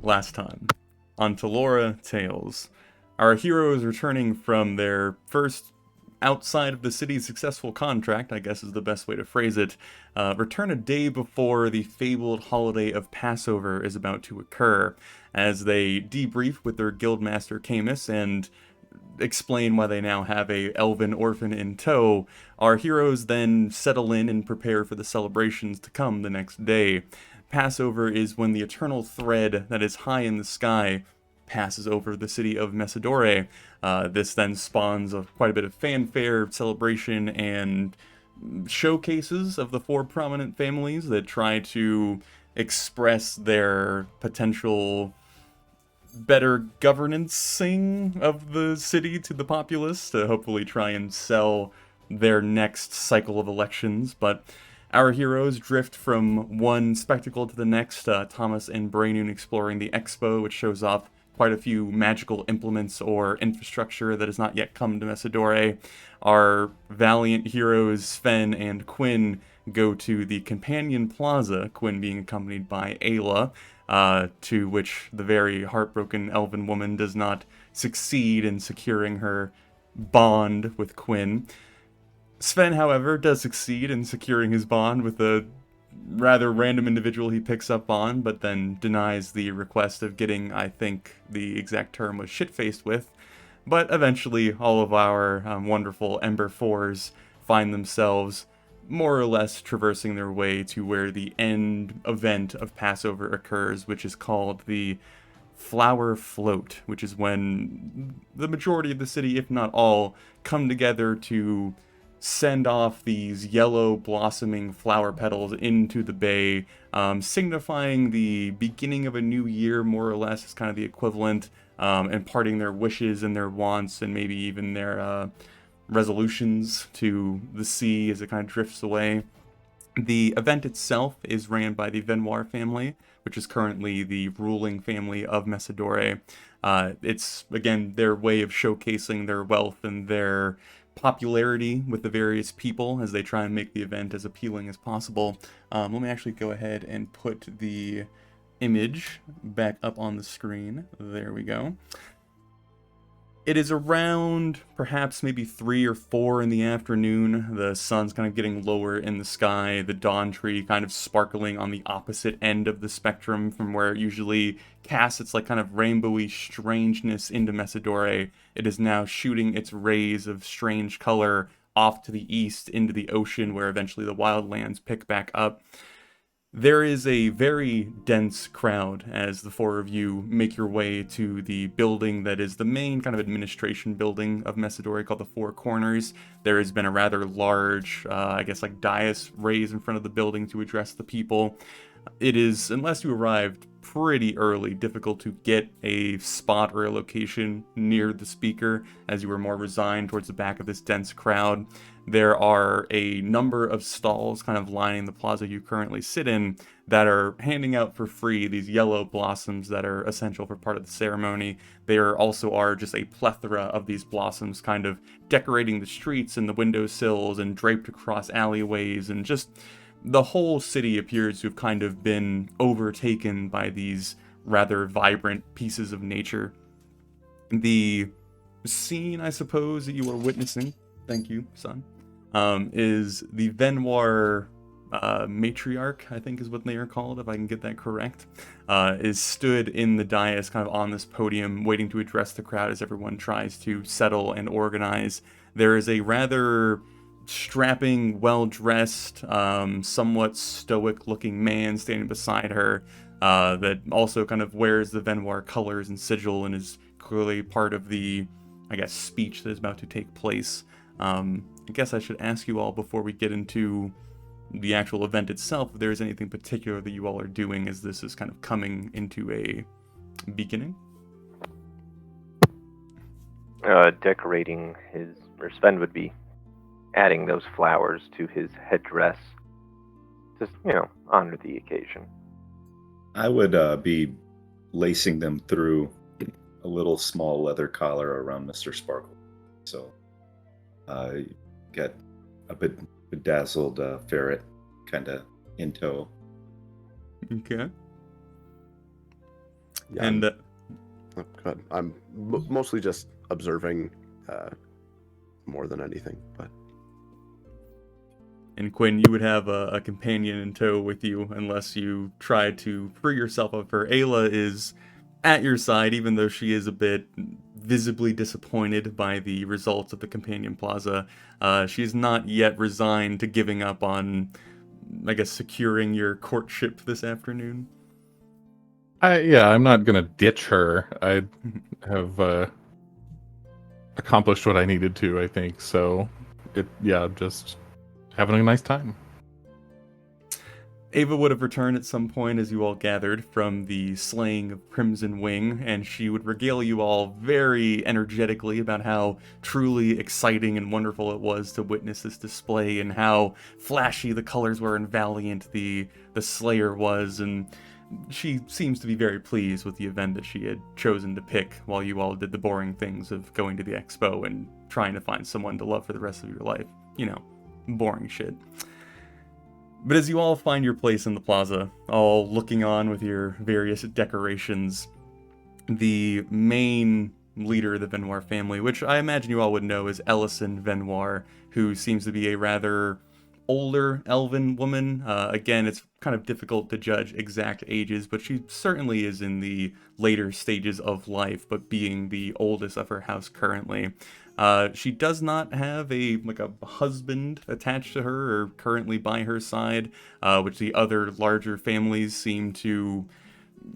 last time on Talora Tales. Our heroes returning from their first outside of the city's successful contract, I guess is the best way to phrase it, return a day before the fabled holiday of Passover is about to occur, as they debrief with their guildmaster Camus and explain why they now have a elven orphan in tow. Our heroes then settle in and prepare for the celebrations to come the next day. Passover is when the eternal thread that is high in the sky passes over the city of Messidore. This then spawns quite a bit of fanfare, celebration, and showcases of the four prominent families that try to express their potential better governancing of the city to the populace to hopefully try and sell their next cycle of elections. But our heroes drift from one spectacle to the next, Thomas and Brainoon exploring the expo, which shows off quite a few magical implements or infrastructure that has not yet come to Messidore. Our valiant heroes, Sven and Quinn, go to the Companion Plaza, Quinn being accompanied by Ayla, to which the very heartbroken elven woman does not succeed in securing her bond with Quinn. Sven, however, does succeed in securing his bond with a rather random individual he picks up on, but then denies the request of getting, I think the exact term was, shit-faced with. But eventually, all of our wonderful Ember Fours find themselves more or less traversing their way to where the end event of Passover occurs, which is called the Flower Float, which is when the majority of the city, if not all, come together to send off these yellow blossoming flower petals into the bay, signifying the beginning of a new year, more or less, is kind of the equivalent, imparting their wishes and their wants and maybe even their resolutions to the sea as it kind of drifts away. The event itself is ran by the Venoir family, which is currently the ruling family of Messidore. It's, again, their way of showcasing their wealth and their popularity with the various people as they try and make the event as appealing as possible. Let me actually go ahead and put the image back up on the screen. There we go. It is around perhaps maybe 3 or 4 in the afternoon. The sun's kind of getting lower in the sky, the dawn tree kind of sparkling on the opposite end of the spectrum from where it usually casts its like kind of rainbowy strangeness into Messidore. It is now shooting its rays of strange color off to the east into the ocean, where eventually the wildlands pick back up. There is a very dense crowd as the four of you make your way to the building that is the main kind of administration building of Messidore, called the Four Corners. There has been a rather large, I guess, like dais raised in front of the building to address the people. It is, unless you arrived pretty early, difficult to get a spot or a location near the speaker, as you were more resigned towards the back of this dense crowd. There are a number of stalls kind of lining the plaza you currently sit in that are handing out for free these yellow blossoms that are essential for part of the ceremony. There also are just a plethora of these blossoms kind of decorating the streets and the windowsills and draped across alleyways, and just the whole city appears to have kind of been overtaken by these rather vibrant pieces of nature. The scene, I suppose, that you are witnessing, thank you, son, is the Venoir matriarch, I think is what they are called, if I can get that correct, is stood in the dais kind of on this podium waiting to address the crowd as everyone tries to settle and organize. There is a rather strapping, well-dressed, somewhat stoic-looking man standing beside her that also kind of wears the Venoir colors and sigil and is clearly part of the, I guess, speech that is about to take place. I guess I should ask you all before we get into the actual event itself if there is anything particular that you all are doing as this is kind of coming into a beginning. Decorating his, or Sven would be adding those flowers to his headdress. Just, honor the occasion. I would be lacing them through a little small leather collar around Mr. Sparkle. So, get a bit bedazzled ferret kind of in tow. Okay. Yeah, And oh, good. I'm mostly just observing more than anything, but And Quinn, you would have a companion in tow with you unless you try to free yourself of her. Ayla is at your side, even though she is a bit visibly disappointed by the results of the Companion Plaza. She is not yet resigned to giving up on, I guess, securing your courtship this afternoon. I'm not gonna ditch her. I have accomplished what I needed to, I think. So, just having a nice time. Ava would have returned at some point as you all gathered from the slaying of Crimson Wing, and she would regale you all very energetically about how truly exciting and wonderful it was to witness this display, and how flashy the colors were and valiant the Slayer was, and she seems to be very pleased with the event that she had chosen to pick while you all did the boring things of going to the expo and trying to find someone to love for the rest of your life. You know, boring shit. But as you all find your place in the plaza, all looking on with your various decorations, the main leader of the Venoir family, which I imagine you all would know is Ellison Venoir, who seems to be a rather older elven woman. Again, it's kind of difficult to judge exact ages, but she certainly is in the later stages of life, but being the oldest of her house currently. She does not have a husband attached to her or currently by her side, which the other larger families seem to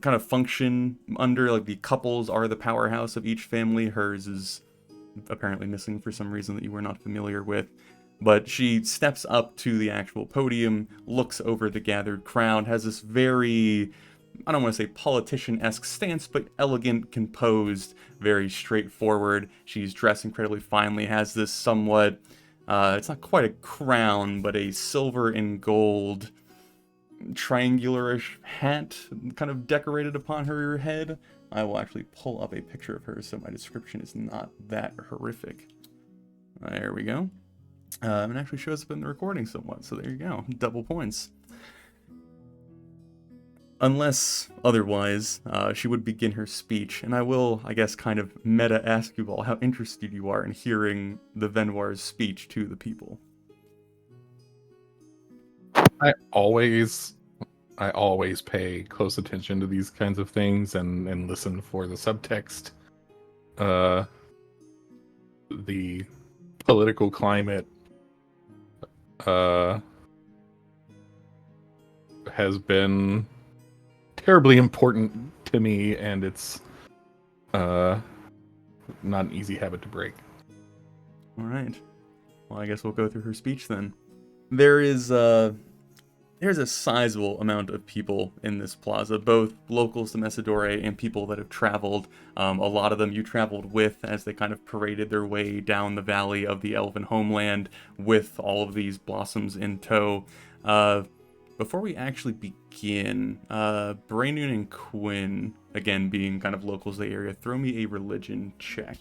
kind of function under. Like, the couples are the powerhouse of each family. Hers is apparently missing for some reason that you were not familiar with. But she steps up to the actual podium, looks over the gathered crowd, has this very, I don't want to say politician-esque stance, but elegant, composed, very straightforward. She's dressed incredibly finely, has this somewhat, it's not quite a crown, but a silver and gold triangular-ish hat kind of decorated upon her head. I will actually pull up a picture of her so my description is not that horrific. There we go. It actually shows up in the recording somewhat, so there you go. Double points. Unless otherwise, she would begin her speech, and I will, I guess, kind of meta ask you all how interested you are in hearing the Venoir's speech to the people. I always pay close attention to these kinds of things and listen for the subtext. The political climate has been terribly important to me, and it's not an easy habit to break. All right. Well, I guess we'll go through her speech then. There's a sizable amount of people in this plaza, both locals to Messidore and people that have traveled. A lot of them you traveled with as they kind of paraded their way down the valley of the Elven homeland with all of these blossoms in tow. Before we actually begin, Braynoon and Quinn, again being kind of locals to the area, throw me a religion check.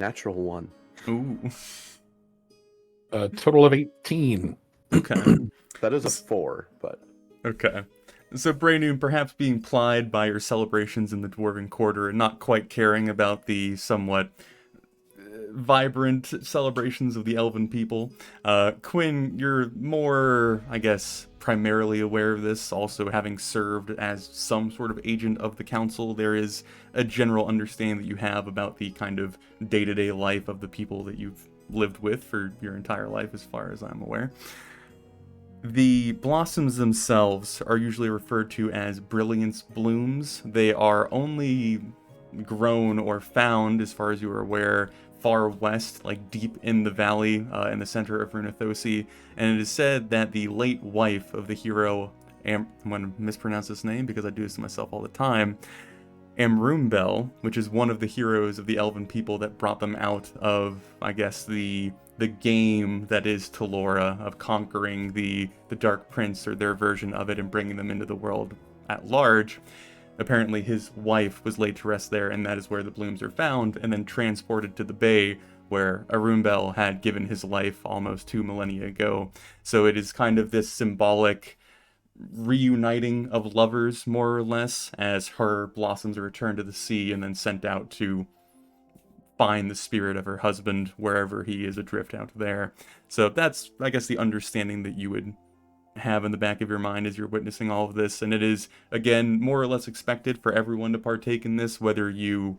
natural one. Ooh. A total of 18. Okay. That is a 4, but Okay. So Braynoon, perhaps being plied by your celebrations in the Dwarven Quarter and not quite caring about the somewhat vibrant celebrations of the Elven people. Quinn, you're more, I guess, primarily aware of this, also having served as some sort of agent of the council. There is a general understanding that you have about the kind of day-to-day life of the people that you've lived with for your entire life, as far as I'm aware. The blossoms themselves are usually referred to as brilliance blooms. They are only grown or found, as far as you are aware, far west, like deep in the valley in the center of Runathosi, and it is said that the late wife of the hero, I'm going to mispronounce this name because I do this to myself all the time, Amrumbel, which is one of the heroes of the Elven people that brought them out of, I guess, the game that is Talora, of conquering the Dark Prince, or their version of it, and bringing them into the world at large. Apparently his wife was laid to rest there, and that is where the blooms are found, and then transported to the bay, where Arumbel had given his life almost 2 millennia ago. So it is kind of this symbolic reuniting of lovers, more or less, as her blossoms are returned to the sea and then sent out to find the spirit of her husband wherever he is adrift out there. So that's, I guess, the understanding that you would have in the back of your mind as you're witnessing all of this. And it is, again, more or less expected for everyone to partake in this, whether you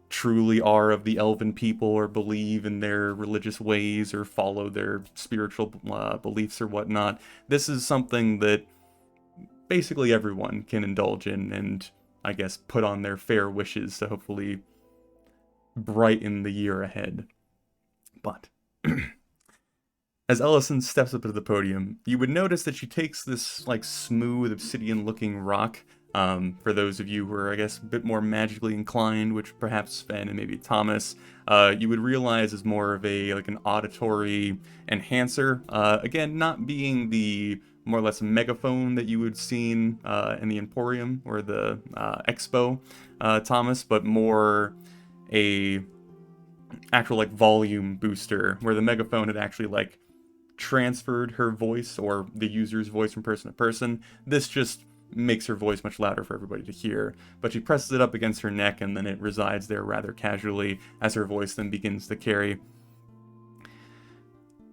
truly are of the elven people or believe in their religious ways or follow their spiritual beliefs or whatnot. This is something that basically everyone can indulge in and, I guess, put on their fair wishes to hopefully brighten the year ahead. But as Ellison steps up to the podium, you would notice that she takes this like smooth obsidian-looking rock. For those of you who are, I guess, a bit more magically inclined, which perhaps Sven and maybe Thomas, you would realize is more of a like an auditory enhancer. Again, not being the more or less megaphone that you would seen in the Emporium or the Expo, Thomas, but more a actual like volume booster where the megaphone had actually like transferred her voice or the user's voice from person to person. This just makes her voice much louder for everybody to hear, but she presses it up against her neck and then it resides there rather casually as her voice then begins to carry.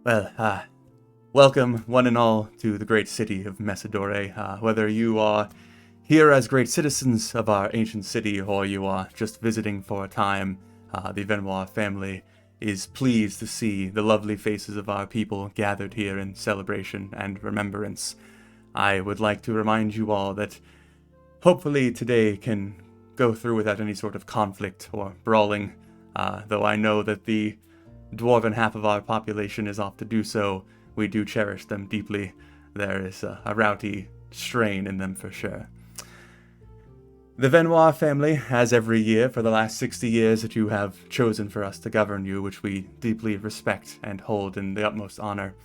Well, welcome one and all to the great city of Messidore. Whether you are here as great citizens of our ancient city or you are just visiting for a time, the Venoir family is pleased to see the lovely faces of our people gathered here in celebration and remembrance. I would like to remind you all that hopefully today can go through without any sort of conflict or brawling, though I know that the dwarven half of our population is off to do so. We do cherish them deeply. There is a rowdy strain in them for sure. The Venoir family, as every year for the last 60 years that you have chosen for us to govern you, which we deeply respect and hold in the utmost honor,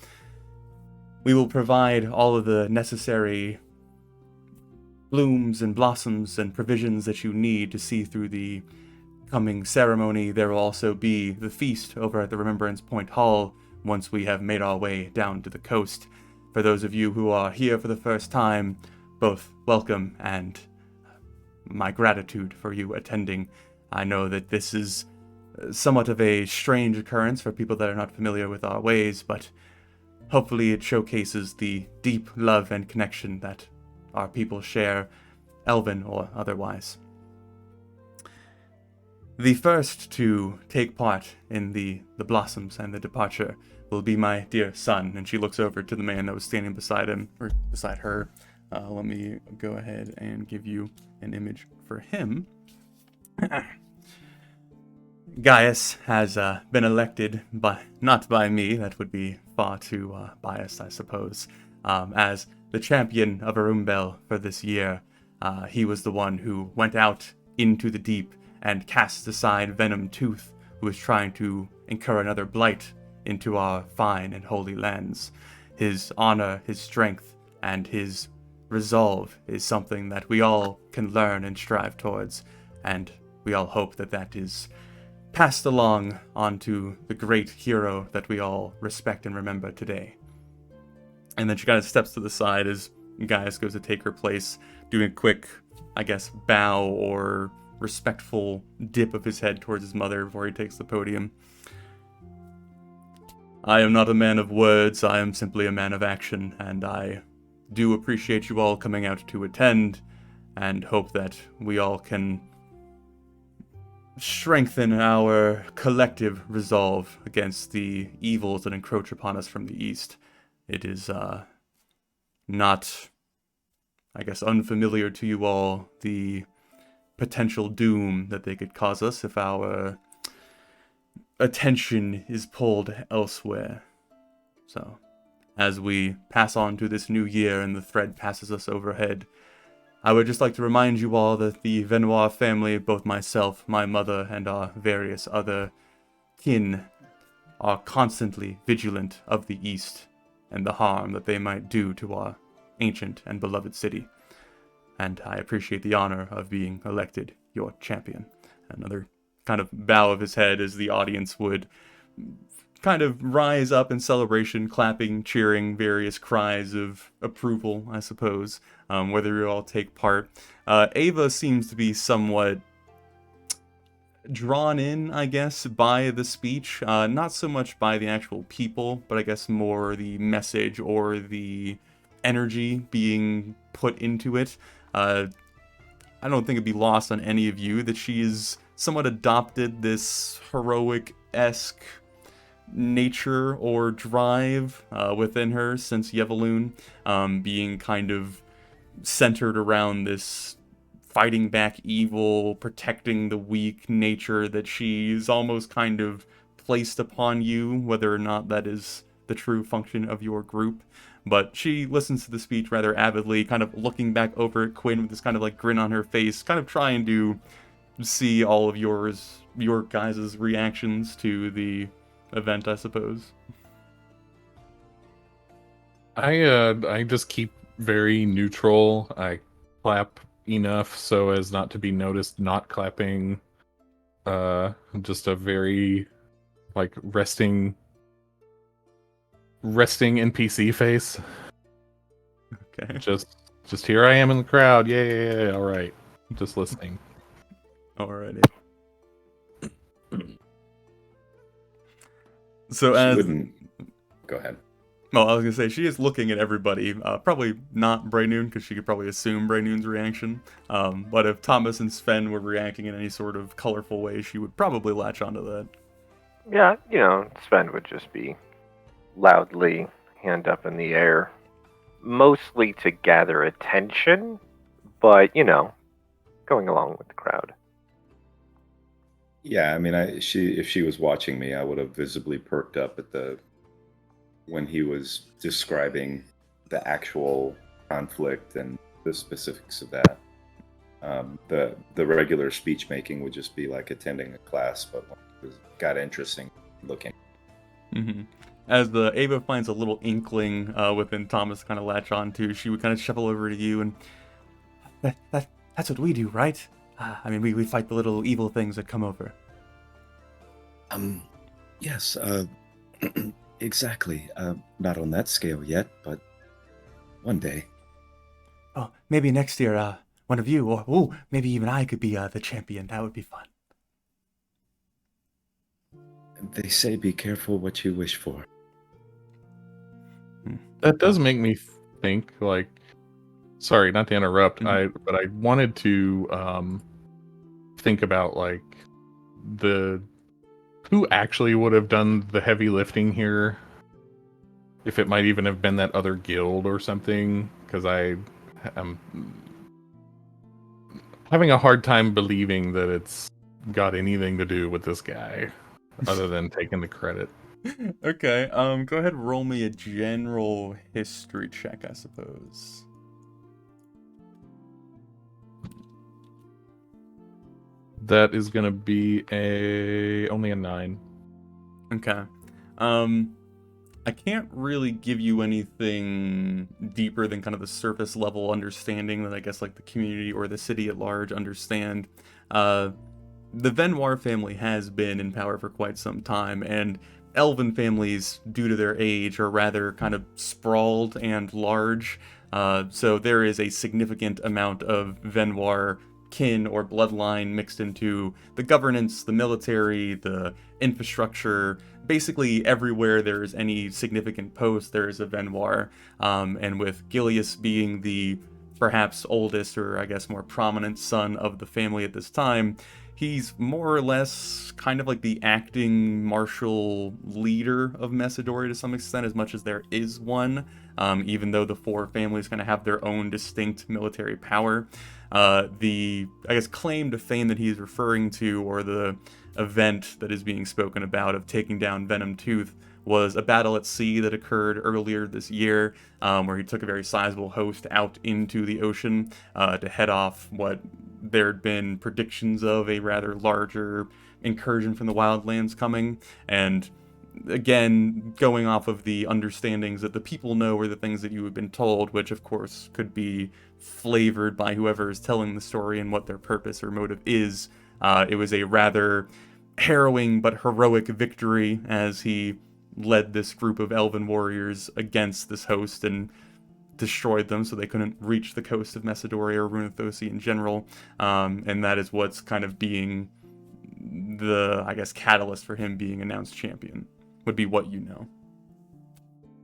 we will provide all of the necessary blooms and blossoms and provisions that you need to see through the coming ceremony. There will also be the feast over at the Remembrance Point Hall once we have made our way down to the coast. For those of you who are here for the first time, both welcome and my gratitude for you attending. I know that this is somewhat of a strange occurrence for people that are not familiar with our ways, but hopefully it showcases the deep love and connection that our people share, elven or otherwise. The first to take part in the blossoms and the departure will be my dear son, and she looks over to the man that was standing beside him, or beside her. Let me go ahead and give you an image for him. Gaius has been elected, but not by me. That would be far too biased, I suppose. As the champion of Arumbel for this year, he was the one who went out into the deep and cast aside Venom Tooth, who was trying to incur another blight into our fine and holy lands. His honor, his strength, and his resolve is something that we all can learn and strive towards, and we all hope that that is passed along onto the great hero that we all respect and remember today. And then she kind of steps to the side as Gaius goes to take her place, doing a quick, I guess, bow or respectful dip of his head towards his mother before he takes the podium. I am not a man of words, I am simply a man of action, and I do appreciate you all coming out to attend, and hope that we all can strengthen our collective resolve against the evils that encroach upon us from the east. It is not, I guess, unfamiliar to you all, the potential doom that they could cause us if our attention is pulled elsewhere. So, as we pass on to this new year and the thread passes us overhead, I would just like to remind you all that the Venoir family, both myself, my mother, and our various other kin, are constantly vigilant of the East and the harm that they might do to our ancient and beloved city. And I appreciate the honor of being elected your champion. Another kind of bow of his head as the audience would kind of rise up in celebration, clapping, cheering, various cries of approval, I suppose, whether you all take part. Ava seems to be somewhat drawn in, I guess, by the speech. Not so much by the actual people, but I guess more the message or the energy being put into it. I don't think it'd be lost on any of you that she's somewhat adopted this heroic-esque nature or drive within her since Yevaloon, being kind of centered around this fighting back evil, protecting the weak nature that she's almost kind of placed upon you, whether or not that is the true function of your group. But she listens to the speech rather avidly, kind of looking back over at Quinn with this kind of like grin on her face, kind of trying to see all of your guys' reactions to the event, I suppose. I just keep very neutral. I clap enough so as not to be noticed not clapping. Just a very like resting NPC face. Okay. Just here I am in the crowd. Yeah, all right. Just listening. Alrighty. So She as wouldn't. Go ahead. well, I was gonna say she is looking at everybody. Probably not Braynoon because she could probably assume Braynoon's reaction. But if Thomas and Sven were reacting in any sort of colorful way, she would probably latch onto that. Yeah, Sven would just be loudly, hand up in the air, mostly to gather attention, but, going along with the crowd. Yeah, I mean, if she was watching me, I would have visibly perked up at when he was describing the actual conflict and the specifics of that. The regular speech making would just be like attending a class, but it got interesting looking. Mm-hmm. As the Ava finds a little inkling within Thomas to kind of latch onto, she would kind of shuffle over to you and that's what we do, right? I mean, we fight the little evil things that come over. Yes, exactly. Not on that scale yet, but one day. Oh, maybe next year, one of you, or maybe even I could be the champion. That would be fun. They say be careful what you wish for. That does make me think, like, sorry, not to interrupt, but I wanted to think about, like, who actually would have done the heavy lifting here, if it might even have been that other guild or something, because I am having a hard time believing that it's got anything to do with this guy, other than taking the credit. Okay, go ahead and roll me a general history check, I suppose. That is gonna be only a 9. Okay. I can't really give you anything deeper than kind of the surface level understanding that I guess like the community or the city at large understand. The Venoir family has been in power for quite some time, and elven families, due to their age, are rather kind of sprawled and large. So there is a significant amount of Venoir kin or bloodline mixed into the governance, the military, the infrastructure. Basically, everywhere there's any significant post, there's a Venoir. And with Gilius being the perhaps oldest or I guess more prominent son of the family at this time, he's more or less kind of like the acting martial leader of Macedonia to some extent, as much as there is one, even though the four families kind of have their own distinct military power. The, I guess, claim to fame that he's referring to, or the event that is being spoken about of taking down Venom Tooth, was a battle at sea that occurred earlier this year, where he took a very sizable host out into the ocean to head off what there'd been predictions of a rather larger incursion from the wildlands coming. And again, going off of the understandings that the people know or the things that you have been told, which of course could be flavored by whoever is telling the story and what their purpose or motive is, it was a rather harrowing but heroic victory as he led this group of elven warriors against this host and destroyed them so they couldn't reach the coast of Macedonia or Runathosi in general. And that is what's kind of being the, I guess, catalyst for him being announced champion, would be what you know.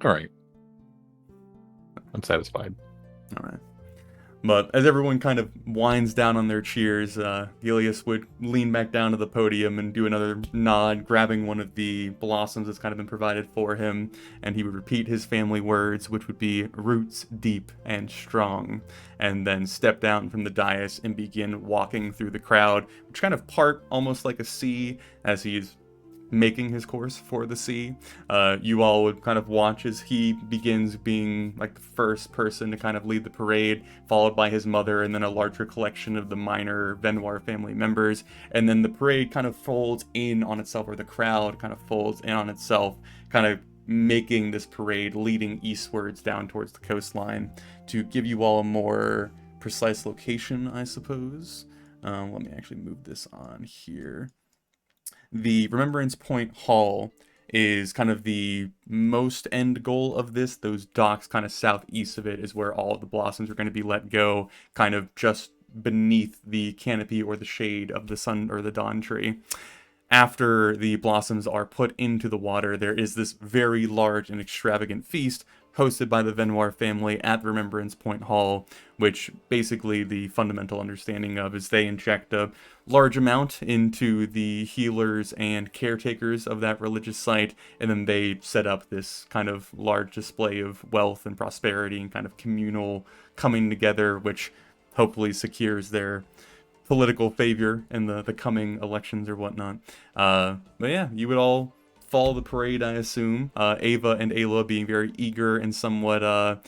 All right. I'm satisfied. All right. But as everyone kind of winds down on their cheers, Gilius would lean back down to the podium and do another nod, grabbing one of the blossoms that's kind of been provided for him, and he would repeat his family words, which would be roots deep and strong, and then step down from the dais and begin walking through the crowd, which kind of part almost like a C as he's making his course for the sea. You all would kind of watch as he begins being like the first person to kind of lead the parade, followed by his mother and then a larger collection of the minor Venoir family members. And then the parade kind of folds in on itself, or the crowd kind of folds in on itself, kind of making this parade leading eastwards down towards the coastline to give you all a more precise location, I suppose. Let me actually move this on here. The Remembrance Point Hall is kind of the most end goal of this. Those docks kind of southeast of it is where all of the blossoms are going to be let go, kind of just beneath the canopy or the shade of the sun or the dawn tree. After the blossoms are put into the water, there is this very large and extravagant feast hosted by the Venoir family at the Remembrance Point Hall, which basically the fundamental understanding of is they inject a large amount into the healers and caretakers of that religious site, and then they set up this kind of large display of wealth and prosperity and kind of communal coming together, which hopefully secures their political favor in the coming elections or whatnot. But yeah, you would all follow the parade, I assume. Ava and Ayla being very eager and somewhat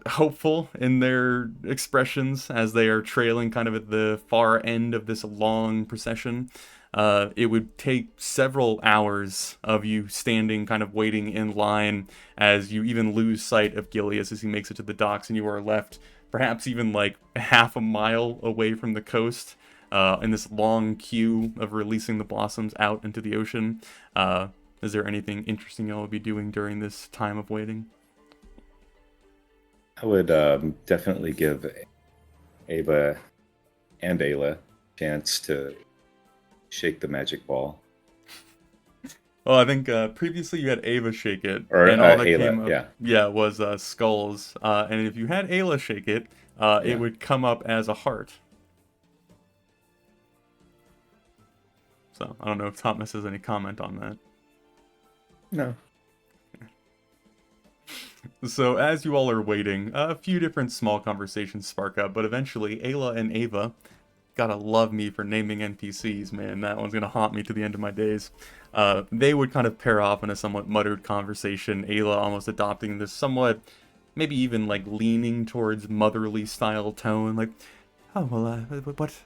hopeful in their expressions as they are trailing kind of at the far end of this long procession. It would take several hours of you standing kind of waiting in line as you even lose sight of Gilius as he makes it to the docks, and you are left perhaps even like half a mile away from the coast, in this long queue of releasing the blossoms out into the ocean. Is there anything interesting y'all will be doing during this time of waiting? I would definitely give Ava and Ayla a chance to shake the magic ball. Well, I think previously you had Ava shake it, Or, and all that Ayla, came up, yeah. was skulls. And if you had Ayla shake it, it would come up as a heart. So I don't know if Thomas has any comment on that. No. So as you all are waiting, a few different small conversations spark up, but eventually Ayla and Ava, gotta love me for naming NPCs, man. That one's gonna haunt me to the end of my days. They would kind of pair off in a somewhat muttered conversation, Ayla almost adopting this somewhat, maybe even like leaning towards motherly style tone, like, oh, well,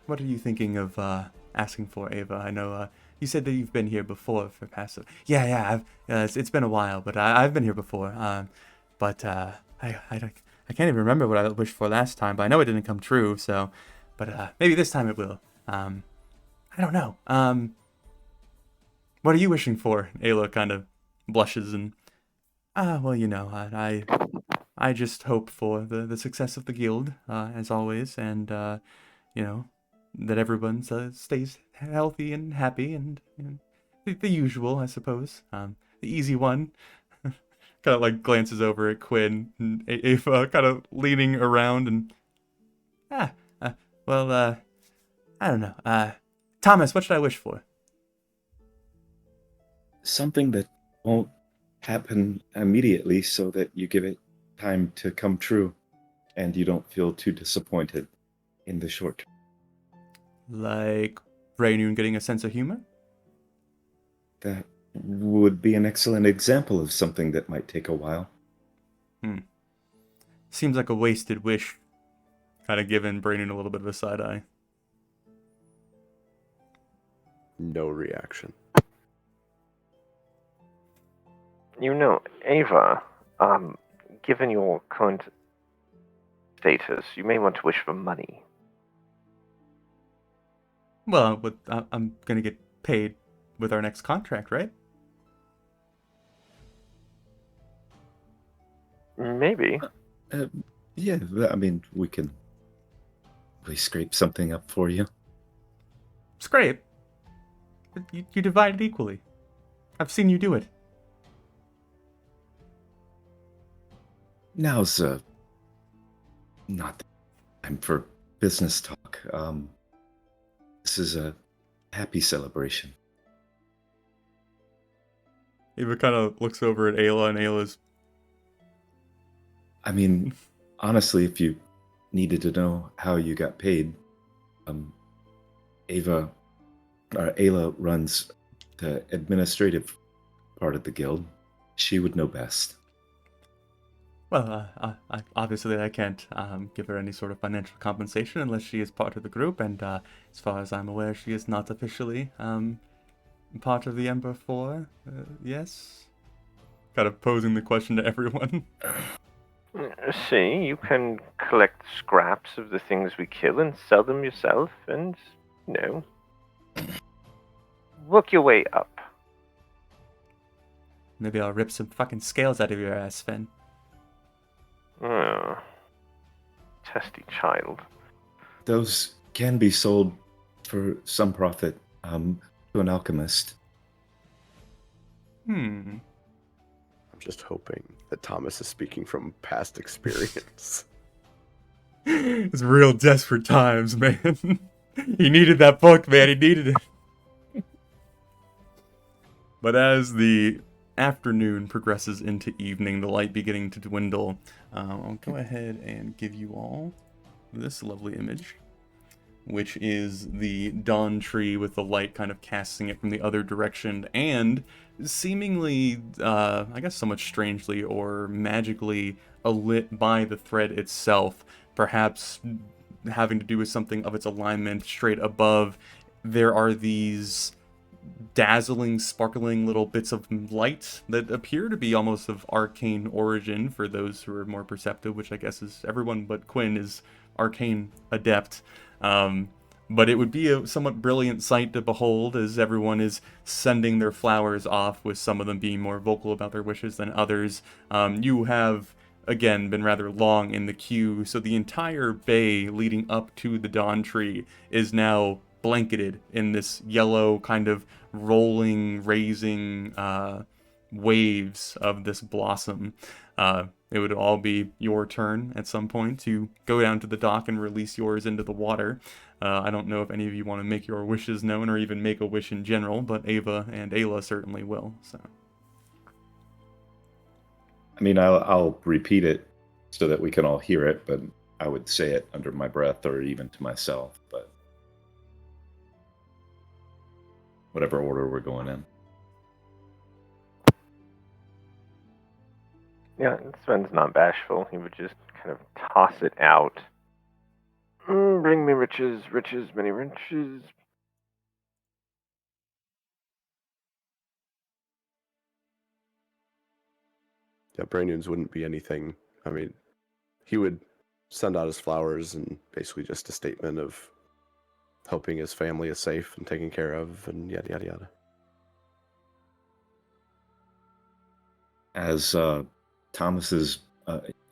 what are you thinking of asking for, Ava? I know you said that you've been here before for passive. Yeah, it's been a while, but I've been here before. But I can't even remember what I wished for last time, but I know it didn't come true, so, but maybe this time it will. I don't know. What are you wishing for? Ayla kind of blushes and, well, you know, I just hope for the success of the guild, as always, and, you know, that everyone stays healthy and happy, and you know, the usual, I suppose. The easy one. Kind of like glances over at Quinn and Ava, kind of leaning around and, well, I don't know. Thomas, what should I wish for? Something that won't happen immediately so that you give it time to come true and you don't feel too disappointed in the short term. Like Raynun getting a sense of humor? That would be an excellent example of something that might take a while. Seems like a wasted wish. Kind of giving Raynun a little bit of a side eye. No reaction. You know, Ava, given your current status, you may want to wish for money. Well, but I'm gonna get paid with our next contract, right? Maybe. Yeah, I mean, we scrape something up for you. Scrape. But you divide it equally. I've seen you do it. Now's not the time for business talk. This is a happy celebration. Eva kind of looks over at Ayla, and Ayla's, I mean, honestly, if you needed to know how you got paid, Ayla runs the administrative part of the guild. She would know best. well, obviously I can't give her any sort of financial compensation unless she is part of the group, and as far as I'm aware, she is not officially part of the Ember 4. Yes? Kind of posing the question to everyone. See, you can collect scraps of the things we kill and sell them yourself, and, work your way up. Maybe I'll rip some fucking scales out of your ass, Finn. Oh, testy child. Those can be sold for some profit to an alchemist. I'm just hoping that Thomas is speaking from past experience. It's real desperate times, man. He needed that book, man. He needed it. But as the afternoon progresses into evening, the light beginning to dwindle, I'll go ahead and give you all this lovely image, which is the dawn tree with the light kind of casting it from the other direction, and seemingly, I guess somewhat strangely or magically lit by the thread itself, perhaps having to do with something of its alignment. Straight above, there are these dazzling, sparkling little bits of light that appear to be almost of arcane origin for those who are more perceptive, which I guess is everyone but Quinn is arcane adept. But it would be a somewhat brilliant sight to behold as everyone is sending their flowers off, with some of them being more vocal about their wishes than others. You have, again, been rather long in the queue, so the entire bay leading up to the Dawn Tree is now blanketed in this yellow kind of rolling, raising waves of this blossom. It would all be your turn at some point to go down to the dock and release yours into the water. I don't know if any of you want to make your wishes known or even make a wish in general, but Ava and Ayla certainly will. So, I mean, I'll repeat it so that we can all hear it, but I would say it under my breath or even to myself, but whatever order we're going in. Yeah, Sven's not bashful. He would just kind of toss it out. Bring me riches, riches, many riches. Yeah, Brainians wouldn't be anything. I mean, he would send out his flowers and basically just a statement of hoping his family is safe and taken care of and yada, yada, yada. As Thomas is,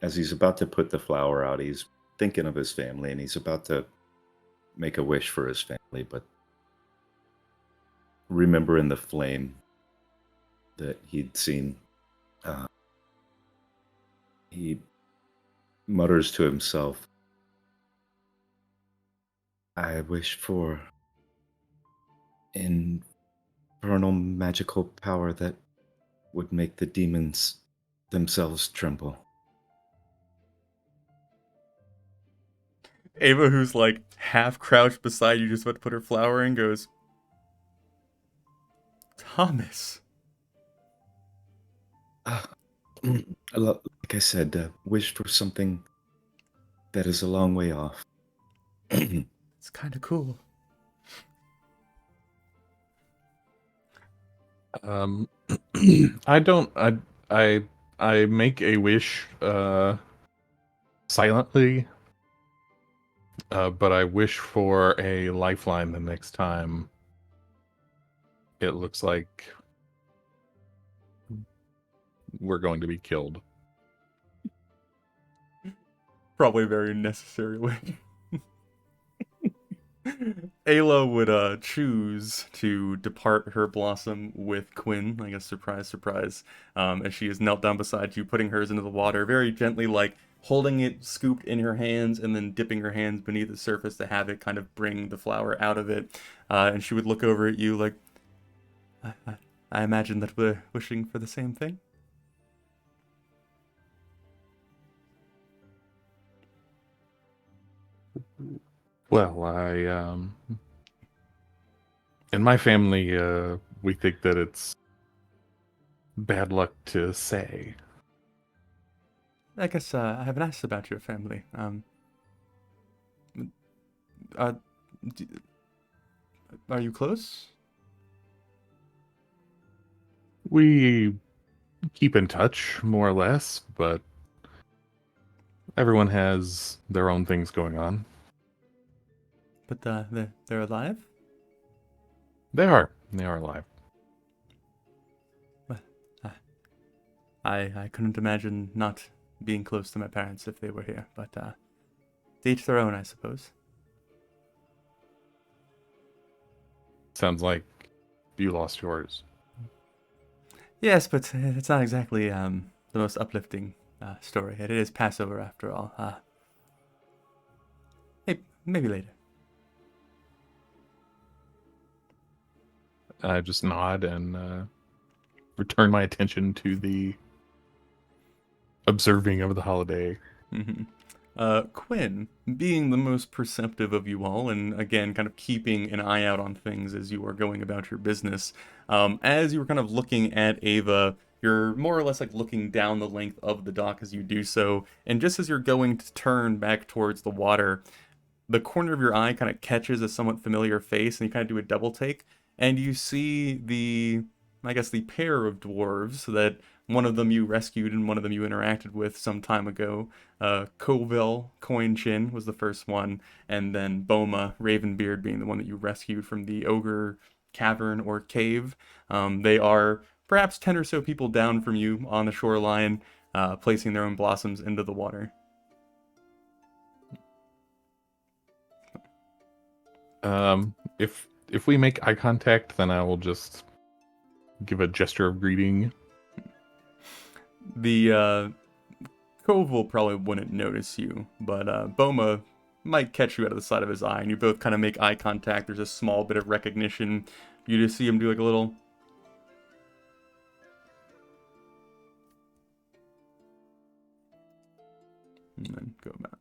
as he's about to put the flower out, he's thinking of his family and he's about to make a wish for his family, but remembering the flame that he'd seen, he mutters to himself, I wish for infernal magical power that would make the demons themselves tremble. Ava, who's like half crouched beside you, just about to put her flower in, goes, Thomas. Like I said, wish for something that is a long way off. It's kind of cool. I don't. I make a wish silently, but I wish for a lifeline the next time it looks like we're going to be killed. Probably a very necessary way. Ayla would choose to depart her blossom with Quinn. I guess surprise, surprise. As she is knelt down beside you, putting hers into the water, very gently, like holding it scooped in her hands and then dipping her hands beneath the surface to have it kind of bring the flower out of it. And she would look over at you like, I imagine that we're wishing for the same thing. Well, in my family, we think that it's bad luck to say. I guess I haven't asked about your family. Uh, d- are you close? We keep in touch, more or less, but everyone has their own things going on. But they're alive? They are. They are alive. Well, I couldn't imagine not being close to my parents if they were here, but to each their own, I suppose. Sounds like you lost yours. Yes, but it's not exactly the most uplifting story. It is Passover after all. Maybe later. I just nod and return my attention to the observing of the holiday. Mm-hmm. Quinn, being the most perceptive of you all, and again, kind of keeping an eye out on things as you are going about your business, as you were kind of looking at Ava, you're more or less like looking down the length of the dock as you do so, and just as you're going to turn back towards the water, the corner of your eye kind of catches a somewhat familiar face, and you kind of do a double take, and you see I guess, the pair of dwarves that one of them you rescued and one of them you interacted with some time ago. Coville, Coin Chin was the first one, and then Boma, Ravenbeard, being the one that you rescued from the ogre cavern or cave. They are perhaps 10 or so people down from you on the shoreline, placing their own blossoms into the water. If we make eye contact, then I will just give a gesture of greeting. The Coville probably wouldn't notice you, but Boma might catch you out of the side of his eye, and you both kind of make eye contact. There's a small bit of recognition. You just see him do like a little... and then go back.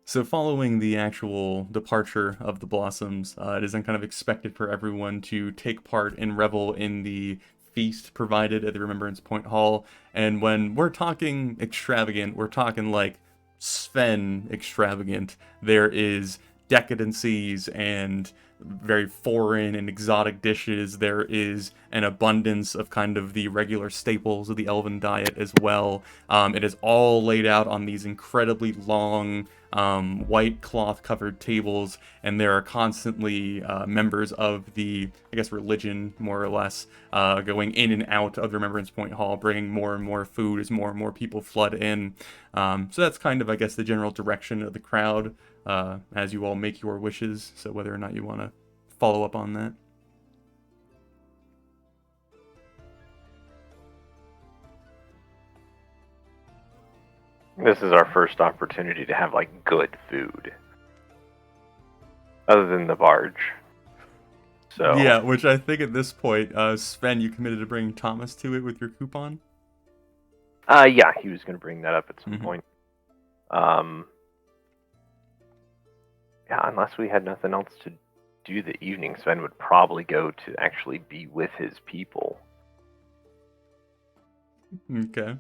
So following the actual departure of the Blossoms, it is then kind of expected for everyone to take part and revel in the feast provided at the Remembrance Point Hall. And when we're talking extravagant, we're talking like Sven extravagant. There is decadencies and very foreign and exotic dishes. There is an abundance of kind of the regular staples of the elven diet as well. It is all laid out on these incredibly long white cloth covered tables, and there are constantly members of the, I guess, religion, more or less, going in and out of the Remembrance Point Hall, bringing more and more food as more and more people flood in. So that's kind of, I guess, the general direction of the crowd as you all make your wishes. So whether or not you want to follow up on that. This is our first opportunity to have, like, good food. Other than the barge. So Yeah, which I think at this point, Sven, you committed to bring Thomas to it with your coupon? yeah, he was going to bring that up at some Mhm. point. Yeah, unless we had nothing else to do the evening, Sven would probably go to actually be with his people. Okay.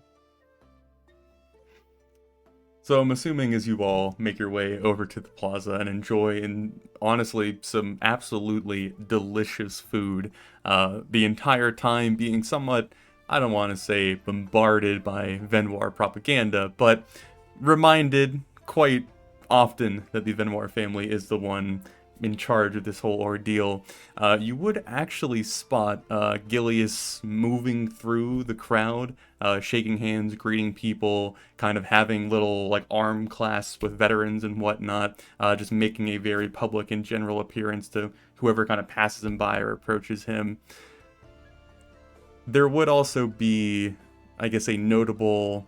So I'm assuming as you all make your way over to the plaza and enjoy, and honestly, some absolutely delicious food, the entire time being somewhat, I don't want to say bombarded by Venoir propaganda, but reminded quite often that the Venoir family is the one in charge of this whole ordeal, you would actually spot Gilius moving through the crowd, shaking hands, greeting people, kind of having little like arm clasps with veterans and whatnot, just making a very public and general appearance to whoever kind of passes him by or approaches him. There would also be, I guess, a notable,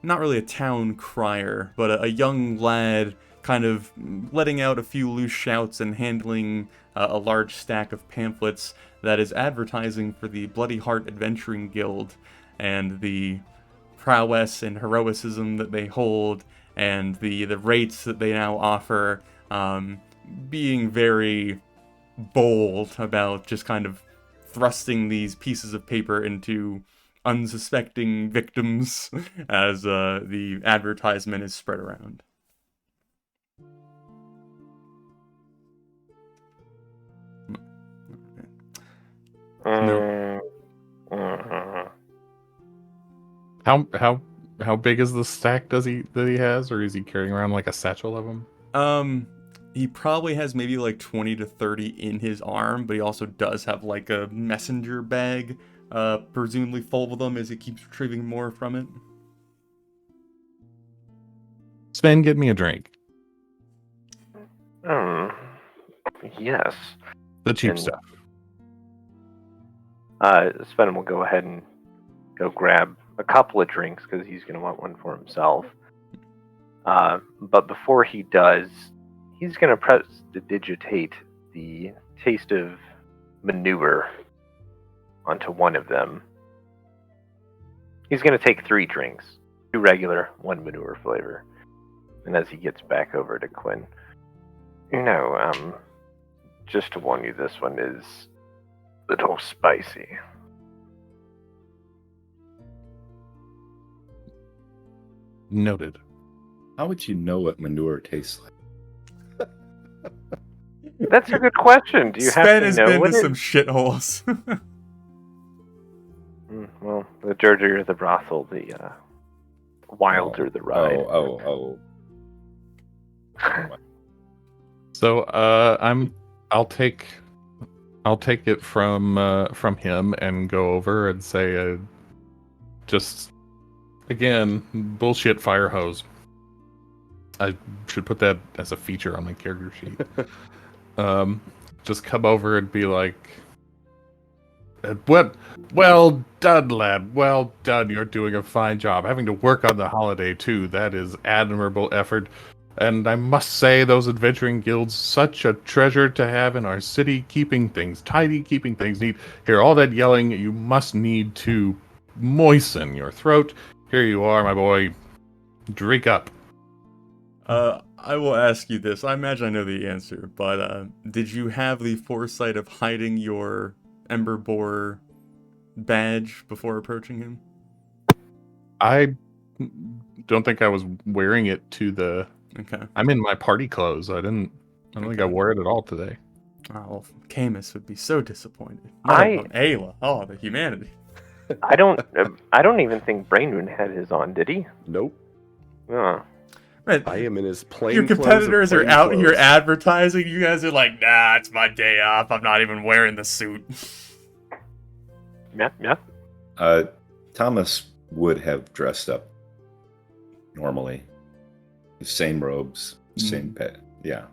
not really a town crier, but a young lad kind of letting out a few loose shouts and handling a large stack of pamphlets that is advertising for the Bloody Heart Adventuring Guild and the prowess and heroicism that they hold and the rates that they now offer, being very bold about just kind of thrusting these pieces of paper into unsuspecting victims as the advertisement is spread around. No. How big is the stack that he has, or is he carrying around like a satchel of them? He probably has maybe like 20 to 30 in his arm, but he also does have like a messenger bag, presumably full of them as he keeps retrieving more from it. Sven, get me a drink. Yes. The cheap And, stuff. Sven will go ahead and go grab a couple of drinks because he's going to want one for himself. But before he does, he's going to prestidigitate the taste of manure onto one of them. He's going to take 3 drinks, 2 regular, 1 manure flavor. And as he gets back over to Quinn, just to warn you, this one is a little spicy. Noted. How would you know what manure tastes like? That's a good question. Do you Sven have to has know been what to it... some shitholes. Well, the dirtier the brothel, the wilder the ride. Oh. So I'll take it from him and go over and say just again bullshit fire hose. I should put that as a feature on my character sheet. Just come over and be like, "What? Well done, lad. Well done. You're doing a fine job. Having to work on the holiday too. That is admirable effort. And I must say, those adventuring guilds, such a treasure to have in our city, keeping things tidy, keeping things neat. Hear all that yelling, you must need to moisten your throat. Here you are, my boy. Drink up." I will ask you this. I imagine I know the answer, but did you have the foresight of hiding your Ember Boar badge before approaching him? I don't think I was wearing it to the... Okay. I'm in my party clothes. I don't think I wore it at all today. Oh, well, Camus would be so disappointed. Ayla. Oh, the humanity. I don't even think Brainwood had his on, did he? Nope. Oh. Right. I am in his plain Your clothes of competitors are plain out clothes. here advertising. You guys are like, nah, it's my day off. I'm not even wearing the suit. Yeah. Thomas would have dressed up normally. The same robes, same pet. Yeah.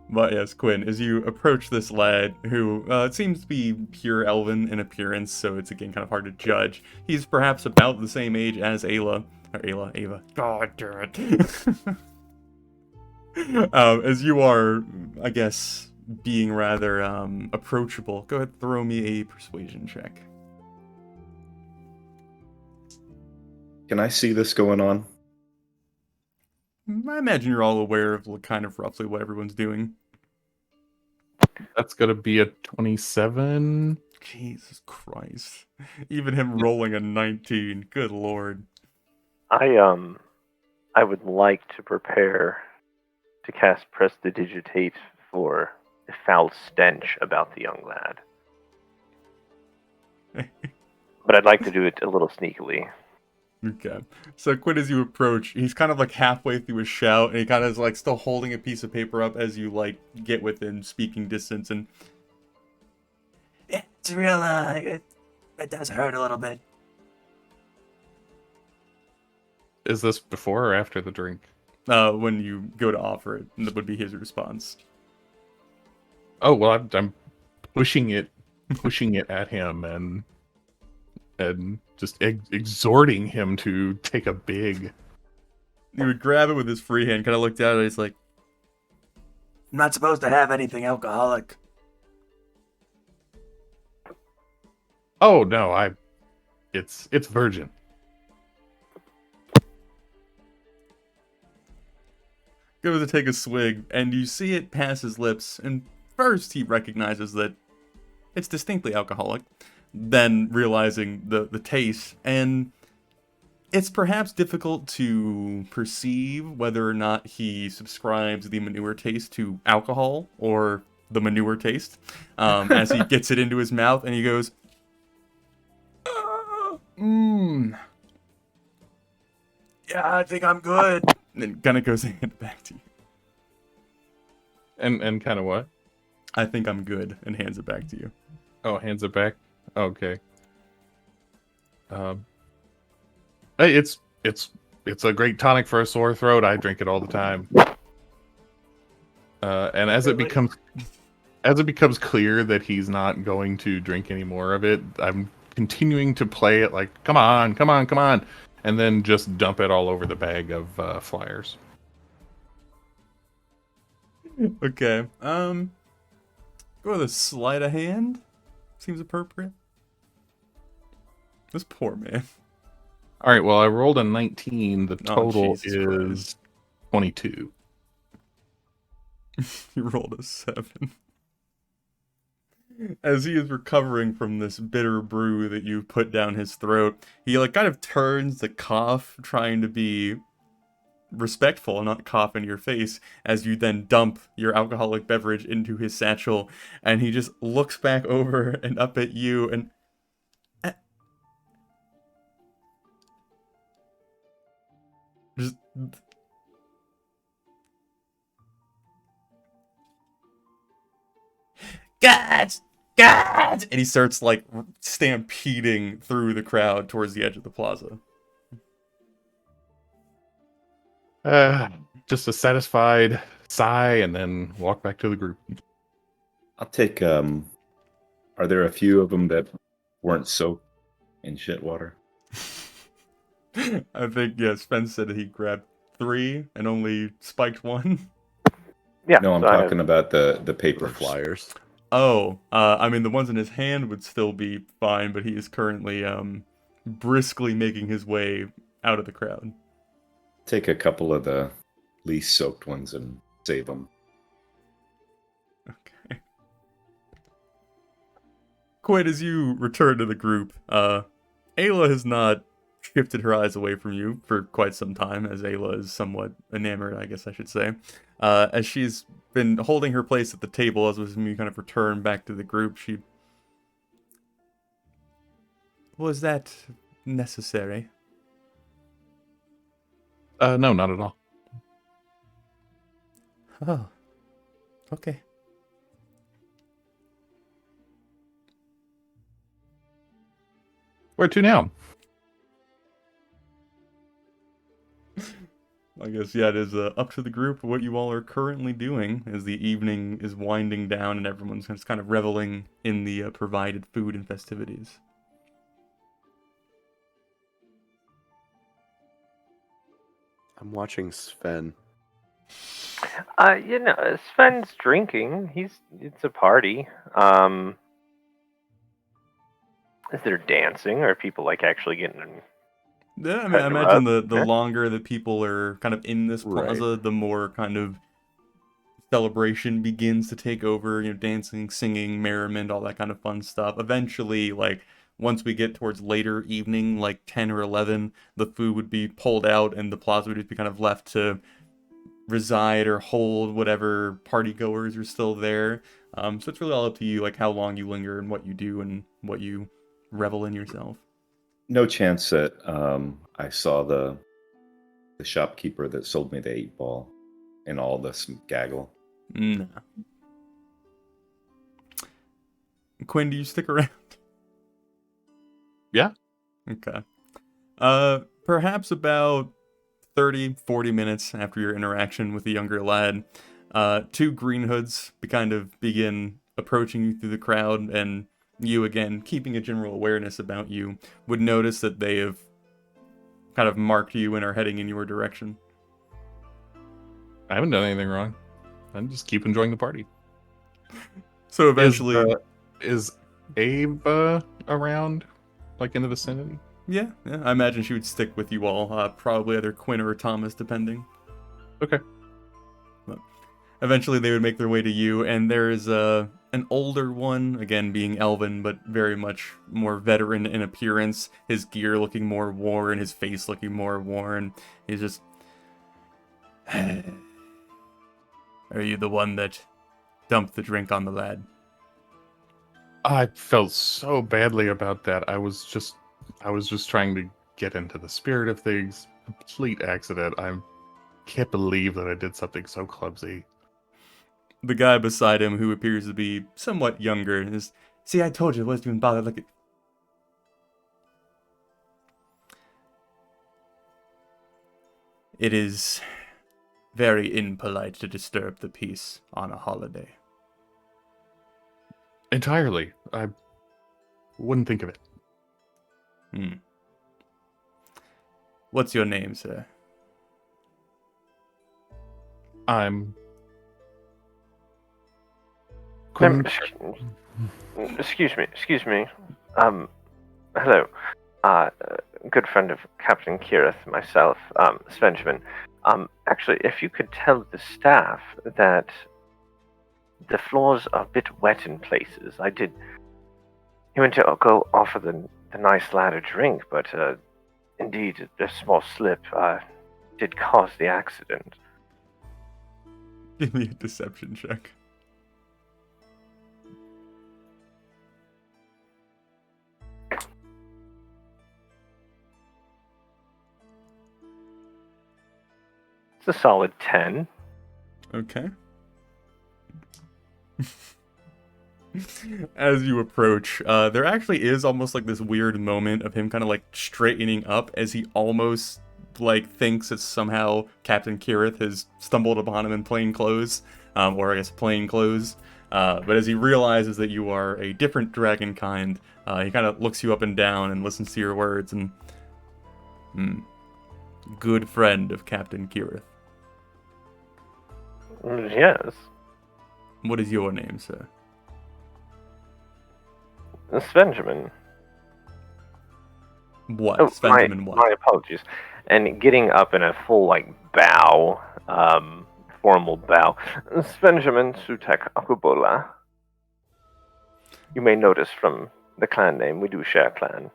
But yes, Quinn, as you approach this lad, who seems to be pure elven in appearance, so it's again kind of hard to judge. He's perhaps about the same age as Ava. God damn it. As you are, I guess, being rather approachable, go ahead and throw me a persuasion check. Can I see this going on? I imagine you're all aware of kind of roughly what everyone's doing. That's gonna be a 27. Jesus Christ. Even him rolling a 19. Good lord. I would like to prepare to cast Prestidigitate for a foul stench about the young lad. But I'd like to do it a little sneakily. Okay. So Quinn, as you approach, he's kind of like halfway through his shout, and he kind of is like still holding a piece of paper up as you like get within speaking distance, and it's real. It does hurt a little bit. Is this before or after the drink? When you go to offer it, that would be his response. Oh well, I'm pushing it at him and just exhorting him to take a big. He would grab it with his free hand, kind of look down, and he's like, "I'm not supposed to have anything alcoholic." Oh no, it's virgin. Goes to take a swig, and you see it pass his lips, and first he recognizes that it's distinctly alcoholic, then realizing the taste, and it's perhaps difficult to perceive whether or not he subscribes the manure taste to alcohol or the manure taste, as he gets it into his mouth, and he goes, mmm. Yeah, I think I'm good. And then kind of goes and hands it back to you. And kind of what? I think I'm good, and hands it back to you. Oh, hands it back. Okay. Hey, it's a great tonic for a sore throat. I drink it all the time. And as it becomes clear that he's not going to drink any more of it, I'm continuing to play it like, come on, come on, come on, and then just dump it all over the bag of flyers. Okay. Go with a sleight of hand. Seems appropriate. This poor man. All right. Well, I rolled a 19. The total Jesus is 22. You rolled a 7. As he is recovering from this bitter brew that you put down his throat, he like kind of turns to cough, trying to be respectful and not cough in your face, as you then dump your alcoholic beverage into his satchel, and he just looks back over and up at you and just God, God! And he starts like stampeding through the crowd towards the edge of the plaza. Just a satisfied sigh and then walk back to the group. I'll take. Are there a few of them that weren't soaked in shit water? I think, yeah, Spence said that he grabbed 3 and only spiked 1. Yeah. No, I'm so I have- talking about the The paper flyers. Oh, I mean, the ones in his hand would still be fine, but he is currently briskly making his way out of the crowd. Take a couple of the least soaked ones and save them. Okay. Quite as you return to the group, Ayla has not shifted her eyes away from you for quite some time, as Ayla is somewhat enamored, I guess I should say. As she's been holding her place at the table, as you kind of return back to the group, she... Was that necessary? No, not at all. Oh. Okay. Where to now? I guess, yeah, it is up to the group what you all are currently doing as the evening is winding down and everyone's just kind of reveling in the provided food and festivities. I'm watching Sven. Sven's drinking. It's a party. Is there dancing, or are people like actually getting? Yeah, I mean, I Cutting imagine up, the yeah. longer that people are kind of in this plaza, the more kind of celebration begins to take over, you know, dancing, singing, merriment, all that kind of fun stuff. Eventually, like, once we get towards later evening, like 10 or 11, the food would be pulled out and the plaza would just be kind of left to reside or hold whatever party goers are still there. So it's really all up to you, like how long you linger and what you do and what you revel in yourself. No chance that I saw the shopkeeper that sold me the 8-ball in all this gaggle. No. Quinn, do you stick around? Yeah. Okay. Perhaps about 30, 40 minutes after your interaction with the younger lad, two green hoods kind of begin approaching you through the crowd, and you, again, keeping a general awareness about you, would notice that they have kind of marked you and are heading in your direction. I haven't done anything wrong. I just keep enjoying the party. So eventually... Is Ava around? Like in the vicinity? Yeah, I imagine she would stick with you all, probably either Quinn or Thomas, depending. Okay. But eventually they would make their way to you, and there's an older one, again being Elvin, but very much more veteran in appearance, his gear looking more worn, his face looking more worn. He's just... Are you the one that dumped the drink on the lad? I felt so badly about that. I was just trying to get into the spirit of things. Complete accident. I can't believe that I did something so clumsy. The guy beside him, who appears to be somewhat younger, is... See, I told you it wasn't even bothered. Look at... It is very impolite to disturb the peace on a holiday. Entirely. I wouldn't think of it. What's your name, sir? I'm... Excuse me. Hello. Good friend of Captain Kirith, myself, Svenjamin. Actually, if you could tell the staff that the floors are a bit wet in places. He went to go offer the nice lad a drink, but indeed, a small slip did cause the accident. Give me a deception check. It's a solid 10. Okay. As you approach, there actually is almost like this weird moment of him kind of like straightening up as he almost like thinks that somehow Captain Kirith has stumbled upon him in plain clothes, or I guess plain clothes. But as he realizes that you are a different dragon kind, he kind of looks you up and down and listens to your words and... Good friend of Captain Kirith. Yes. What is your name, sir? Svenjamin. What? Oh, Svenjamin what? My apologies. And getting up in a full, bow, formal bow. Svenjamin Sutek Akubola. You may notice from the clan name, we do share clan.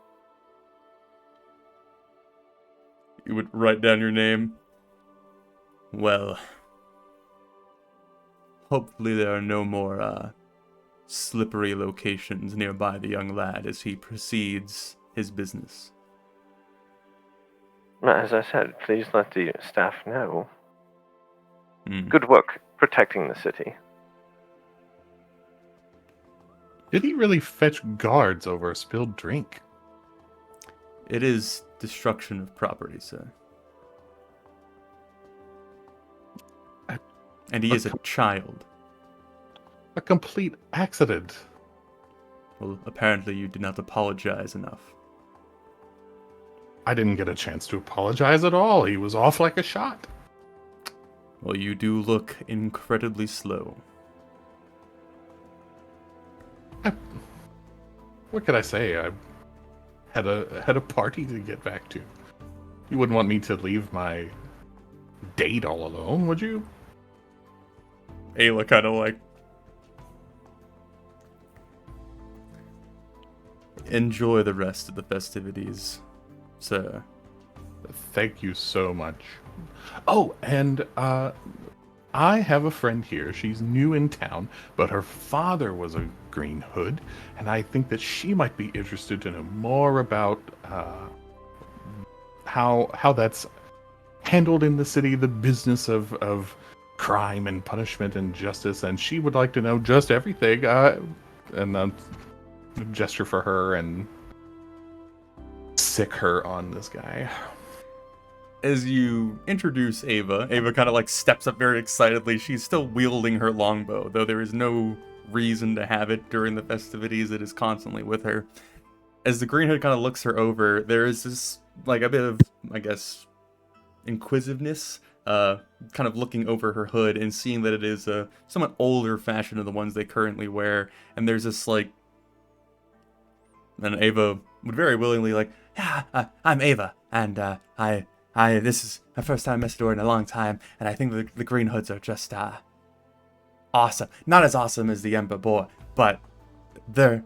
You would write down your name? Well... Hopefully there are no more, slippery locations nearby the young lad as he proceeds his business. As I said, please let the staff know. Good work protecting the city. Did he really fetch guards over a spilled drink? It is destruction of property, sir. And he is a child. A complete accident. Well, apparently you did not apologize enough. I didn't get a chance to apologize at all. He was off like a shot. Well, you do look incredibly slow. What could I say? I had a party to get back to. You wouldn't want me to leave my date all alone, would you? Ayla kind of like... Enjoy the rest of the festivities, sir. Thank you so much. Oh, and I have a friend here. She's new in town, but her father was a Green Hood, and I think that she might be interested to know more about how that's handled in the city, the business of crime and punishment and justice, and she would like to know just everything. And gesture for her and sick her on this guy. As you introduce Ava, Ava kind of like steps up very excitedly. She's still wielding her longbow, though there is no reason to have it during the festivities. It is constantly with her. As the Green Hood kind of looks her over, there is this like a bit of, I guess, inquisitiveness, kind of looking over her hood and seeing that it is a somewhat older fashion of the ones they currently wear. And there's this like, and Ava would very willingly like, yeah, I'm Ava, and this is my first time Messidor in a long time, and I think the Green Hoods are just awesome. Not as awesome as the Ember Boar, but they're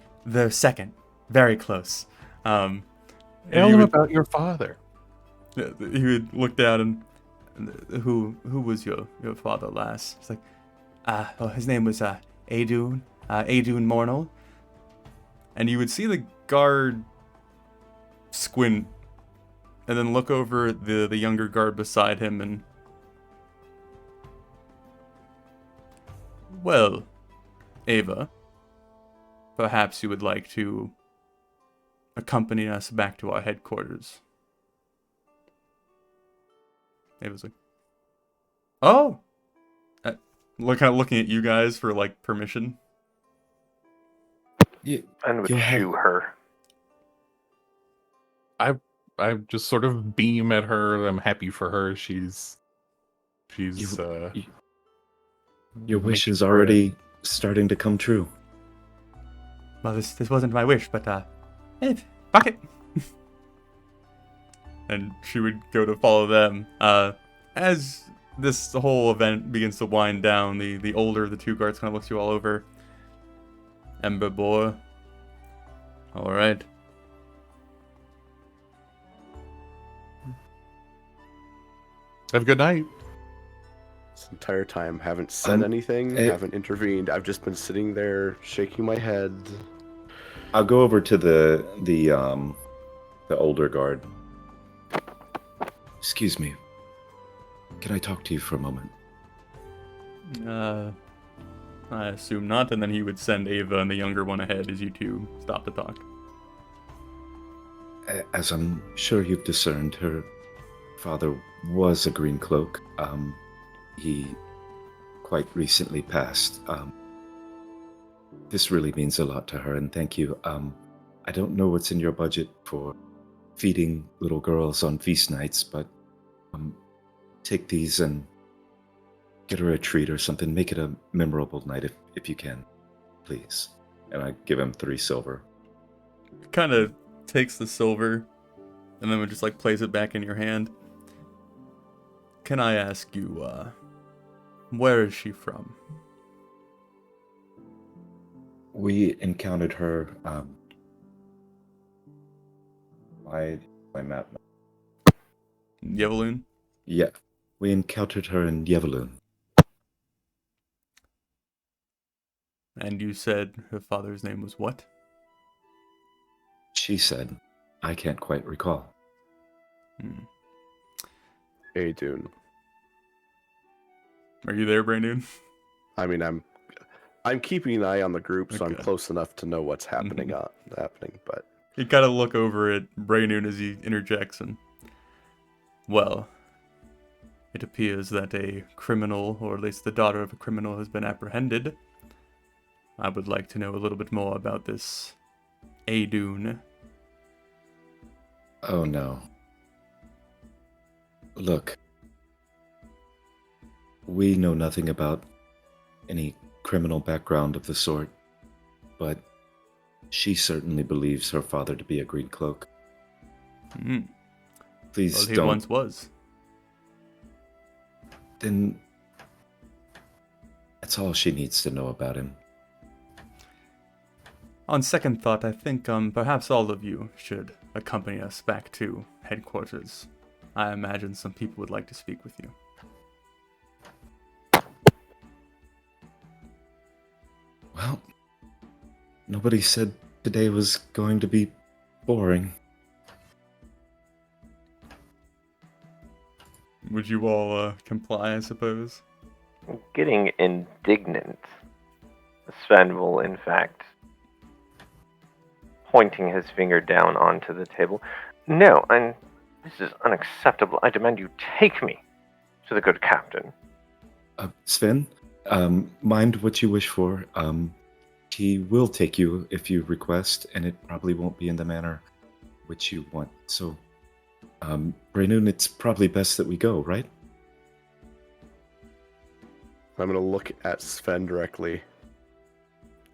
second, very close. Tell them about your father. He would look down and who was your father, lass? It's like, his name was Adun Mornal, and you would see the guard squint and then look over the younger guard beside him and, well, Ava, perhaps you would like to accompany us back to our headquarters. Ava's like, oh, kind of looking at you guys for like permission. And would shoo her. I just sort of beam at her. I'm happy for her. She's Your wish is already starting to come true. Well, this wasn't my wish, but hey, fuck it. And she would go to follow them. As this whole event begins to wind down, the older of the two guards kind of looks you all over. Ember Boar. All right. Have a good night. This entire time, haven't said anything, haven't intervened. I've just been sitting there shaking my head. I'll go over to the older guard. Excuse me. Can I talk to you for a moment? I assume not, and then he would send Ava and the younger one ahead as you two stop to talk. As I'm sure you've discerned, her father was a green cloak. He quite recently passed. This really means a lot to her, and thank you. I don't know what's in your budget for feeding little girls on feast nights, but take these and get her a treat or something. Make it a memorable night if you can, please. And I give him 3 silver. Kind of takes the silver and then would just like place it back in your hand. Can I ask you, where is she from? We encountered her, my map. Yevaloon? Yeah, we encountered her in Yevaloon. And you said her father's name was what? She said, I can't quite recall. Hey, Dune. Are you there, Brandon? I mean, I'm keeping an eye on the group, so I'm Okay. close enough to know what's happening. But You kind of look over at Brandon as he interjects and, well, it appears that a criminal, or at least the daughter of a criminal, has been apprehended. I would like to know a little bit more about this Adun. Oh no. Look. We know nothing about any criminal background of the sort, but she certainly believes her father to be a green cloak. Please Well, he don't. once was. Then that's all she needs to know about him. On second thought, I think perhaps all of you should accompany us back to headquarters. I imagine some people would like to speak with you. Well, Nobody said today was going to be boring. Would you all comply, I suppose? Getting indignant, Sven will, in fact, pointing his finger down onto the table. No, this is unacceptable. I demand you take me to the good captain. Sven, mind what you wish for. He will take you if you request, and it probably won't be in the manner which you want. So, Braynoon, it's probably best that we go, right? I'm gonna look at Sven directly.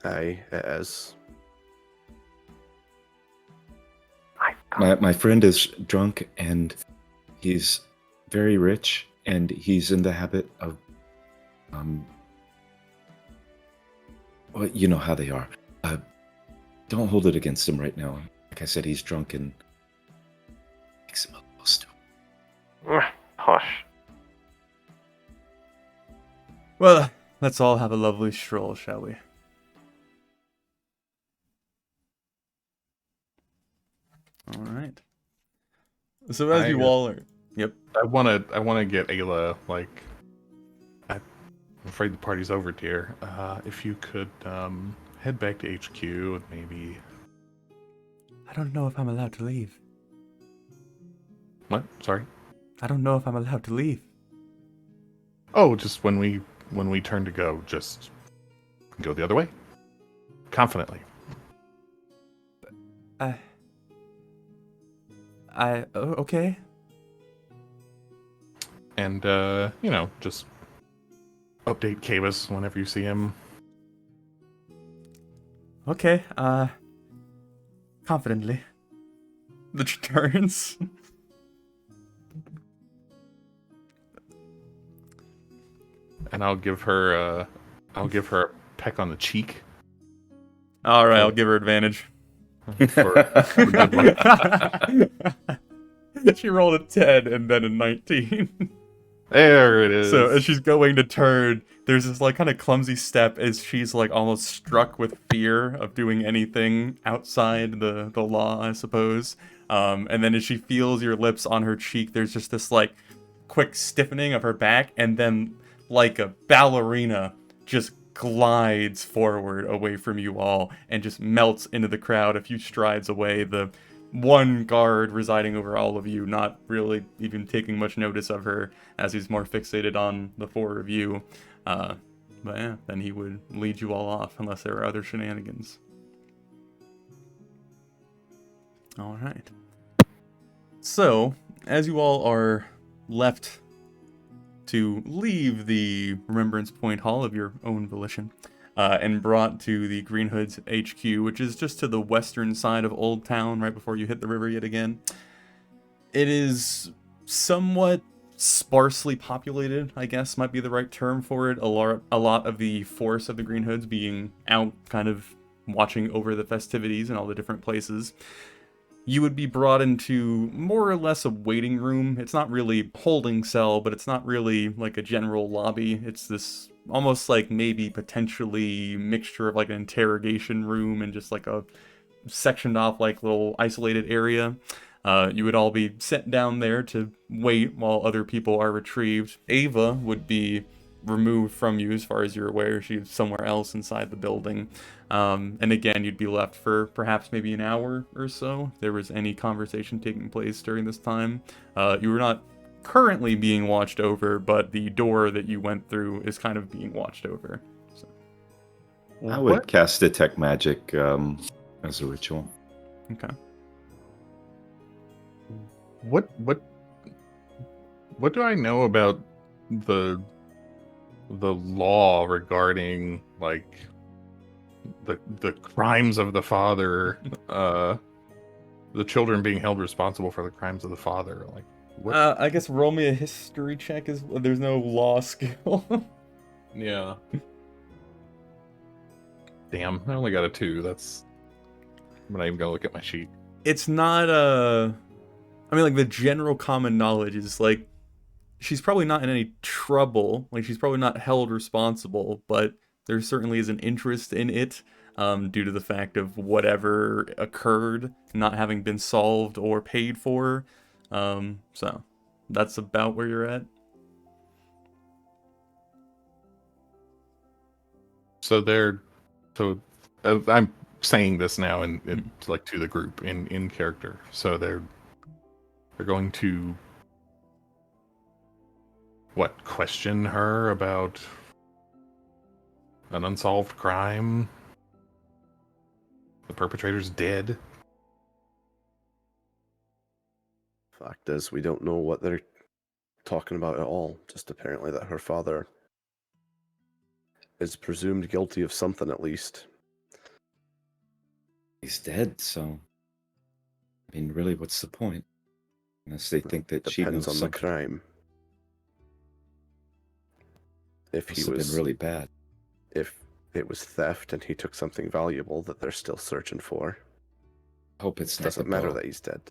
My friend is drunk, and he's very rich, and he's in the habit of, well, you know how they are. Don't hold it against him right now. Like I said, he's drunk and makes him a little stupid. Hush. Well, let's all have a lovely stroll, shall we? All right. So as you all are, yep. I wanna get Ayla, like, I'm afraid the party's over, dear. If you could head back to HQ and maybe. I don't know if I'm allowed to leave. What? Sorry. I don't know if I'm allowed to leave. Oh, just when we turn to go, just go the other way, confidently. Okay. And just update Kavus whenever you see him. Okay, confidently. The turns. And I'll give her a peck on the cheek. All right, I'll give her advantage. For good luck. She rolled a 10 and then a 19. There it is. So as she's going to turn, there's this like kind of clumsy step as she's like almost struck with fear of doing anything outside the law, I suppose. And then as she feels your lips on her cheek, there's just this like quick stiffening of her back, and then like a ballerina just glides forward away from you all and just melts into the crowd a few strides away. The one guard residing over all of you not really even taking much notice of her as he's more fixated on the four of you. But yeah, then he would lead you all off unless there are other shenanigans. All right. So, as you all are left to leave the Remembrance Point Hall of your own volition, and brought to the Green Hoods HQ, which is just to the western side of Old Town, right before you hit the river yet again. It is somewhat sparsely populated, I guess might be the right term for it. A lot of the force of the Green Hoods being out kind of watching over the festivities in all the different places. You would be brought into more or less a waiting room. It's not really holding cell, but it's not really like a general lobby. It's this almost like maybe potentially mixture of like an interrogation room and just like a sectioned off like little isolated area. You would all be sent down there to wait while other people are retrieved. Ava would be removed from you as far as you're aware. She's somewhere else inside the building. And again, you'd be left for perhaps maybe an hour or so if there was any conversation taking place during this time. You were not currently being watched over, but the door that you went through is kind of being watched over. So. I would cast Detect Magic as a ritual. Okay. What do I know about the law regarding like the crimes of the father, the children being held responsible for the crimes of the father? Like, what? I guess roll me a history check. There's no law skill. Yeah. Damn, I only got a 2. I'm not even gonna look at my sheet. It's not I mean, like, the general common knowledge is, like, she's probably not in any trouble. Like, she's probably not held responsible, but there certainly is an interest in it, due to the fact of whatever occurred not having been solved or paid for. So that's about where you're at. So I'm saying this now in like to the group in character. So they're going to question her about an unsolved crime. The perpetrator's dead. Fact is, we don't know what they're talking about at all. Just apparently that her father is presumed guilty of something at least. He's dead, so I mean, really, what's the point? Unless they think that she knows Depends on the something. crime. If Must he have was been really bad. if it was theft and he took something valuable that they're still searching for, Hope it's it not doesn't the matter bow. that he's dead.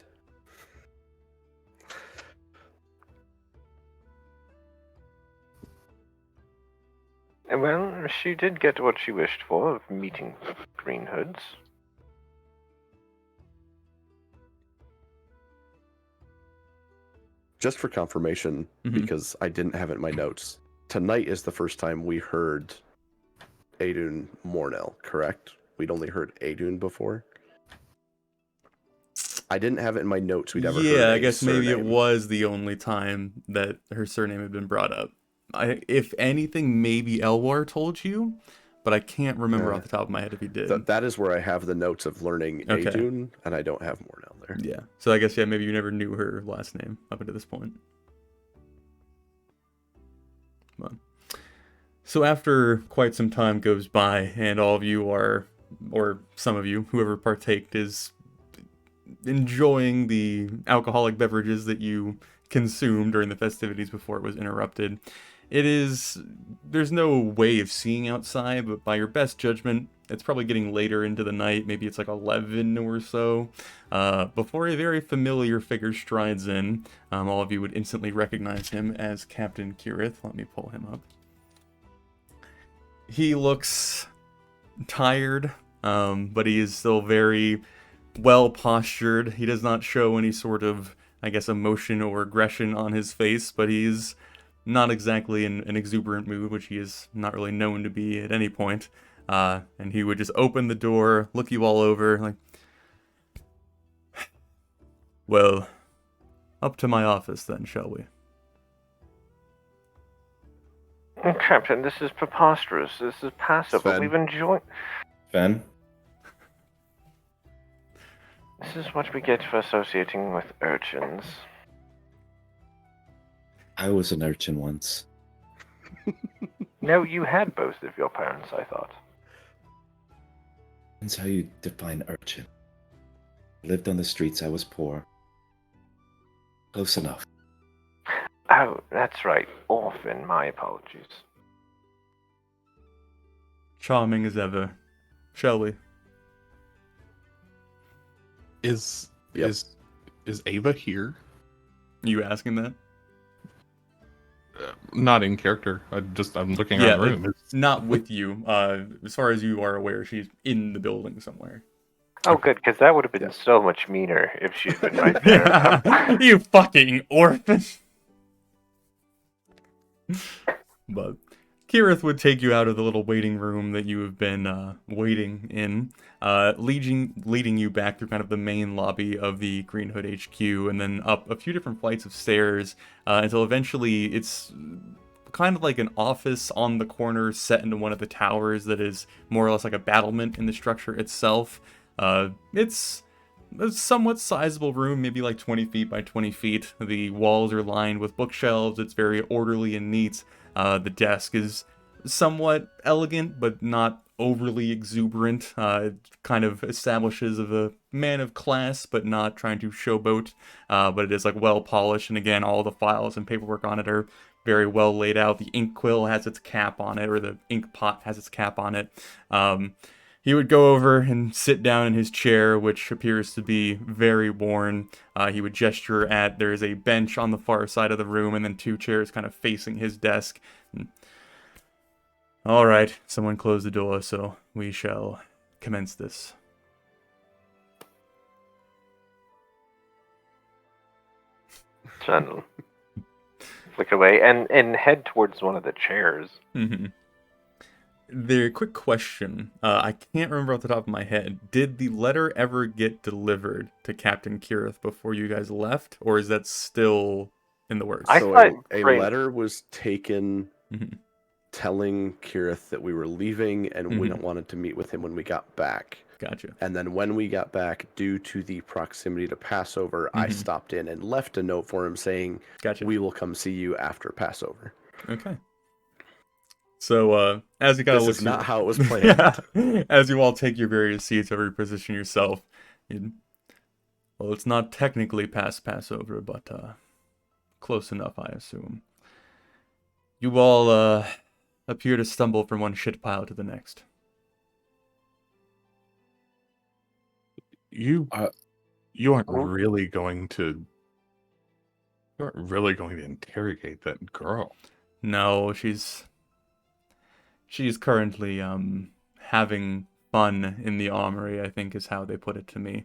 Well, she did get what she wished for of meeting the Green Hoods. Just for confirmation, because I didn't have it in my notes, tonight is the first time we heard Adun Mornell, correct? We'd only heard Adun before. I didn't have it in my notes. We'd ever heard Yeah, I a guess maybe it surname. was the only time that her surname had been brought up. If anything, maybe Elwar told you, but I can't remember off the top of my head if he did. That is where I have the notes of learning Okay. Adun, and I don't have Mornell there. Yeah. So I guess, yeah, maybe you never knew her last name up until this point. Well, so after quite some time goes by and all of you are, or some of you, whoever partaked, is enjoying the alcoholic beverages that you consumed during the festivities before it was interrupted, there's no way of seeing outside, but by your best judgment, it's probably getting later into the night. Maybe it's like 11 or so, before a very familiar figure strides in. All of you would instantly recognize him as Captain Kirith. Let me pull him up. He looks tired, but he is still very well postured. He does not show any sort of, I guess, emotion or aggression on his face, but he's not exactly in an exuberant mood, which he is not really known to be at any point. And he would just open the door, look you all over, like, well, up to my office then, shall we? Captain, this is preposterous. This is passive. Sven. We've enjoyed. Fen? This is what we get for associating with urchins. I was an urchin once. No, you had both of your parents, I thought. Depends how you define urchin. I lived on the streets, I was poor. Close enough. Oh, that's right. Orphan, my apologies. Charming as ever. Shall we? Is Yep. is Ava here? You asking that? Not in character. I'm looking Yeah, around the room. Not with you. As far as you are aware, she's in the building somewhere. Oh, good, because that would have been so much meaner if she'd been right there. You fucking orphan. But Kirith would take you out of the little waiting room that you have been waiting in, leading you back through kind of the main lobby of the Green Hood HQ, and then up a few different flights of stairs until eventually it's kind of like an office on the corner set into one of the towers that is more or less like a battlement in the structure itself. It's a somewhat sizable room, maybe like 20 feet by 20 feet. The walls are lined with bookshelves. It's very orderly and neat. The desk is somewhat elegant, but not overly exuberant. It kind of establishes of a man of class, but not trying to showboat. But it is like well polished, and again, all the files and paperwork on it are very well laid out. The ink quill has its cap on it, or the ink pot has its cap on it. He would go over and sit down in his chair, which appears to be very worn. He would gesture at, there is a bench on the far side of the room, and then two chairs kind of facing his desk. All right, someone close the door, so we shall commence this. Son, flick away and head towards one of the chairs. Mm-hmm. The quick question, I can't remember off the top of my head. Did the letter ever get delivered to Captain Kirith before you guys left, or is that still in the works? I So thought a Brain- letter was taken Mhm. telling Kirith that we were leaving and we Mhm. wanted to meet with him when we got back. Gotcha. And then when we got back, due to the proximity to Passover, I Mhm. stopped in and left a note for him saying, Gotcha. "We will come see you after Passover." Okay. So, as you kind of This look is not through- how it was planned. Yeah. As you all take your various seats, ever position yourself. Well, it's not technically past Passover, but close enough, I assume. You all appear to stumble from one shit pile to the next. You Uh, you aren't Oh. really going to interrogate that girl. No, she's currently having fun in the armory, I think is how they put it to me.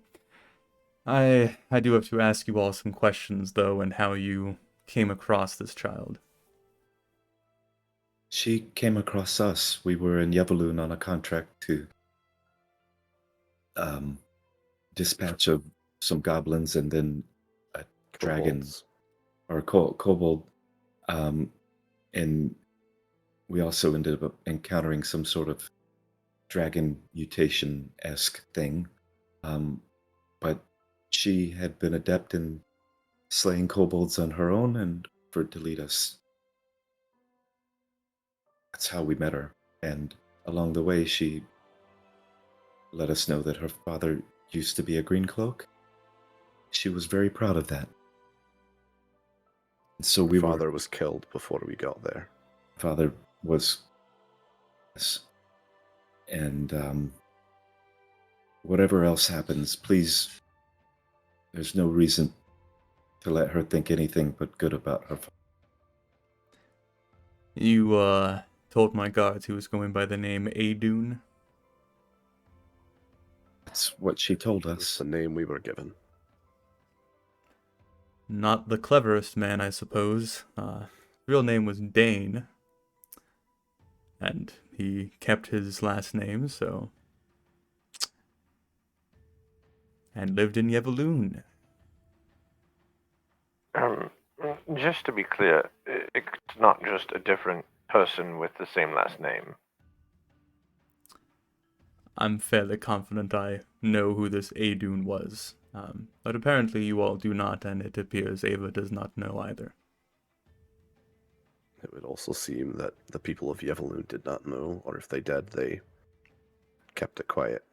I do have to ask you all some questions though, and how you came across this child. She came across us. We were in Yevaloon on a contract to dispatch of some goblins and then a dragon Kobolds. or kobold. And we also ended up encountering some sort of dragon mutation-esque thing. But she had been adept in slaying kobolds on her own and offered to lead us. That's how we met her. And along the way, she let us know that her father used to be a green cloak. She was very proud of that. And so we Father was killed before we got there. Father was, yes. And whatever else happens, please, there's no reason to let her think anything but good about her. You told my guards he was going by the name Adun. That's what she told That's us. the name we were given. Not the cleverest man, I suppose. Real name was Dane. And he kept his last name, so... And lived in Yevaloon. Just to be clear, it's not just a different person with the same last name. I'm fairly confident I know who this Adun was. But apparently you all do not, and it appears Ava does not know either. It would also seem that the people of Yevaloon did not know, or if they did, they kept it quiet.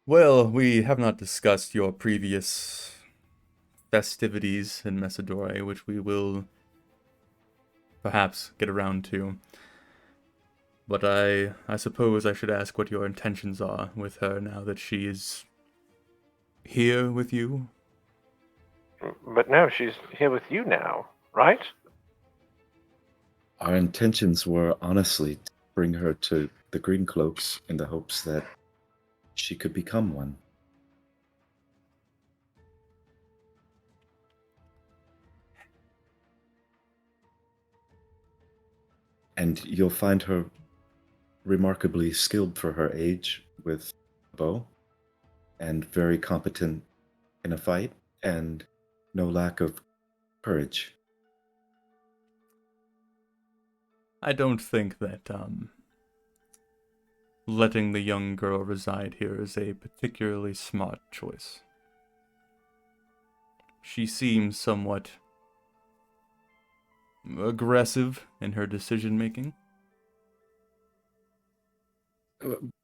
Well, we have not discussed your previous festivities in Messidore, which we will perhaps get around to. But I suppose I should ask what your intentions are with her now that she is here with you. But no, she's here with you now, right? Our intentions were honestly to bring her to the Green Cloaks in the hopes that she could become one. And you'll find her remarkably skilled for her age with a bow, and very competent in a fight, and no lack of courage. I don't think that, letting the young girl reside here is a particularly smart choice. She seems somewhat aggressive in her decision-making.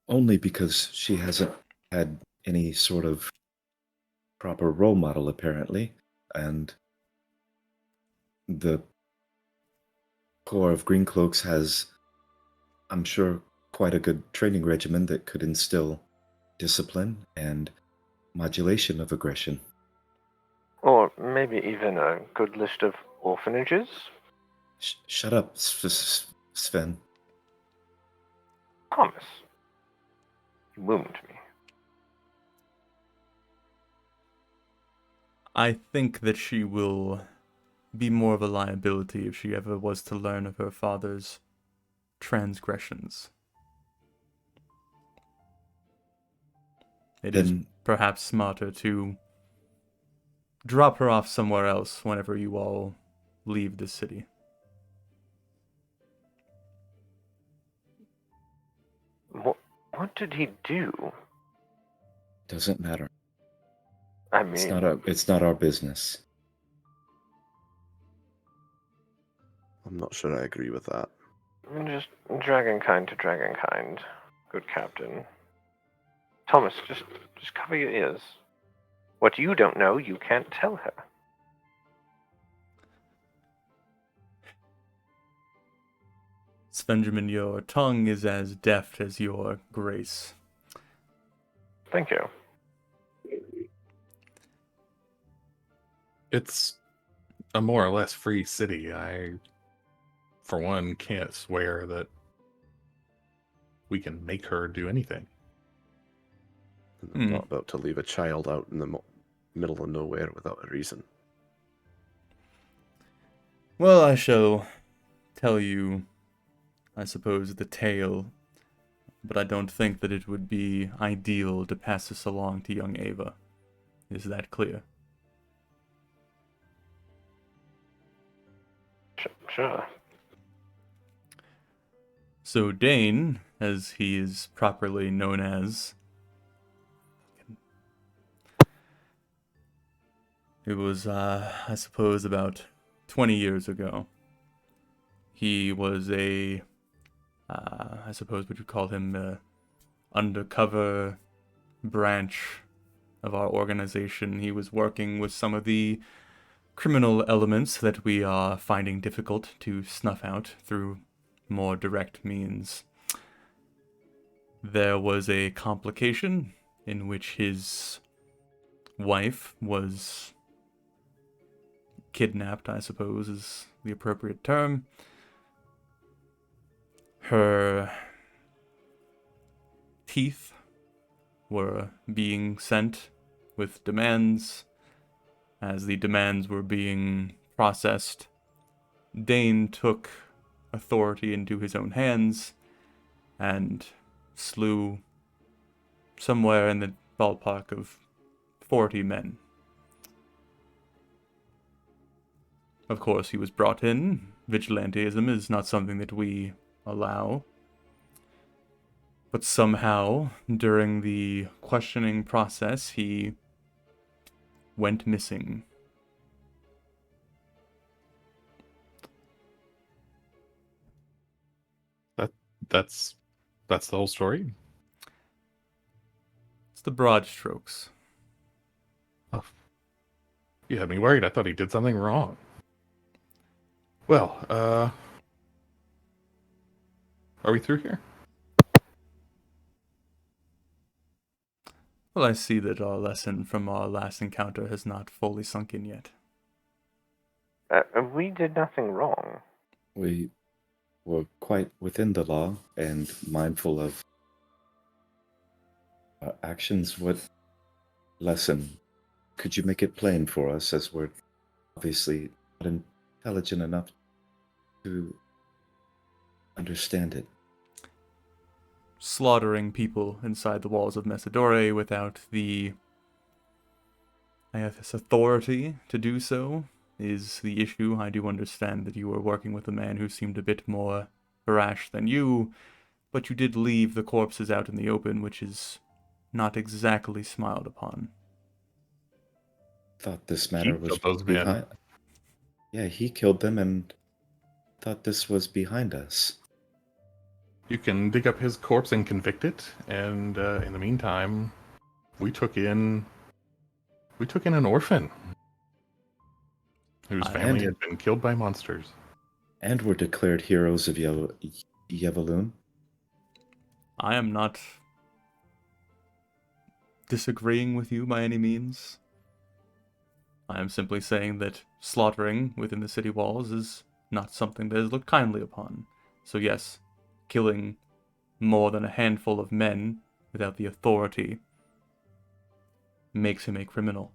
Only because she hasn't had any sort of proper role model, apparently, and the Corps of Greencloaks has, I'm sure, quite a good training regimen that could instill discipline and modulation of aggression. Or maybe even a good list of orphanages? Shut up, Sven. Thomas, you wound me. I think that she will be more of a liability if she ever was to learn of her father's transgressions. It is Then perhaps smarter to drop her off somewhere else whenever you all leave the city. What did he do? doesn't matter. I It's mean, not our business. I'm not sure I agree with that. just dragonkind to dragonkind, good captain. Thomas, just cover your ears. What you don't know, you can't tell her. Svenjamin, your tongue is as deft as your grace. Thank you. It's a more or less free city. I, for one, can't swear that we can make her do anything. And I'm not about to leave a child out in the middle of nowhere without a reason. Well, I shall tell you, I suppose, the tale, but I don't think that it would be ideal to pass this along to young Ava. Is that clear? Sure. So Dane, as he is properly known as, it was, I suppose, about 20 years ago. He was I suppose what you call him, undercover branch of our organization. He was working with some of the criminal elements that we are finding difficult to snuff out through more direct means. There was a complication in which his wife was kidnapped, I suppose is the appropriate term. Her teeth were being sent with demands. As the demands were being processed, Dane took authority into his own hands and slew somewhere in the ballpark of 40 men. Of course, he was brought in. Vigilantism is not something that we allow. But somehow, during the questioning process, he went missing. That's the whole story. It's the broad strokes. Oh, you had me worried. I thought he did something wrong. Well, are we through here? Well, I see that our lesson from our last encounter has not fully sunk in yet. We did nothing wrong. We were quite within the law and mindful of our actions. What lesson could you make it plain for us, as we're obviously not intelligent enough to understand it? Slaughtering people inside the walls of Messidore without the, I guess, authority to do so is the issue. I do understand that you were working with a man who seemed a bit more brash than you, but you did leave the corpses out in the open, which is not exactly smiled upon. Thought this matter He was killed those men. behind. Yeah, he killed them and thought this was behind us. You can dig up his corpse and convict it, and in the meantime, we took in an orphan whose family had been killed by monsters. And were declared heroes of Yevaloon. I am not disagreeing with you by any means. I am simply saying that slaughtering within the city walls is not something that is looked kindly upon. So yes, killing more than a handful of men without the authority makes him a criminal.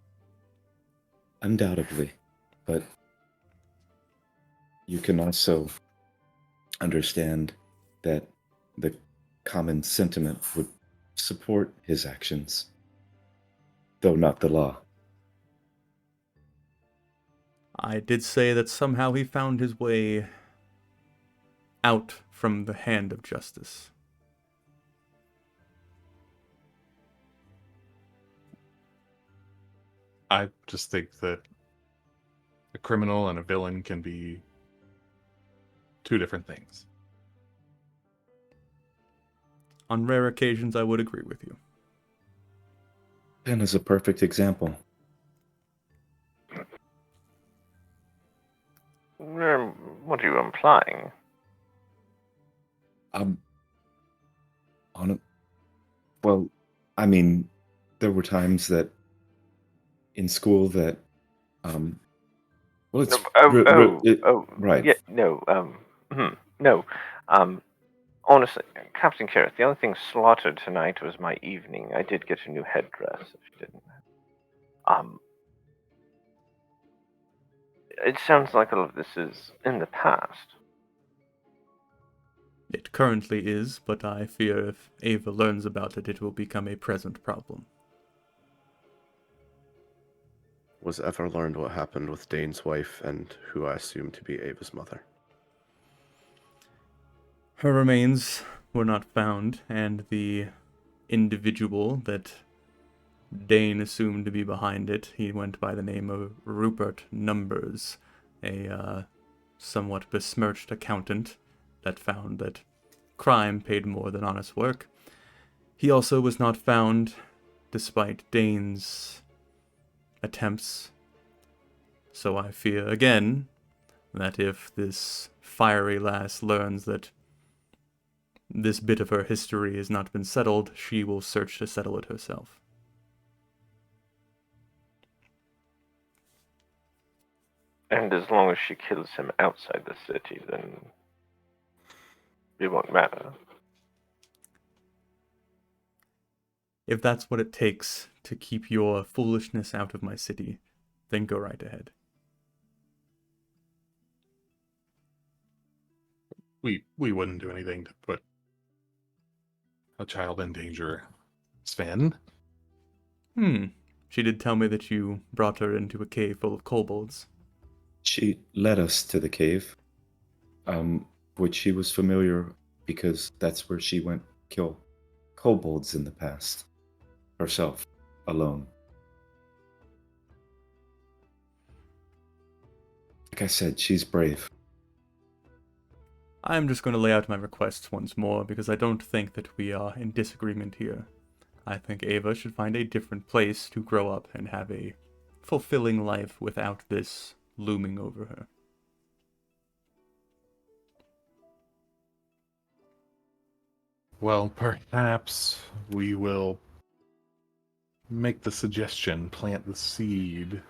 Undoubtedly. But you can also understand that the common sentiment would support his actions, though not the law. I did say that somehow he found his way out from the hand of justice. I just think that a criminal and a villain can be two different things. On rare occasions, I would agree with you. Ben is a perfect example. What are you implying? On it. Well, I mean, there were times that in school that, well, it's right. Yeah, no, no. Honestly, Captain Carrot, the only thing slaughtered tonight was my evening. I did get a new headdress, if you didn't know. It sounds like all of this is in the past. It currently is, but I fear if Ava learns about it, it will become a present problem. Was ever learned what happened with Dane's wife and who I assume to be Ava's mother? Her remains were not found, and the individual that Dane assumed to be behind it, he went by the name of Rupert Numbers, a somewhat besmirched accountant that found that crime paid more than honest work. He also was not found, despite Dane's attempts. So I fear again that if this fiery lass learns that this bit of her history has not been settled, she will search to settle it herself. And as long as she kills him outside the city, then it won't matter. If that's what it takes to keep your foolishness out of my city, then go right ahead. We wouldn't do anything to put a child in danger. Sven? She did tell me that you brought her into a cave full of kobolds. She led us to the cave, which she was familiar because that's where she went kill kobolds in the past, herself, alone. Like I said, she's brave. I'm just going to lay out my requests once more because I don't think that we are in disagreement here. I think Ava should find a different place to grow up and have a fulfilling life without this looming over her. Well, perhaps we will make the suggestion, plant the seed.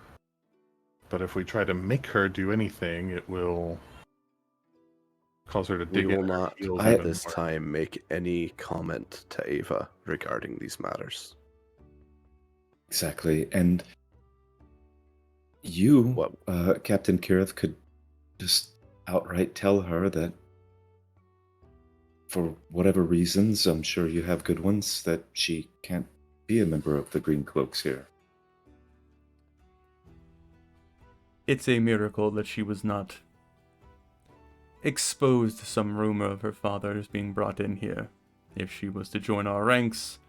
But if we try to make her do anything, it will cause her to dig We will in her not heels at even this more. time make any comment to Ava regarding these matters. Exactly. And you, What? Captain Kirith, could just outright tell her that for whatever reasons, I'm sure you have good ones, that she can't be a member of the Green Cloaks here. It's a miracle that she was not exposed to some rumor of her father's being brought in here. If she was to join our ranks,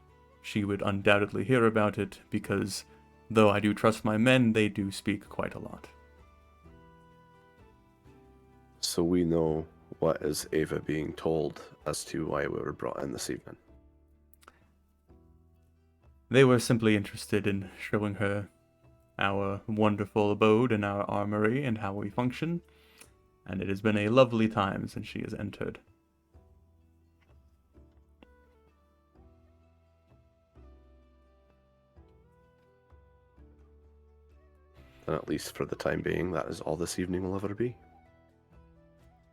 she would undoubtedly hear about it because, though I do trust my men, they do speak quite a lot. So we know what is Ava being told as to why we were brought in this evening. They were simply interested in showing her our wonderful abode and our armory and how we function, and it has been a lovely time since she has entered. And at least for the time being, that is all this evening will ever be.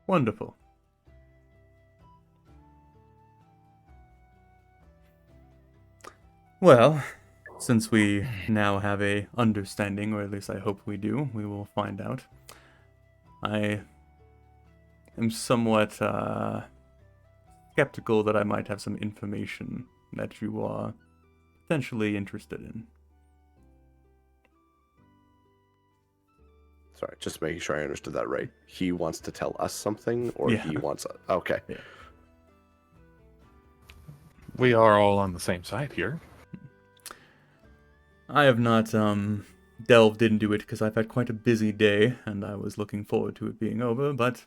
Wonderful. Well, since we now have a understanding, or at least I hope we do, we will find out. I am somewhat skeptical that I might have some information that you are potentially interested in. Sorry, just making sure I understood that right. He wants to tell us something, or Yeah. he wants... Okay. Yeah. We are all on the same side here. I have not delved into it because I've had quite a busy day, and I was looking forward to it being over, but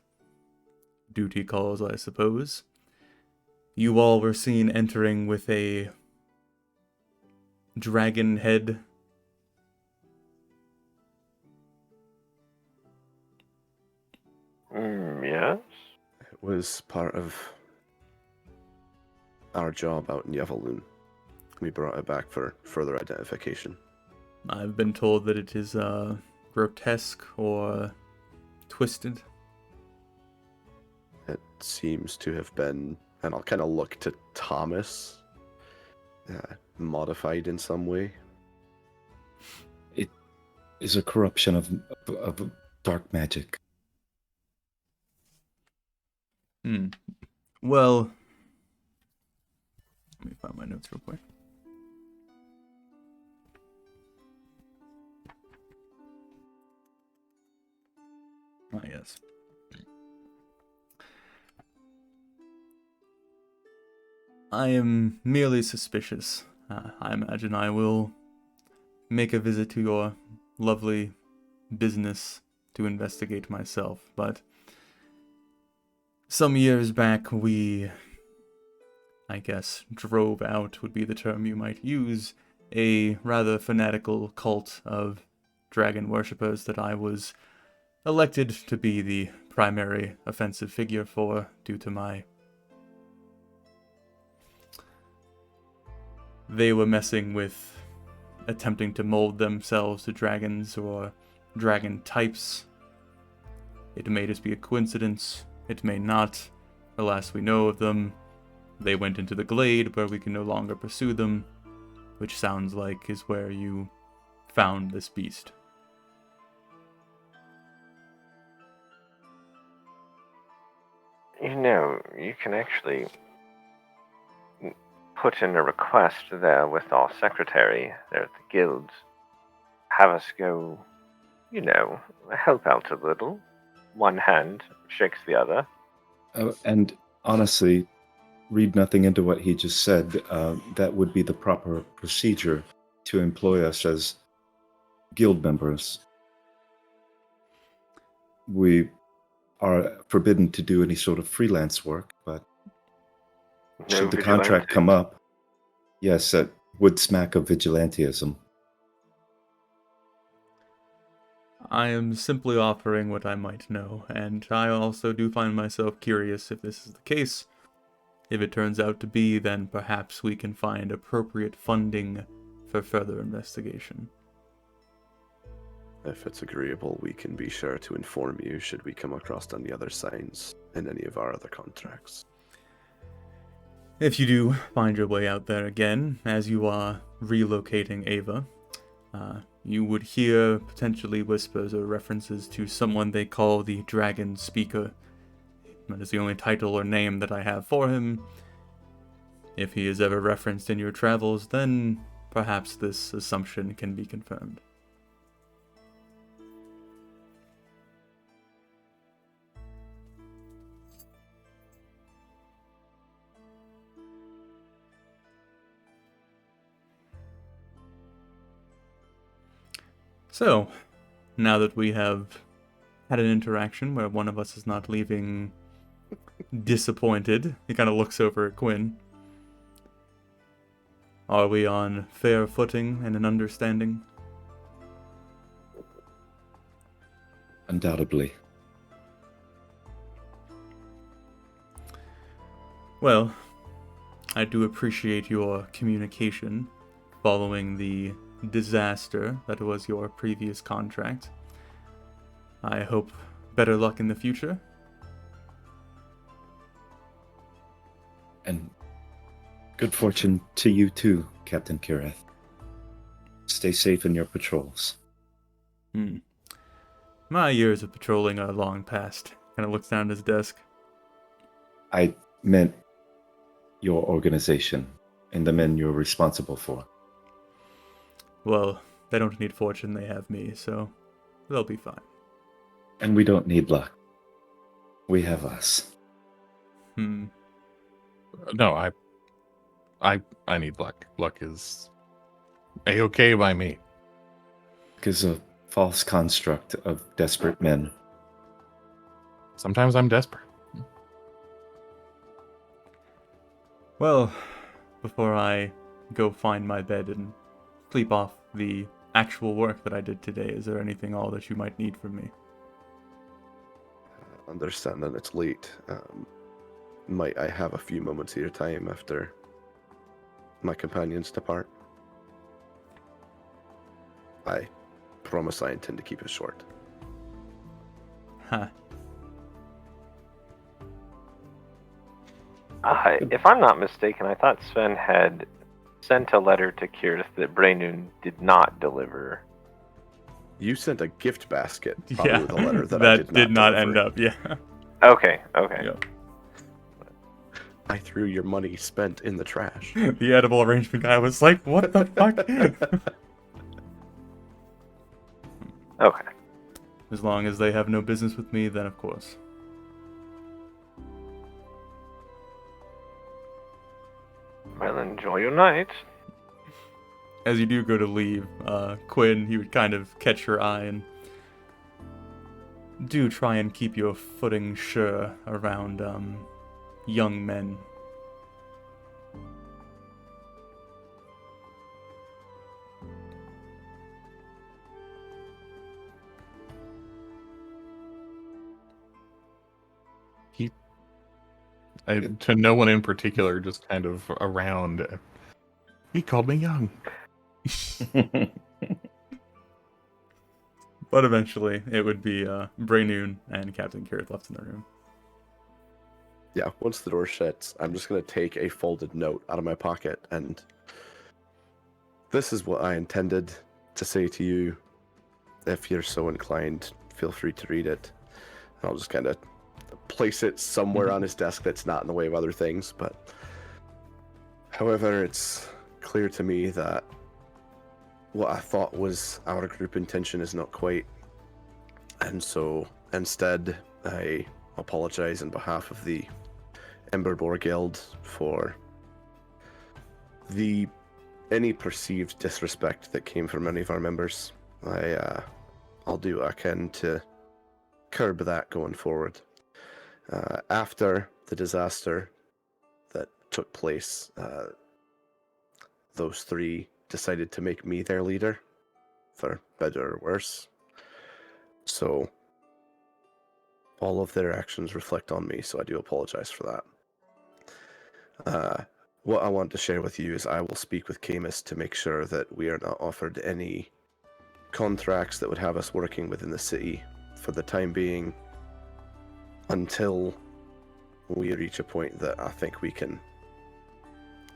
duty calls, I suppose. You all were seen entering with a dragon head. Yes. It was part of our job out in Yevaloon. We brought it back for further identification. I've been told that it is grotesque or twisted. It seems to have been, and I'll kind of look to Thomas, modified in some way. It is a corruption of dark magic. Well, let me find my notes real quick. Ah, yes. I am merely suspicious. I imagine I will make a visit to your lovely business to investigate myself, but some years back we, I guess, drove out would be the term you might use, a rather fanatical cult of dragon worshippers that I was elected to be the primary offensive figure for due to my... They were messing with attempting to mold themselves to dragons or dragon types. It may just be a coincidence, it may not. The last we know of them, they went into the glade where we can no longer pursue them, which sounds like is where you found this beast. You know, you can actually put in a request there with our secretary there at the guild. Have us go, you know, help out a little. One hand shakes the other. And honestly, read nothing into what he just said. That would be the proper procedure to employ us as guild members. We are forbidden to do any sort of freelance work, but No should the contract vigilante. come up, yes, that would smack of vigilantism. I am simply offering what I might know, and I also do find myself curious if this is the case. If it turns out to be, then perhaps we can find appropriate funding for further investigation. If it's agreeable, we can be sure to inform you should we come across any other signs in any of our other contracts. If you do find your way out there again, as you are relocating Ava, you would hear potentially whispers or references to someone they call the Dragon Speaker. That is the only title or name that I have for him. If he is ever referenced in your travels, then perhaps this assumption can be confirmed. So, now that we have had an interaction where one of us is not leaving disappointed, he kind of looks over at Quinn. Are we on fair footing and an understanding? Undoubtedly. Well, I do appreciate your communication following the disaster that was your previous contract. I hope better luck in the future. And good fortune to you too, Captain Kirith. Stay safe in your patrols. My years of patrolling are long past. Kind of looks down at his desk. I meant your organization and the men you're responsible for. Well, they don't need fortune, they have me, so they'll be fine. And we don't need luck. We have us. No, I need luck. Luck is a-okay by me. Because a false construct of desperate men. Sometimes I'm desperate. Well, before I go find my bed and sleep off the actual work that I did today, is there anything all that you might need from me? Understanding it's late, might I have a few moments of your time after my companions depart? I promise I intend to keep it short. Ha. If I'm not mistaken, I thought Sven had sent a letter to Kirith that Braynun did not deliver. You sent a gift basket, probably Yeah, with a letter that I did not deliver. end up, yeah. Okay. Yeah. I threw your money spent in the trash. The edible arrangement guy was like, what the fuck? Okay. As long as they have no business with me, then of course. Well, enjoy your night. As you do go to leave, Quinn, he would kind of catch your eye and do try and keep your footing sure around young men. To no one in particular, just kind of around. He called me young. But eventually, it would be Braynun and Captain Kirith left in the room. Yeah, once the door shuts, I'm just going to take a folded note out of my pocket, and this is what I intended to say to you. If you're so inclined, feel free to read it. I'll just kind of place it somewhere on his desk that's not in the way of other things, but however, it's clear to me that what I thought was our group intention is not quite, and so instead I apologize on behalf of the Emberbore Guild for any perceived disrespect that came from any of our members. I'll do what I can to curb that going forward. After the disaster that took place, those three decided to make me their leader, for better or worse. So all of their actions reflect on me, so I do apologize for that. What I want to share with you is I will speak with Camus to make sure that we are not offered any contracts that would have us working within the city for the time being, until we reach a point that I think we can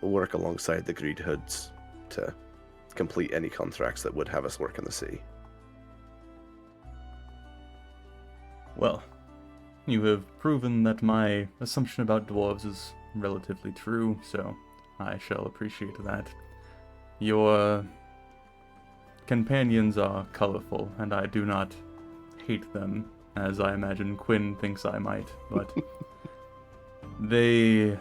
work alongside the Greed Hoods to complete any contracts that would have us work in the city. Well, you have proven that my assumption about dwarves is relatively true, so I shall appreciate that. Your companions are colorful, and I do not hate them, as I imagine Quinn thinks I might, but they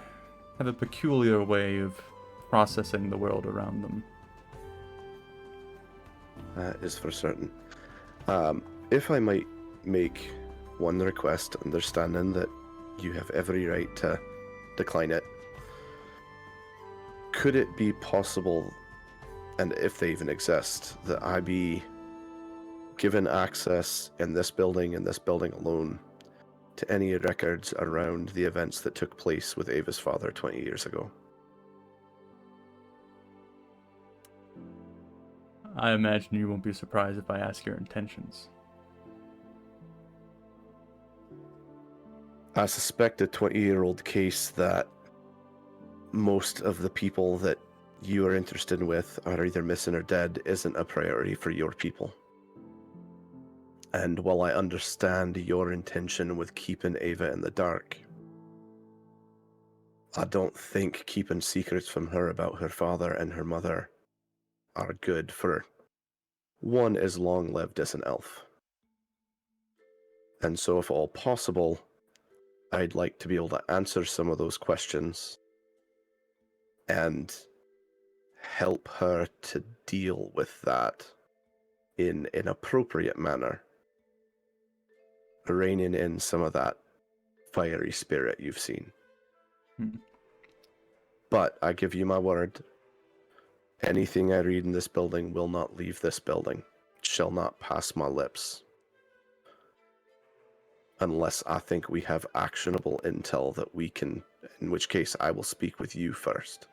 have a peculiar way of processing the world around them. That is for certain. If I might make one request, understanding that you have every right to decline it, could it be possible, and if they even exist, that I be given access in this building alone, to any records around the events that took place with Ava's father 20 years ago? I imagine you won't be surprised if I ask your intentions. I suspect a 20-year-old case that most of the people that you are interested with are either missing or dead isn't a priority for your people. And while I understand your intention with keeping Ava in the dark, I don't think keeping secrets from her about her father and her mother are good for one as long-lived as an elf. And so if all possible, I'd like to be able to answer some of those questions and help her to deal with that in an appropriate manner, reining in some of that fiery spirit you've seen. But I give you my word, anything I read in this building will not leave this building, shall not pass my lips, unless I think we have actionable intel that we can, in which case I will speak with you first.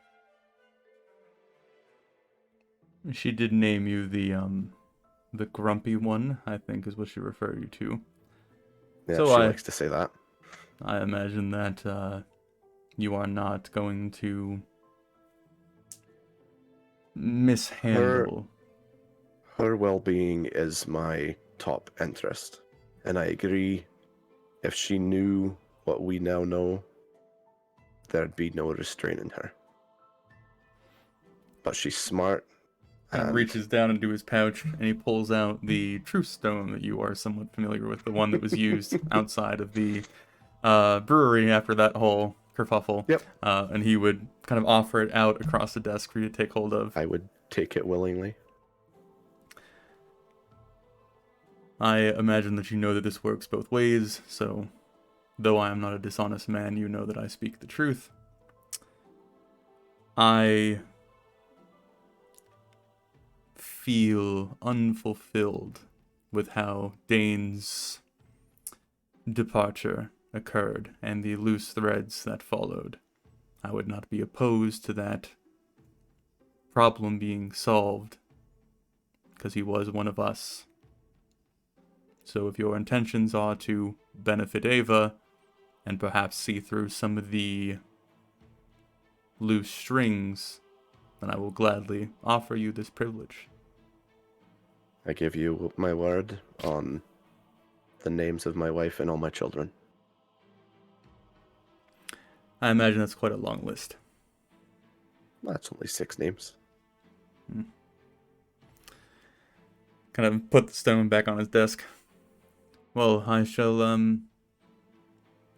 She did name you the grumpy one, I think is what she referred you to. Yeah, So she likes to say that. I imagine that you are not going to mishandle. Her well-being is my top interest, and I agree. If she knew what we now know, there'd be no restraining her. But she's smart. Kind of reaches down into his pouch and he pulls out the truth stone that you are somewhat familiar with, the one that was used outside of the brewery after that whole kerfuffle. Yep. And he would kind of offer it out across the desk for you to take hold of. I would take it willingly. I imagine that you know that this works both ways, so though I am not a dishonest man, you know that I speak the truth. I feel unfulfilled with how Dane's departure occurred and the loose threads that followed. I would not be opposed to that problem being solved, because he was one of us. So if your intentions are to benefit Ava, and perhaps see through some of the loose strings, then I will gladly offer you this privilege. I give you my word on the names of my wife and all my children. I imagine that's quite a long list. That's only 6 names. Kind of put the stone back on his desk. Well, I shall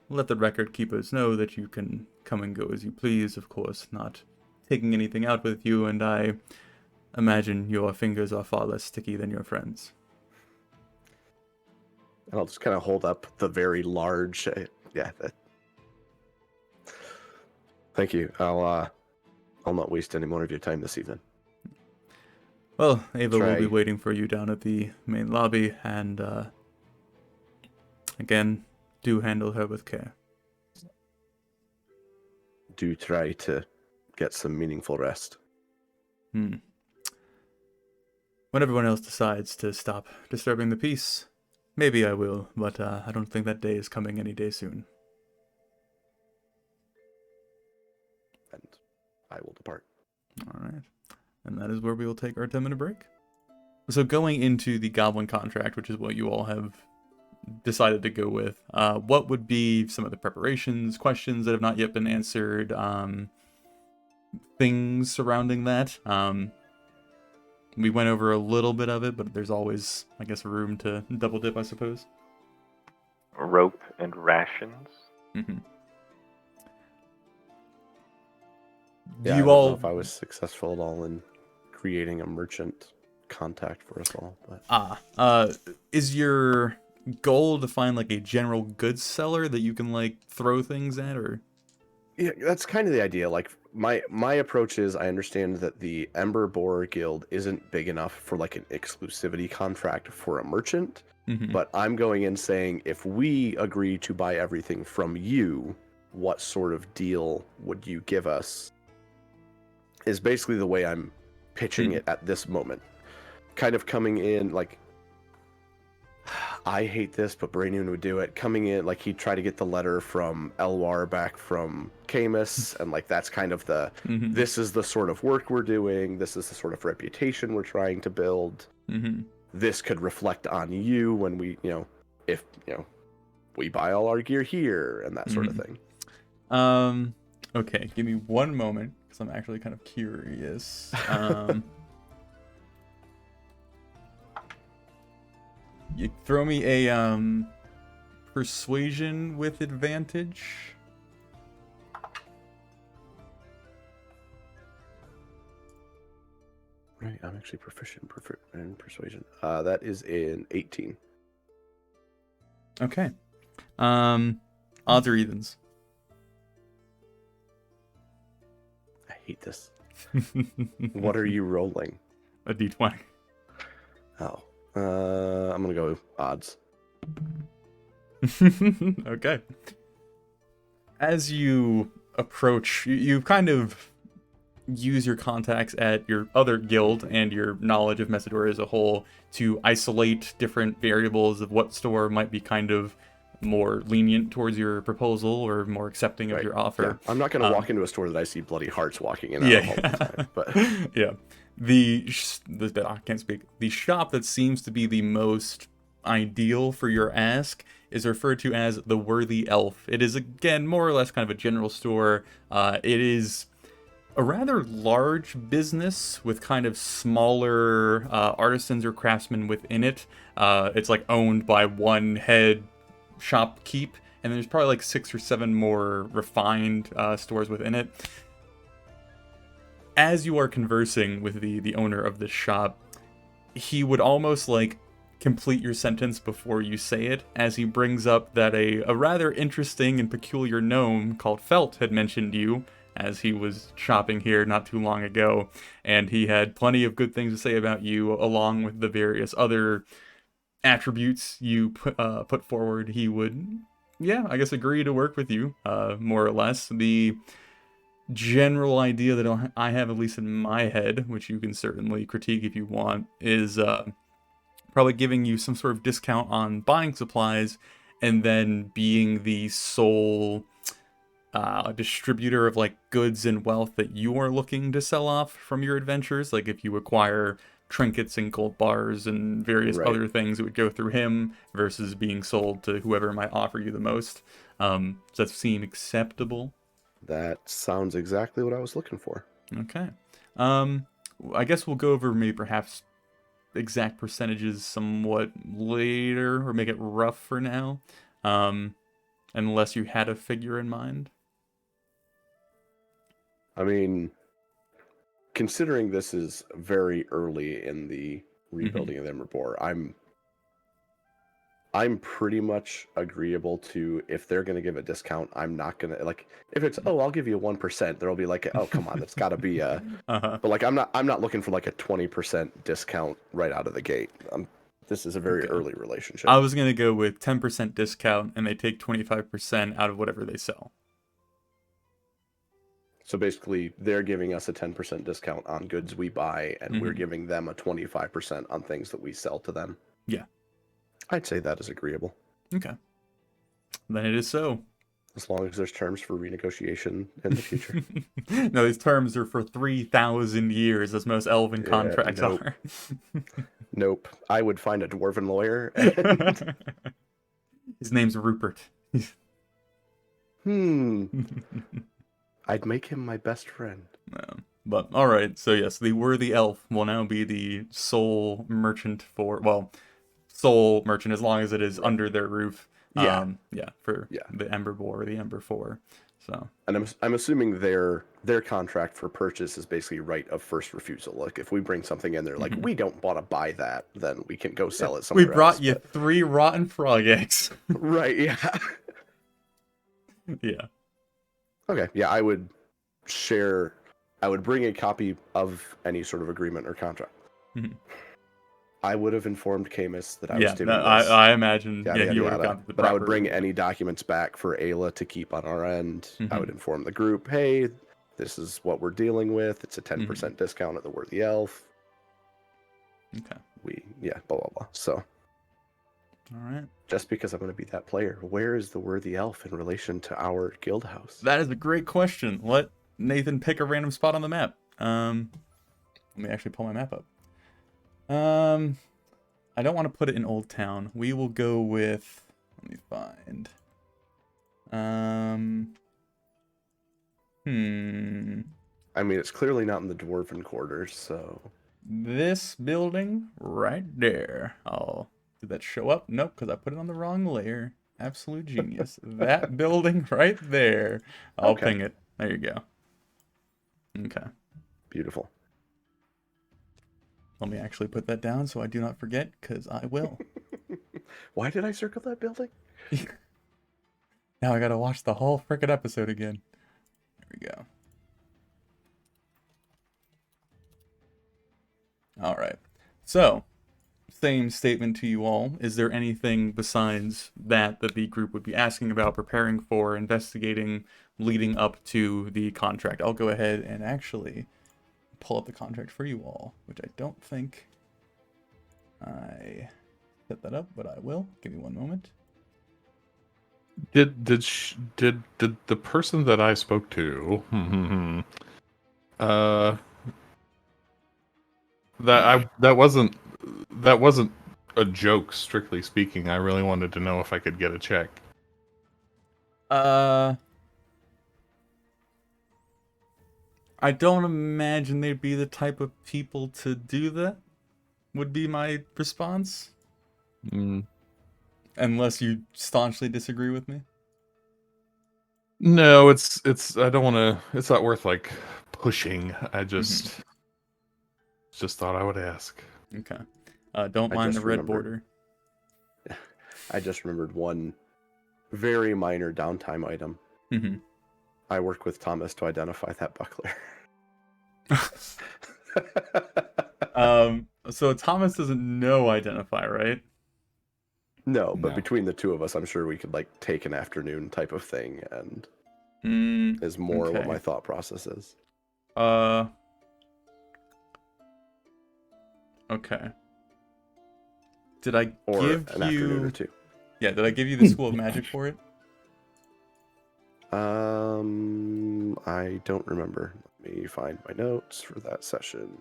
let the record keepers know that you can come and go as you please, of course, not taking anything out with you, and I imagine your fingers are far less sticky than your friends. And I'll just kind of hold up the very large, Thank you. I'll not waste any more of your time this evening. Well, Ava will be waiting for you down at the main lobby, and again, do handle her with care. Do try to get some meaningful rest. When everyone else decides to stop disturbing the peace, maybe I will, but I don't think that day is coming any day soon. And I will depart. All right. And that is where we will take our 10-minute break. So going into the Goblin contract, which is what you all have decided to go with, what would be some of the preparations, questions that have not yet been answered, things surrounding that? We went over a little bit of it, but there's always, I guess, room to double dip, I suppose. Rope and rations. Mm-hmm. Yeah, I don't know if I was successful at all in creating a merchant contact for us all. But is your goal to find like a general goods seller that you can like throw things at, or? Yeah, that's kind of the idea. Like my approach is, I understand that the Ember Borer Guild isn't big enough for like an exclusivity contract for a merchant, but I'm going in saying, if we agree to buy everything from you, what sort of deal would you give us? Is basically the way I'm pitching it at this moment. Kind of coming in like, I hate this, but Brainian would do it. Coming in, like, he'd try to get the letter from Elwar back from Camus, and, like, that's kind of the, Mm-hmm. this is the sort of work we're doing, this is the sort of reputation we're trying to build. Mm-hmm. This could reflect on you when we, if, we buy all our gear here, and that sort of thing. Okay, give me one moment, because I'm actually kind of curious. You throw me a persuasion with advantage. Right, I'm actually proficient in persuasion. That is in 18. Okay. Odds or evens? I hate this. What are you rolling? A d20. Oh. I'm gonna go odds. Okay. As you approach, you kind of use your contacts at your other guild and your knowledge of Messidor as a whole to isolate different variables of what store might be kind of more lenient towards your proposal or more accepting of Right. your offer. Yeah. I'm not gonna walk into a store that I see bloody hearts walking in. Yeah. All the time, but Yeah. I can't speak. The shop that seems to be the most ideal for your ask is referred to as the Worthy Elf. It is, again, more or less kind of a general store. It is a rather large business with kind of smaller artisans or craftsmen within it. It's like owned by one head shopkeep, and there's probably like 6 or 7 more refined stores within it. As you are conversing with the owner of this shop, he would almost like complete your sentence before you say it, as he brings up that a rather interesting and peculiar gnome called Felt had mentioned you as he was shopping here not too long ago, and he had plenty of good things to say about you, along with the various other attributes you put forward. He would, I guess, agree to work with you, more or less. The general idea that I have, at least in my head, which you can certainly critique if you want, is probably giving you some sort of discount on buying supplies, and then being the sole distributor of like goods and wealth that you are looking to sell off from your adventures. Like if you acquire trinkets and gold bars and various Right. other things, it would go through him versus being sold to whoever might offer you the most. Does that seem acceptable? that sounds exactly what I was looking for. Okay. I guess we'll go over maybe perhaps exact percentages somewhat later, or make it rough for now. Unless you had a figure in mind. I mean, considering this is very early in the rebuilding of Emberbor, I'm pretty much agreeable to, if they're going to give a discount, I'm not going to, like, if it's, I'll give you 1%, there'll be like, oh, come on, that's got to be a, but like, I'm not looking for like a 20% discount right out of the gate. This is a very early relationship. I was going to go with 10% discount, and they take 25% out of whatever they sell. So basically, they're giving us a 10% discount on goods we buy, and we're giving them a 25% on things that we sell to them. Yeah. I'd say that is agreeable. Okay. Then it is so. As long as there's terms for renegotiation in the future. No, these terms are for 3,000 years, as most elven contracts nope. are. Nope. I would find a dwarven lawyer. And... His name's Rupert. I'd make him my best friend. But, alright, so yes, the Worthy Elf will now be the sole merchant for, well, sole merchant as long as it is under their roof. For the Emberbor or the Ember 4. So. And I'm assuming their contract for purchase is basically right of first refusal. Like if we bring something in, they're like, we don't want to buy that, then we can go sell it somewhere else. We brought you 3 rotten frog eggs. Right, yeah. Yeah. Okay, yeah, I would bring a copy of any sort of agreement or contract. I would have informed Camus that I was doing this. I imagine you would have gone to the But I would bring any documents back for Ayla to keep on our end. I would inform the group, hey, this is what we're dealing with. It's a 10% discount at the Worthy Elf. Okay. Blah, blah, blah. So. All right. Just because I'm going to be that player, where is the worthy elf in relation to our guild house? That is a great question. Let Nathan pick a random spot on the map. Let me actually pull my map up. I don't want to put it in Old Town. We will go with. Let me find. I mean, it's clearly not in the dwarven quarters, so This building right there. Oh, did that show up? Nope, because I put it on the wrong layer. Absolute genius. That building right there. I'll Okay. ping it. There you go. Okay. beautiful. Let me actually put that down so I do not forget, because I will. Why did I circle that building? Now I gotta watch the whole frickin' episode again. There we go. Alright. So, same statement to you all. Is there anything besides that the group would be asking about, preparing for, investigating, leading up to the contract? I'll go ahead and actually pull up the contract for you all, which I don't think I set that up, but I will. Give me one moment. Did the person that I spoke to that wasn't a joke, strictly speaking. I really wanted to know if I could get a check. I don't imagine they'd be the type of people to do that, would be my response. Unless you staunchly disagree with me. No, it's I don't want to. It's not worth like pushing. I just thought I would ask. Okay. Don't I mind the just red remembered. border. I just remembered one very minor downtime item. Mm-hmm. I work with Thomas to identify that buckler. So Thomas doesn't know identify, right? No, but No. between the two of us, I'm sure we could like take an afternoon type of thing, and is more what okay. my thought process is. Okay. Did I Or give an afternoon or you? two. Yeah, did I give you the School of Magic for it? I don't remember. Let me find my notes for that session.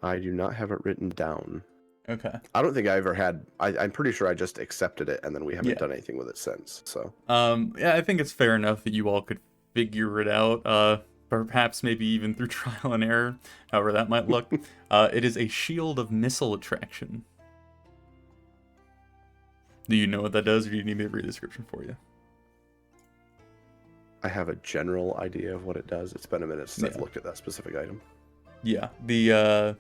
I do not have it written down. Okay. I don't think I ever had. I'm pretty sure I just accepted it, and then we haven't Yeah. done anything with it since. So Yeah, I think it's fair enough that you all could figure it out. Perhaps maybe even through trial and error, however that might look. It is a shield of missile attraction. Do you know what that does, or do you need me to read the description for you? I have a general idea of what it does. It's been a minute since I've Yeah. looked at that specific item. Yeah, the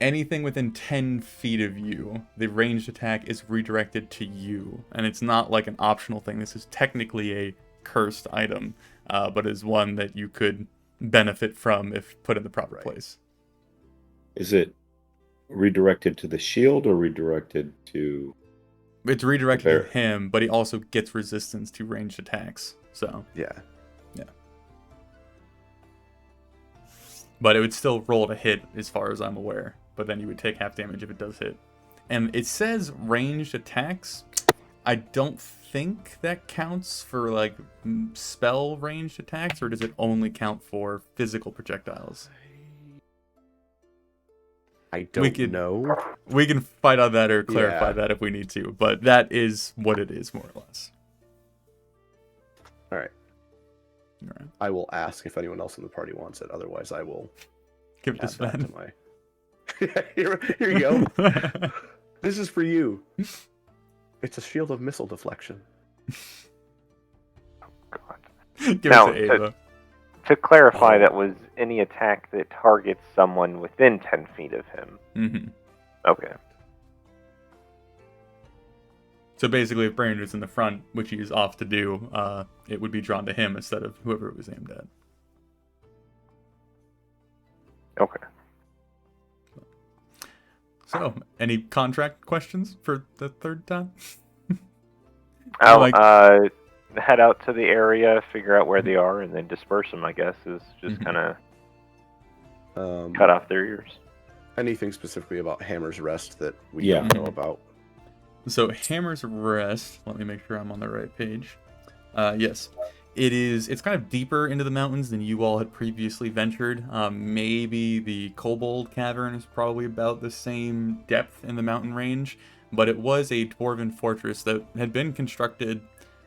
anything within 10 feet of you, the ranged attack is redirected to you, and it's not like an optional thing. This is technically a cursed item, but is one that you could benefit from if put in the proper place. Is it redirected to the shield or redirected to? It's redirected Fair. to him, but he also gets resistance to ranged attacks. So, Yeah. but it would still roll to hit, as far as I'm aware. But then you would take half damage if it does hit. And it says ranged attacks. I don't think that counts for like spell ranged attacks, or does it only count for physical projectiles? I don't know. We can fight on that or clarify Yeah. that if we need to, but that is what it is, more or less. All right. All right. I will ask if anyone else in the party wants it. Otherwise, I will Give it to add that to Sven. my. here you go. This is for you. It's a shield of missile deflection. God. Give Now, it to Ava. To clarify, that was any attack that targets someone within 10 feet of him. Mm-hmm. Okay. So basically, if Brandon's in the front, which he's off to do, it would be drawn to him instead of whoever it was aimed at. Okay. So, any contract questions for the third time? Oh, Like- head out to the area, figure out where they are, and then disperse them. I guess is just kind of cut off their ears. Anything specifically about Hammer's Rest that we Yeah. don't know about? So Hammer's Rest, let me make sure I'm on the right page. Yes, it's kind of deeper into the mountains than you all had previously ventured. Maybe the Kobold Cavern is probably about the same depth in the mountain range, but it was a dwarven fortress that had been constructed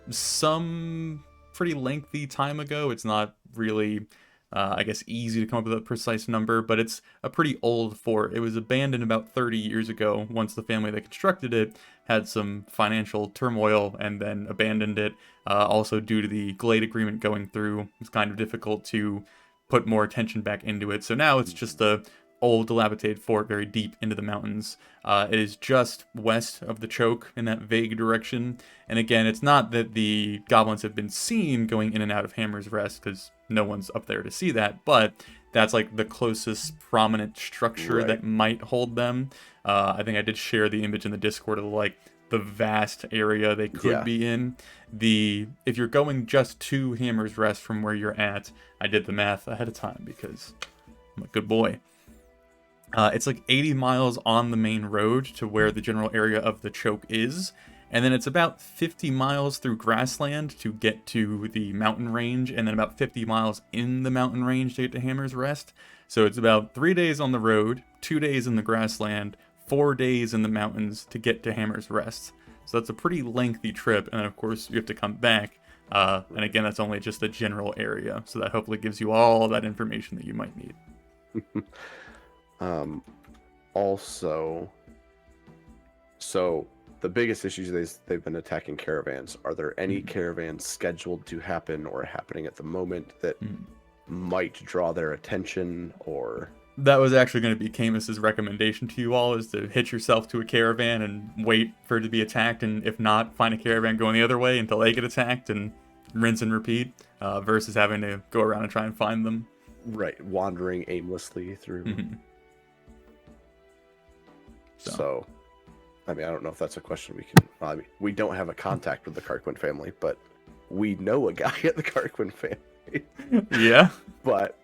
some pretty lengthy time ago. It's not really I guess easy to come up with a precise number, but it's a pretty old fort. It was abandoned about 30 years ago once the family that constructed it had some financial turmoil and then abandoned it. Also due to the Glade Agreement going through, it's kind of difficult to put more attention back into it. So now it's just a old dilapidated fort very deep into the mountains. It is just west of the choke in that vague direction. And again, it's not that the goblins have been seen going in and out of Hammer's Rest, because no one's up there to see that, but that's like the closest prominent structure that might hold them. I think I did share the image in the Discord of like the vast area they could be in. If you're going just to Hammer's Rest from where you're at, I did the math ahead of time because I'm a good boy. It's like 80 miles on the main road to where the general area of the choke is, and then it's about 50 miles through grassland to get to the mountain range, and then about 50 miles in the mountain range to get to Hammer's Rest. So it's about 3 days on the road, 2 days in the grassland, 4 days in the mountains to get to Hammer's Rest. So that's a pretty lengthy trip, and then of course you have to come back. And again, that's only just the general area, so that hopefully gives you all that information that you might need. Also, so the biggest issues is they've been attacking caravans. Are there any caravans scheduled to happen or happening at the moment that might draw their attention? Or that was actually going to be Camus's recommendation to you all, is to hitch yourself to a caravan and wait for it to be attacked, and if not, find a caravan going the other way until they get attacked and rinse and repeat, versus having to go around and try and find them. Right, wandering aimlessly through. So, I mean, I don't know if that's a question we can... I mean, we don't have a contact with the Carquin family, but we know a guy at the Carquin family. Yeah. But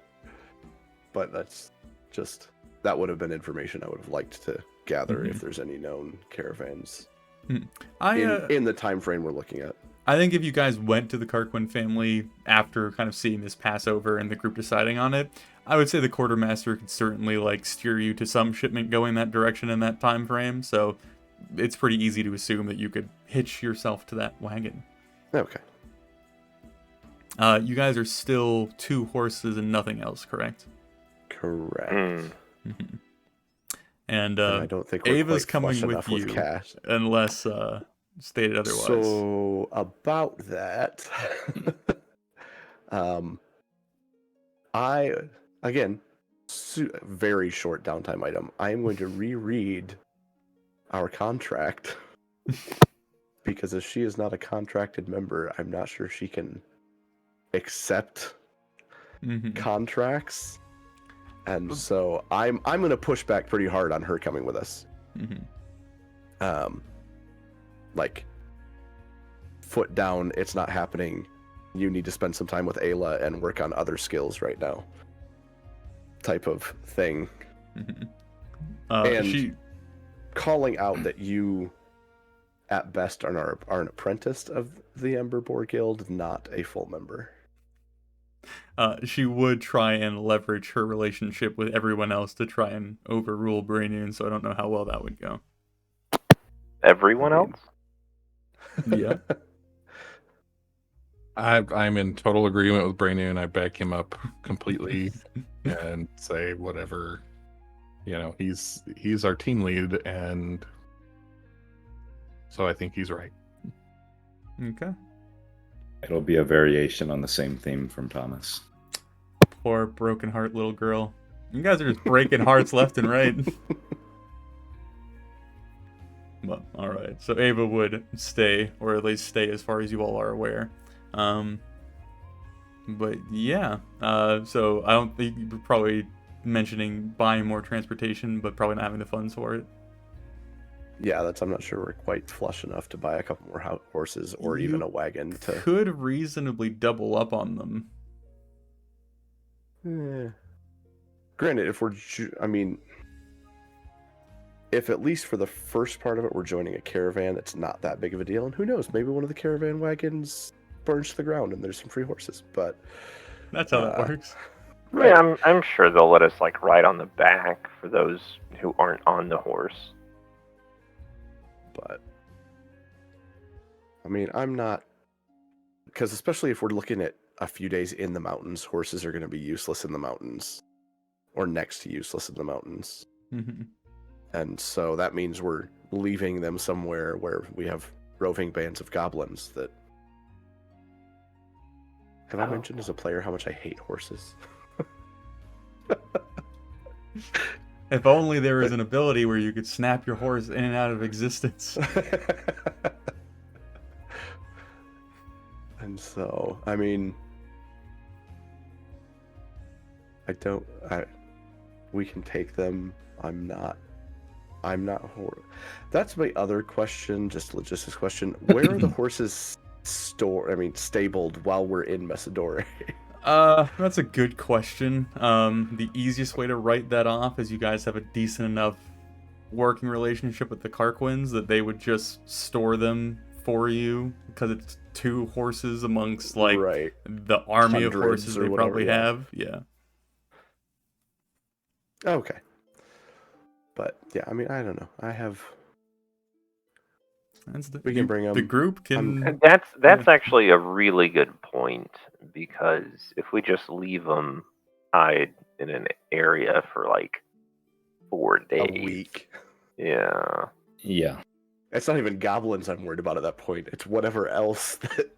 that's just... That would have been information I would have liked to gather if there's any known caravans in the time frame we're looking at. I think if you guys went to the Carquin family after kind of seeing this pass over and the group deciding on it, I would say the quartermaster could certainly like steer you to some shipment going that direction in that time frame. So it's pretty easy to assume that you could hitch yourself to that wagon. Okay. You guys are still 2 horses and nothing else, correct? Correct. And I don't think we're Ava's quite coming flush with enough you, with cash. unless stated otherwise. So about that, I again, very short downtime item. I am going to reread our contract because if she is not a contracted member, I'm not sure she can accept contracts. And so I'm going to push back pretty hard on her coming with us. Like, foot down, it's not happening. You need to spend some time with Ayla and work on other skills right now. Type of thing. And calling out that you, at best, are an apprentice of the Ember Boar Guild, not a full member. She would try and leverage her relationship with everyone else to try and overrule Brainian, so I don't know how well that would go. Everyone else? Yeah. I'm in total agreement with Brainian. I back him up completely and say whatever. You know, he's our team lead, and so I think he's right. Okay. It'll be a variation on the same theme from Thomas. Poor broken heart little girl. You guys are just breaking hearts left and right. Well, alright. So Ava would stay, or at least stay as far as you all are aware. But yeah. So I don't think you're probably mentioning buying more transportation, but probably not having the funds for it. yeah, I'm not sure we're quite flush enough to buy a couple more horses or even You a wagon to. could reasonably double up on them. Granted, if I mean, if at least for the first part of it we're joining a caravan, that's not that big of a deal. And who knows, maybe one of the caravan wagons burns to the ground and there's some free horses. But That's how that works. right. Yeah, I'm sure they'll let us like ride on the back for those who aren't on the horse. But I mean, I'm not, because especially if we're looking at a few days in the mountains, horses are going to be useless in the mountains, or next to useless in the mountains. Mm-hmm. And so that means we're leaving them somewhere where we have roving bands of goblins that... Have I mentioned as a player how much I hate horses? If only there was an ability where you could snap your horse in and out of existence. And so, I mean... we can take them. I'm not That's my other question, just logistics question. Where are the horses stabled while we're in Messidore? That's a good question. The easiest way to write that off is you guys have a decent enough working relationship with the Carquins that they would just store them for you, because it's 2 horses amongst, like, right. the army of Hundreds horses or they whatever, probably yeah. have. Yeah. Okay. But yeah, I mean, I don't know. We can bring the them. group can. And that's actually a really good point, because if we just leave them tied in an area for like 4 days, A week. yeah, Yeah. It's not even goblins I'm worried about at that point. It's whatever else that...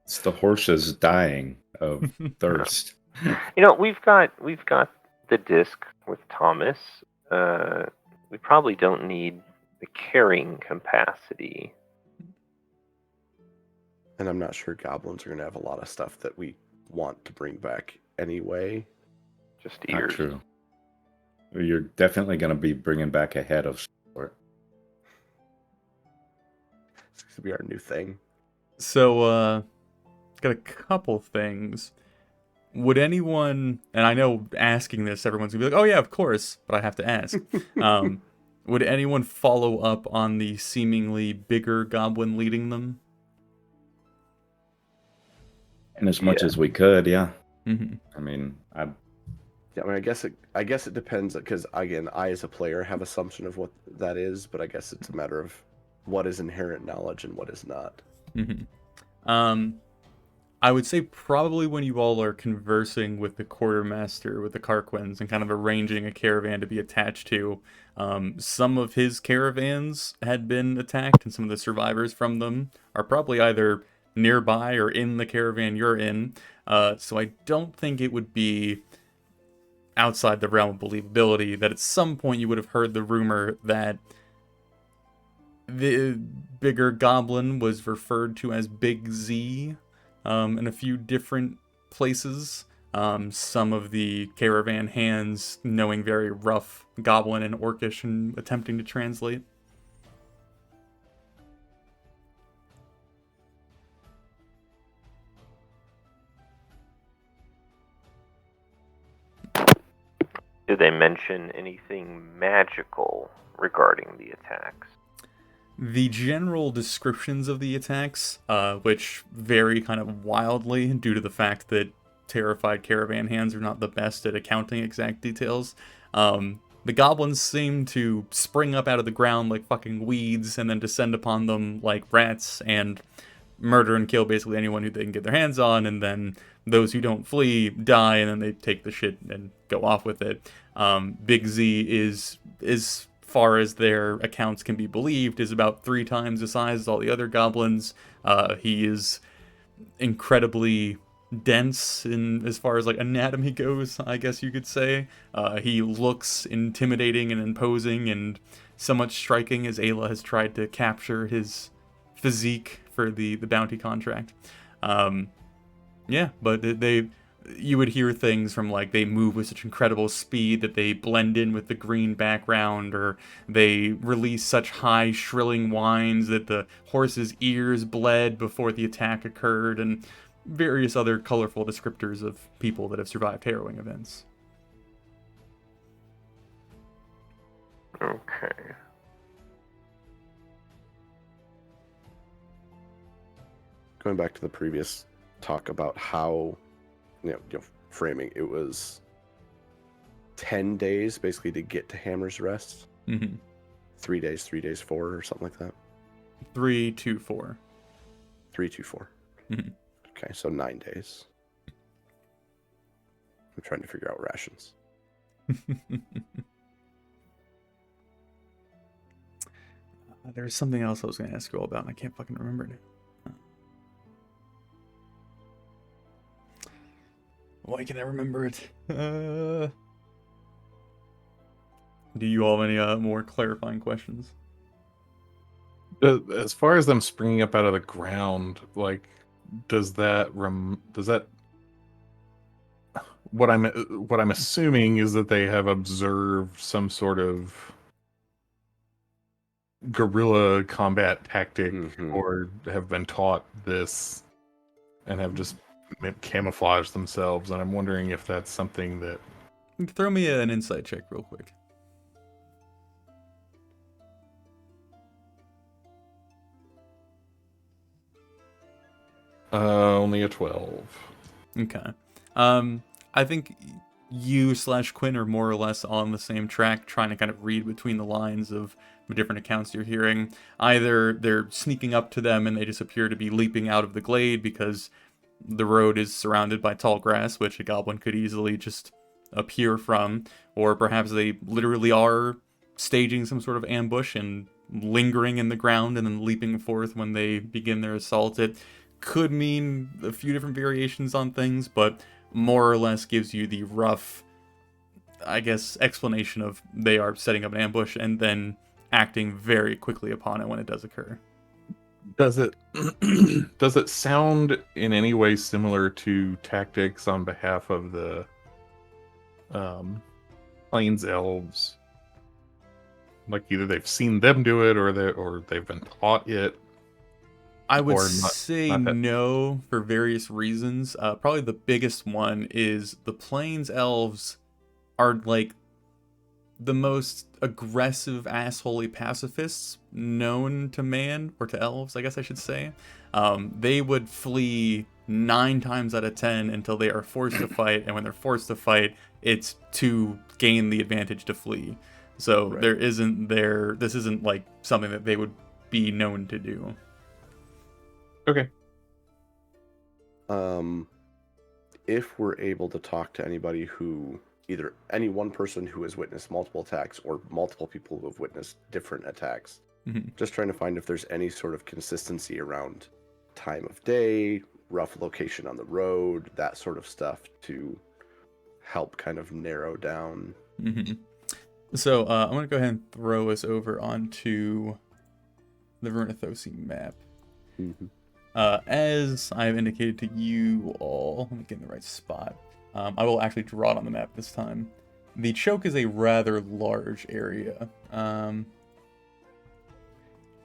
It's the horses dying of thirst. we've got the disc with Thomas. We probably don't need the carrying capacity. And I'm not sure goblins are going to have a lot of stuff that we want to bring back anyway. Just Not ears. true. You're definitely going to be bringing back a head of sport. It's going to be our new thing. So, got a couple things. Would anyone, and I know asking this, everyone's gonna be like, "Oh yeah, of course," but I have to ask. Would anyone follow up on the seemingly bigger goblin leading them? And as much as we could, yeah. Mm-hmm. I mean, Yeah, I mean, I guess it depends, because again, I as a player have assumption of what that is, but I guess it's a matter of what is inherent knowledge and what is not. Mm-hmm. I would say probably when you all are conversing with the quartermaster, with the Carquins, and kind of arranging a caravan to be attached to, some of his caravans had been attacked, and some of the survivors from them are probably either nearby or in the caravan you're in. So I don't think it would be outside the realm of believability that at some point you would have heard the rumor that the bigger goblin was referred to as Big Z in a few different places. Some of the caravan hands knowing very rough goblin and orcish and attempting to translate. Did they mention anything magical regarding the attacks? The general descriptions of the attacks, which vary kind of wildly due to the fact that terrified caravan hands are not the best at accounting exact details. The goblins seem to spring up out of the ground like fucking weeds and then descend upon them like rats and murder and kill basically anyone who they can get their hands on, and then those who don't flee die, and then they take the shit and go off with it. Big Z is as far as their accounts can be believed, is about 3 times the size as all the other goblins. He is incredibly dense in as far as like anatomy goes, I guess you could say. He looks intimidating and imposing and somewhat striking, as Ayla has tried to capture his physique for the bounty contract. Yeah, but you would hear things from like they move with such incredible speed that they blend in with the green background, or they release such high shrilling whines that the horse's ears bled before the attack occurred, and various other colorful descriptors of people that have survived harrowing events. Okay. Going back to the previous talk about how, framing, it was 10 days basically to get to Hammer's Rest. Mm-hmm. 3 days, 4, or something like that. 3, 2, 4. 3, 2, 4. Mm-hmm. Okay, so 9 days. I'm trying to figure out rations. There's something else I was going to ask you all about, and I can't fucking remember now. Why can't I remember it? Do you all have any more clarifying questions? As far as them springing up out of the ground, like, does that what I'm assuming is that they have observed some sort of guerrilla combat tactic, or have been taught this and have just camouflaged themselves, and I'm wondering if that's something that... Throw me an insight check real quick. Only a 12. Okay. I think you / Quinn are more or less on the same track, trying to kind of read between the lines of the different accounts you're hearing. Either they're sneaking up to them and they just appear to be leaping out of the glade because the road is surrounded by tall grass, which a goblin could easily just appear from, or perhaps they literally are staging some sort of ambush and lingering in the ground and then leaping forth when they begin their assault. It could mean a few different variations on things, but more or less gives you the rough, I guess, explanation of they are setting up an ambush and then acting very quickly upon it when it does occur. Does it does it sound in any way similar to tactics on behalf of the Plains Elves? Like either they've seen them do it, or they've been taught it. I would Or say not that- no for various reasons. Probably the biggest one is the Plains Elves are like the most aggressive, assholey pacifists known to man, or to elves, I guess I should say. They would flee 9 times out of 10 until they are forced to fight, and when they're forced to fight, it's to gain the advantage to flee. So Right. this isn't like something that they would be known to do. Okay. If we're able to talk to anybody who, either any one person who has witnessed multiple attacks or multiple people who have witnessed different attacks, Mhm. just trying to find if there's any sort of consistency around time of day, rough location on the road, that sort of stuff, to help kind of narrow down. Mm-hmm. So I'm going to go ahead and throw us over onto the Vernathosi map. Mm-hmm. As I've indicated to you all, let me get in the right spot. I will actually draw it on the map this time. The choke is a rather large area.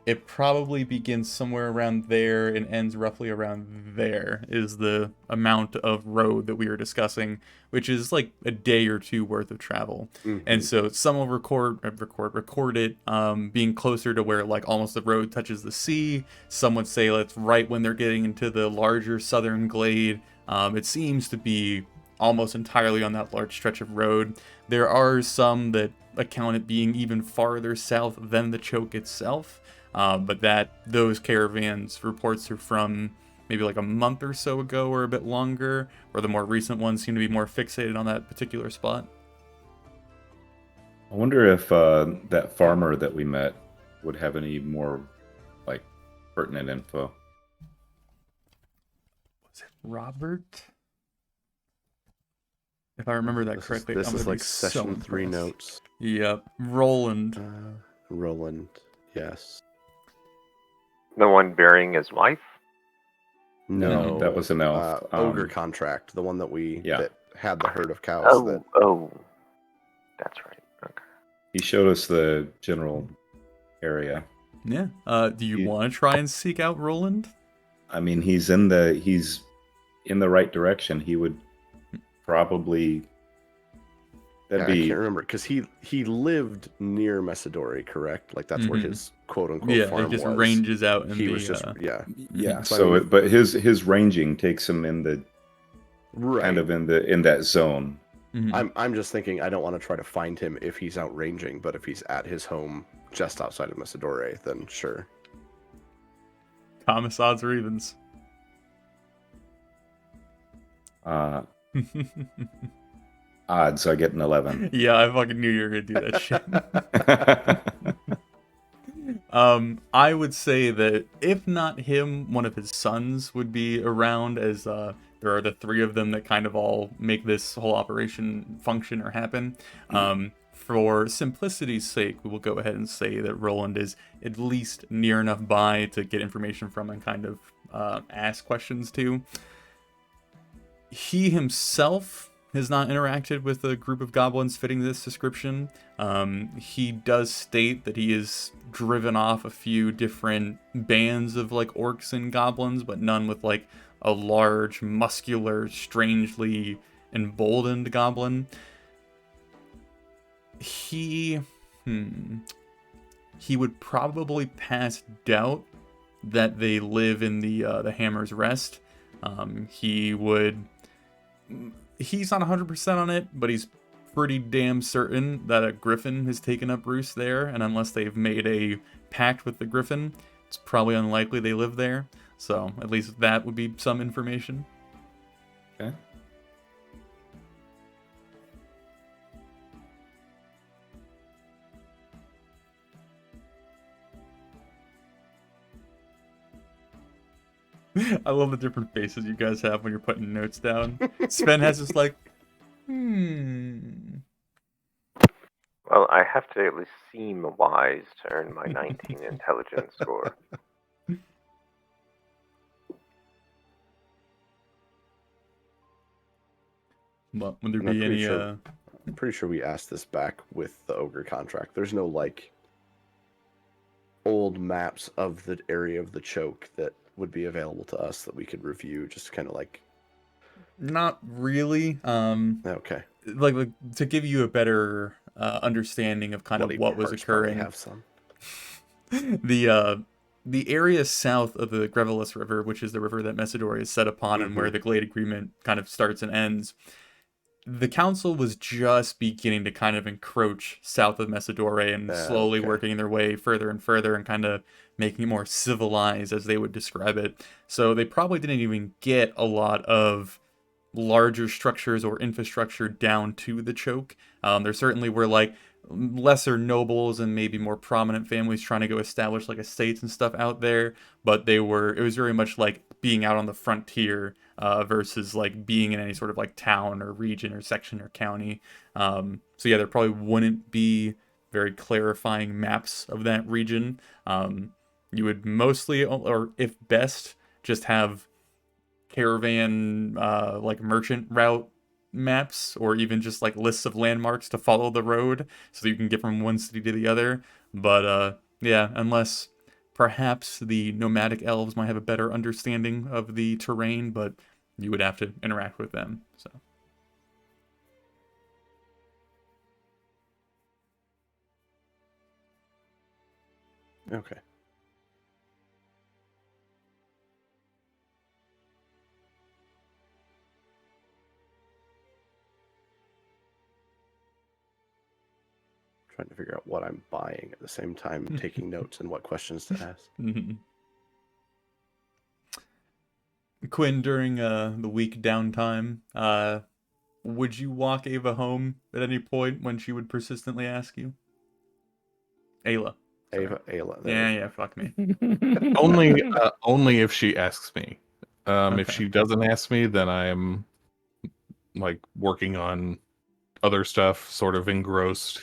It probably begins somewhere around there and ends roughly around there, is the amount of road that we are discussing, which is like a day or two worth of travel. Mm-hmm. And so some will record it being closer to where like almost the road touches the sea. Some would say that's right when they're getting into the larger southern glade. It seems to be almost entirely on that large stretch of road. There are some that account it being even farther south than the choke itself. But those caravans reports are from maybe like a month or so ago or a bit longer, or the more recent ones seem to be more fixated on that particular spot. I wonder if that farmer that we met would have any more like pertinent info. Was it Robert? If I remember that correctly, This I'm is gonna like be so session 3 impressed. notes. Yep, Roland. Roland, yes. The one burying his wife? No, that was an elf. Ogre contract, the one that Yeah. that had the herd of cows. Oh, that's right. Okay. He showed us the general area. Yeah. Do you You- want to try and seek out Roland? I mean, he's in the right direction. He would probably. That'd I be. can't remember because he lived near Messidori, correct? Like that's where Mhm. his quote unquote Yeah, farm it just was. ranges out in He the. was just yeah. Yeah. So, So, I mean- but his ranging takes him in the Right. kind of in that zone. Mhm. I'm just thinking I don't want to try to find him if he's out ranging, but if he's at his home just outside of Messidore, then sure. Thomas odds or evens. Odds, I get an 11. Yeah, I fucking knew you were gonna do that shit. I would say that if not him, one of his sons would be around, as there are the three of them that kind of all make this whole operation function or happen. For simplicity's sake, we will go ahead and say that Roland is at least near enough by to get information from and kind of ask questions to. He himself has not interacted with a group of goblins fitting this description. He does state that he has driven off a few different bands of like orcs and goblins, but none with like a large, muscular, strangely emboldened goblin. He would probably pass doubt that they live in the Hammer's Rest. He's not 100% on it, but he's pretty damn certain that a griffin has taken up roost there, and unless they've made a pact with the griffin, it's probably unlikely they live there. So at least that would be some information. Okay. I love the different faces you guys have when you're putting notes down. Sven has this like, Well, I have to at least seem wise to earn my 19 intelligence score. But would there And I'm be pretty any? sure- I'm pretty sure we asked this back with the ogre contract. There's no like old maps of the area of the choke that would be available to us that we could review, just kind of like Not really. okay. Like to give you a better understanding of kind of Bloody what was parts probably occurring. have some. The area south of the Grevelis River, which is the river that Messidor is set upon and where the Glade Agreement kind of starts and ends, the council was just beginning to kind of encroach south of Messidore and slowly okay. working their way further and further and kind of making it more civilized, as they would describe it. So they probably didn't even get a lot of larger structures or infrastructure down to the choke. There certainly were like lesser nobles and maybe more prominent families trying to go establish like estates and stuff out there, but it was very much like being out on the frontier versus like being in any sort of like town or region or section or county. So yeah, there probably wouldn't be very clarifying maps of that region. You would mostly, or if best, just have caravan like merchant route maps, or even just like lists of landmarks to follow the road so you can get from one city to the other. But yeah, unless perhaps the nomadic elves might have a better understanding of the terrain, but you would have to interact with them. So Okay. Trying to figure out what I'm buying at the same time, taking notes and what questions to ask. Quinn, during the week downtime, would you walk Ava home at any point when she would persistently ask you? Ayla. Sorry. Ayla. Yeah, fuck me. Only if she asks me. If Okay. she doesn't ask me, then I am like working on other stuff, sort of engrossed,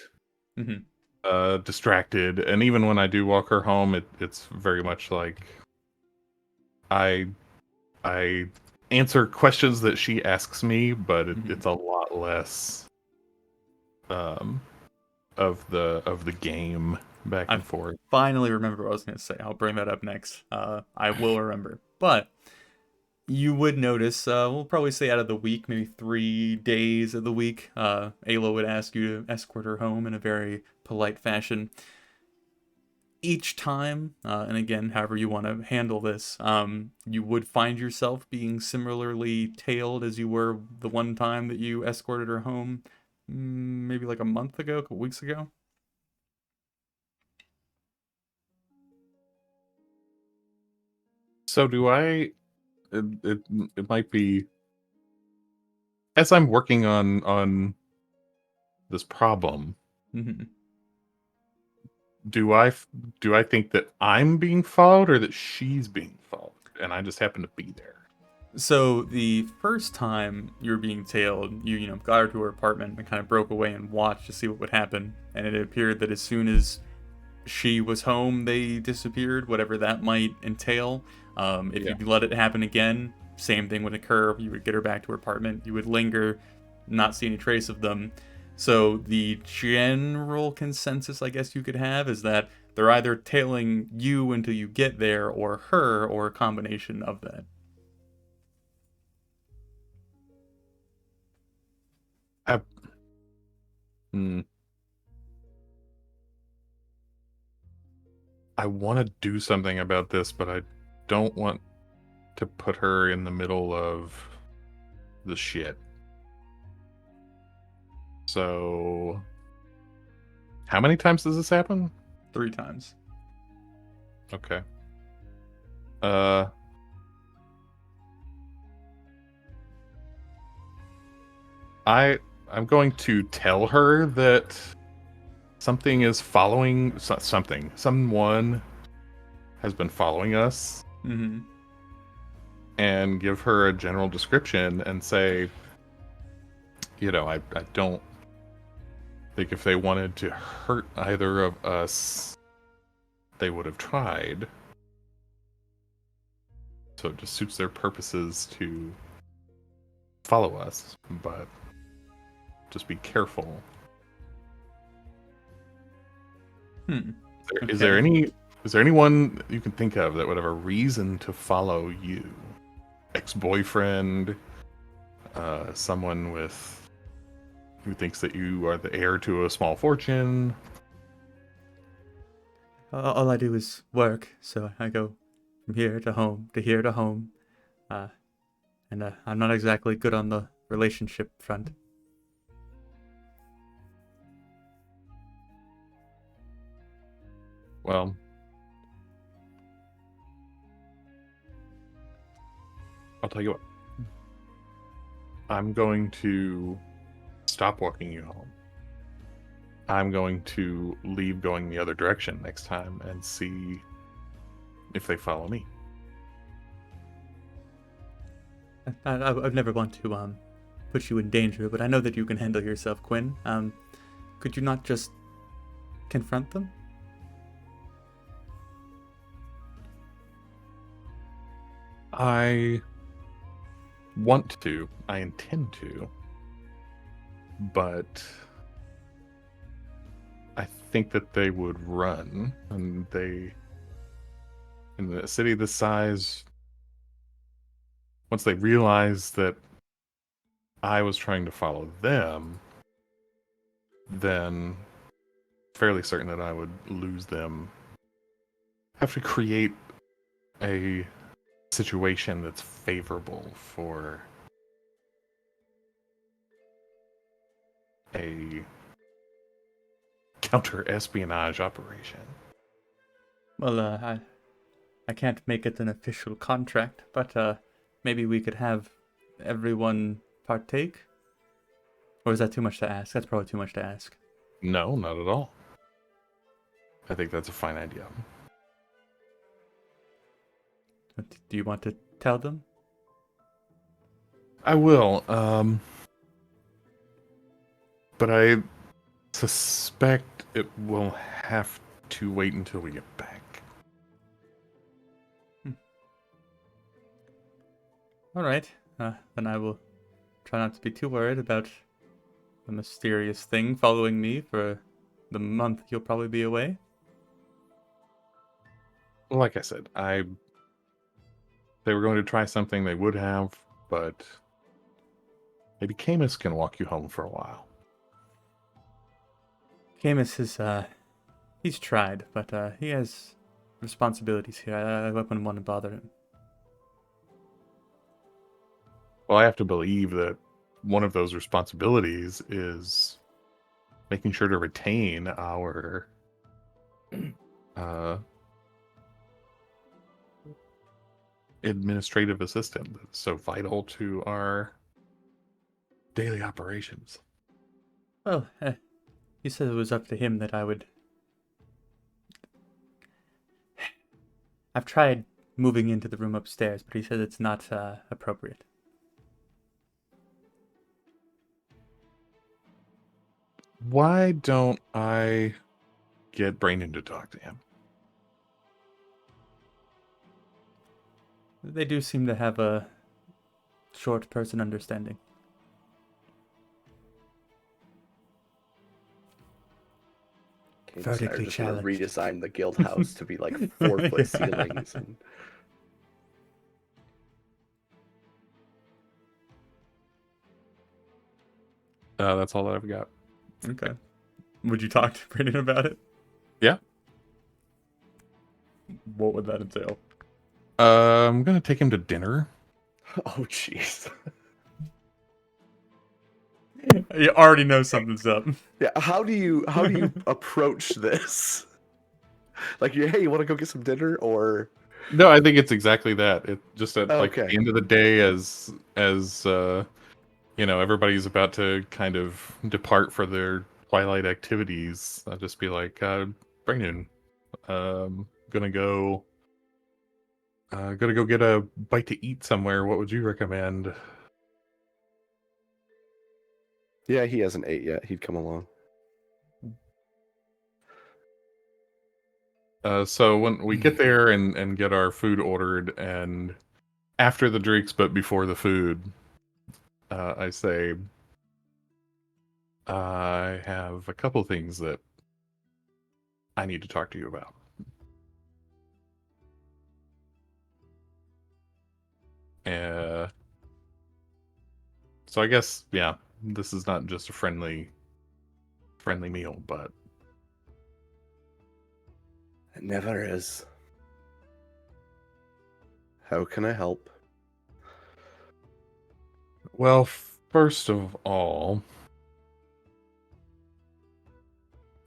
distracted. And even when I do walk her home, it's very much like I I answer questions that she asks me, but Mhm. it's a lot less um, of the game back I and forth. finally remember what I was going to say. I'll bring that up next. I will remember. But you would notice, we'll probably say out of the week, maybe 3 days of the week, Ayla would ask you to escort her home in a very polite fashion. Each time, and again, however you want to handle this, you would find yourself being similarly tailed as you were the one time that you escorted her home, maybe like a month ago, a couple weeks ago. So do I? It, it might be as I'm working on this problem. Mm-hmm. Do do I think that I'm being followed or that she's being followed, and I just happen to be there? So the first time you were being tailed, you got her to her apartment and kind of broke away and watched to see what would happen. And it appeared that as soon as she was home, they disappeared, whatever that might entail. If Yeah. you let it happen again, same thing would occur. You would get her back to her apartment. You would linger, not see any trace of them. So the general consensus, I guess you could have, is that they're either tailing you until you get there, or her, or a combination of that. I, hmm, I want to do something about this, but I don't want to put her in the middle of the shit. So, how many times does this happen? 3 times. Okay. Uh, I'm going to tell her that something is following something. Someone has been following us, Mm-hmm. and give her a general description and say, I don't think if they wanted to hurt either of us, they would have tried. So it just suits their purposes to follow us, but just be careful. Hmm. Is there Okay. anyone you can think of that would have a reason to follow you? Ex-boyfriend, someone who thinks that you are the heir to a small fortune. All I do is work, so I go from here to home to here to home. Uh, and I'm not exactly good on the relationship front. Well, I'll tell you what. I'm going to stop walking you home. I'm going to leave going the other direction next time and see if they follow me. I'd never want to put you in danger, but I know that you can handle yourself, Quinn. Could you not just confront them? I want to. I intend to. But I think that they would run, and in a city this size, once they realize that I was trying to follow them, then fairly certain that I would lose them. Have to create a situation that's favorable for a counter espionage operation. Well, I can't make it an official contract, but maybe we could have everyone partake. Or is that too much to ask? That's probably too much to ask. No, not at all. I think that's a fine idea. Do you want to tell them? I will, but I suspect it will have to wait until we get back. All right. Then I will try not to be too worried about the mysterious thing following me for the month you'll probably be away. Like I said, they were going to try something they would have, but maybe Camus can walk you home for a while. Camus he's tried, but he has responsibilities here. I wouldn't want to bother him. Well, I have to believe that one of those responsibilities is making sure to retain our administrative assistant that's so vital to our daily operations. Well, he said it was up to him that I would. I've tried moving into the room upstairs, but he said it's not appropriate. Why don't I get Brandon to talk to him? They do seem to have a short person understanding. Camus and I are Vertically just gonna challenged. redesign the guild house to be like 4-foot Yeah. ceilings. And... That's all that I've got. Okay. Would you talk to Brandon about it? Yeah. What would that entail? I'm gonna take him to dinner. Oh, jeez. You already know something's up. Yeah, how do you approach this? Like, hey, you want to go get some dinner, or No, I think it's exactly that. It just at like Okay. the end of the day, as everybody's about to kind of depart for their twilight activities. I'll just be like, Brandon, gonna go get a bite to eat somewhere. What would you recommend? yeah, he hasn't ate yet. He'd come along. So when we get there and get our food ordered, and after the drinks but before the food, I say, I have a couple things that I need to talk to you about. So I guess, yeah, this is not just a friendly meal, but It never is. How can I help? well, first of all,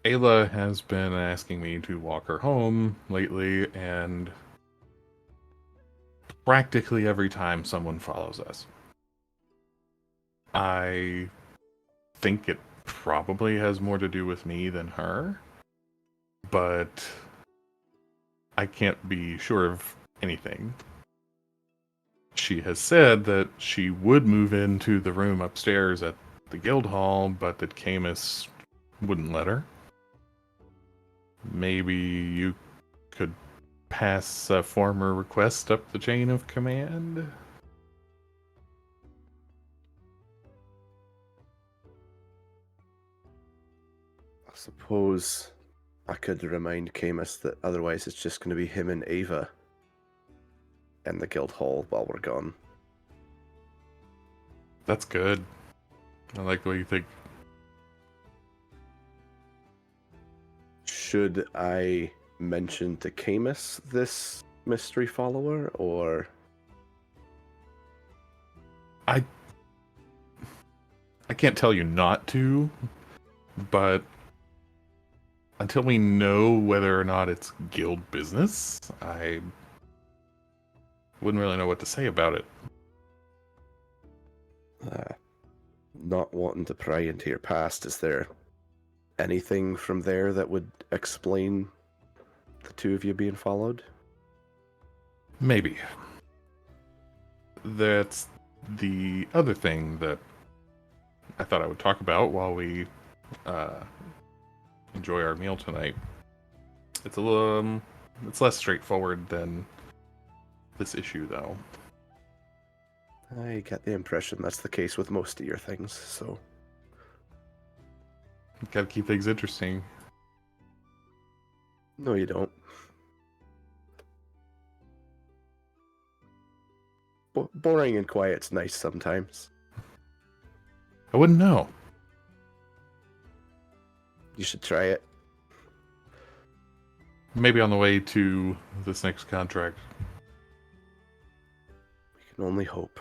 Ayla has been asking me to walk her home lately, and practically every time someone follows us. I think it probably has more to do with me than her, but I can't be sure of anything. She has said that she would move into the room upstairs at the guild hall, but that Camus wouldn't let her. Maybe you could pass a former request up the chain of command? I suppose I could remind Camus that otherwise it's just going to be him and Ava in the guild hall while we're gone. That's good. I like the way you think. Should I mention to Camus this mystery follower, or... I can't tell you not to, but until we know whether or not it's guild business, I wouldn't really know what to say about it. Not wanting to pry into your past, is there anything from there that would explain the two of you being followed? Maybe. That's the other thing that I thought I would talk about while we enjoy our meal tonight. It's a little, it's less straightforward than this issue, though. I get the impression that's the case with most of your things, so... Gotta keep things interesting. No, you don't. Boring and quiet's nice sometimes. I wouldn't know. You should try it. Maybe on the way to this next contract. We can only hope.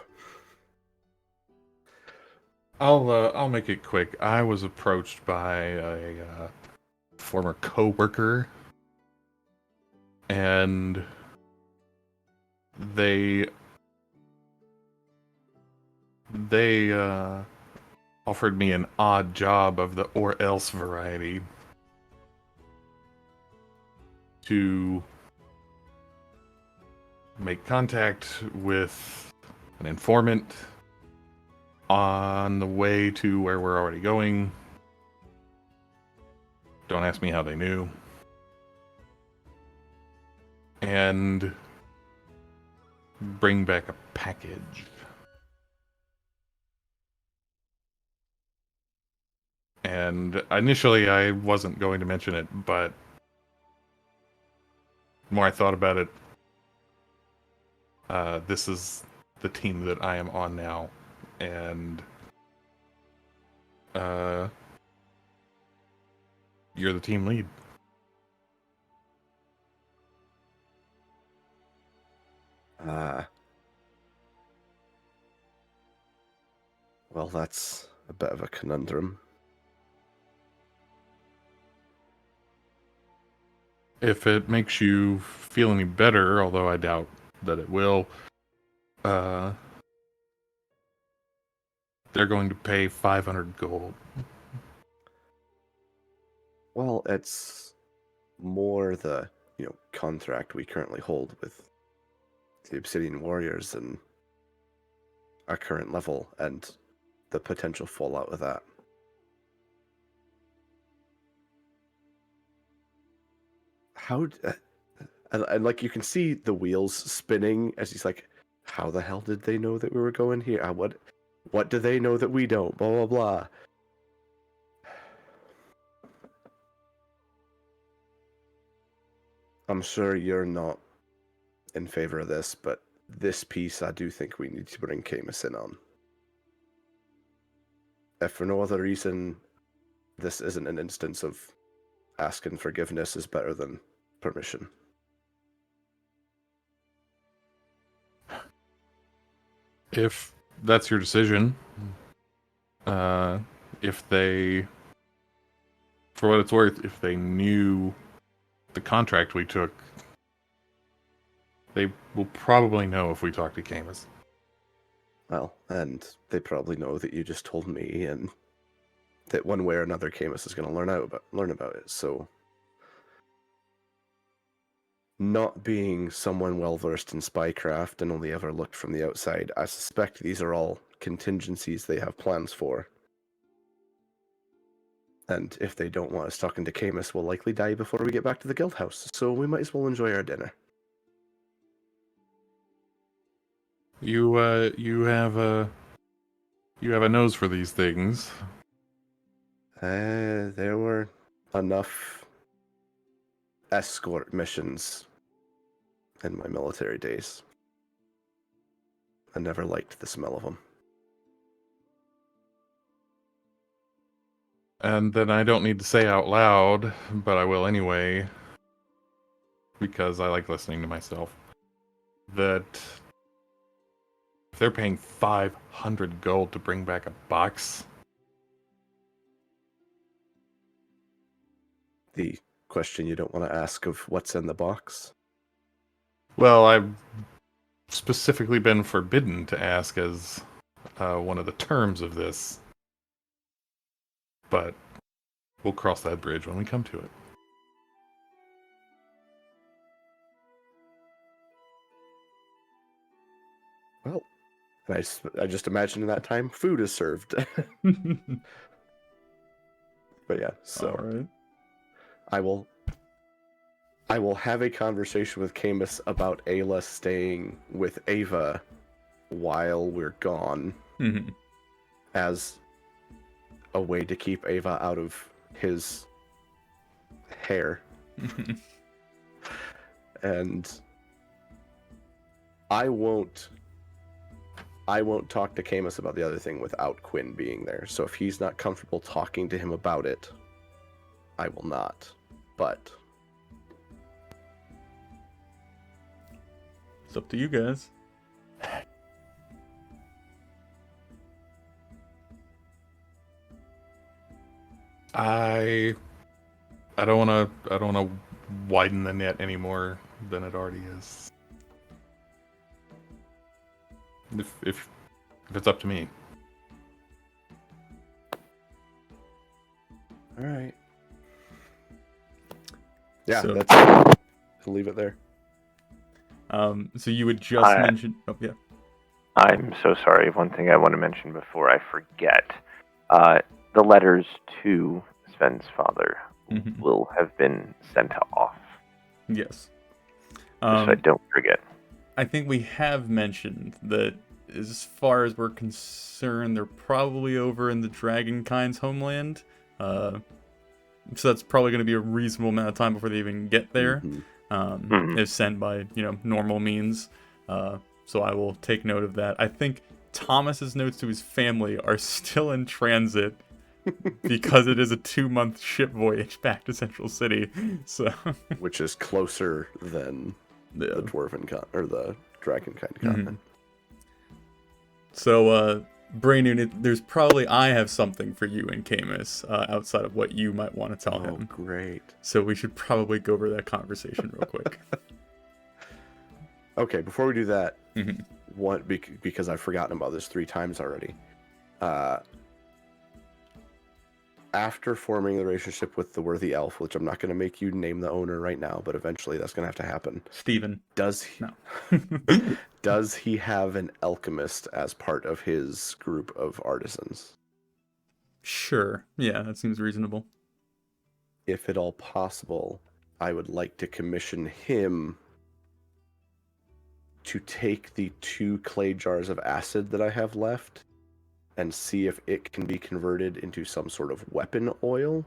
I'll make it quick. I was approached by a former coworker, and they offered me an odd job of the or else variety to make contact with an informant on the way to where we're already going. Don't ask me how they knew. And bring back a package. And initially I wasn't going to mention it, but the more I thought about it, this is the team that I am on now. And you're the team lead. Well, that's a bit of a conundrum. If it makes you feel any better, although I doubt that it will, they're going to pay 500 gold. Well, it's more the, contract we currently hold with the Obsidian Warriors and our current level and the potential fallout of that. How... and like, you can see the wheels spinning as he's like, how the hell did they know that we were going here? What do they know that we don't? Blah, blah, blah. I'm sure you're not in favor of this, but this piece I do think we need to bring Camus in on. If for no other reason, this isn't an instance of asking forgiveness is better than permission. If that's your decision, if they, for what it's worth, if they knew the contract we took, they will probably know if we talk to Camus. Well, and they probably know that you just told me, and that one way or another Camus is going to learn about it. So, not being someone well versed in spycraft and only ever looked from the outside, I suspect these are all contingencies they have plans for. And if they don't want us talking to Camus, we'll likely die before we get back to the guild house. So we might as well enjoy our dinner. You have a nose for these things. There were enough escort missions in my military days. I never liked the smell of them. And then I don't need to say out loud, but I will anyway, because I like listening to myself, that if they're paying 500 gold to bring back a box, The question you don't want to ask of what's in the box. well, I've specifically been forbidden to ask as one of the terms of this, but we'll cross that bridge when we come to it. Well, I just imagine in that time food is served. But yeah, so All right. I will have a conversation with Camus about Ayla staying with Ava while we're gone Mm-hmm. as a way to keep Ava out of his hair. Mm-hmm. And I won't talk to Camus about the other thing without Quinn being there. So if he's not comfortable talking to him about it, I will not. But It's up to you guys. I don't wanna widen the net any more than it already is. If it's up to me. all right. Yeah, So- I'll leave it there. So you would just mention. Oh yeah. I'm so sorry. One thing I want to mention before I forget. The letters to Sven's father Mhm. will have been sent off. Yes. Just so I don't forget. I think we have mentioned that as far as we're concerned, they're probably over in the Dragonkind's homeland. So that's probably going to be a reasonable amount of time before they even get there. Mhm. If sent by, normal means. So I will take note of that. I think Thomas's notes to his family are still in transit because it is a 2-month ship voyage back to Central City. So Which is closer than the yeah. Dwarven or the Dragonkind continent. So, Brainerd, there's probably I have something for you and Camus outside of what you might want to tell Oh, him. great. So we should probably go over that conversation real quick. Okay, before we do that, Mhm. because I've forgotten about this 3 times already. After forming the relationship with the worthy elf, which I'm not going to make you name the owner right now, but eventually that's going to have to happen. Steven. Does he, No. does he have an alchemist as part of his group of artisans? Sure. Yeah, that seems reasonable. If at all possible, I would like to commission him to take the 2 clay jars of acid that I have left and see if it can be converted into some sort of weapon oil.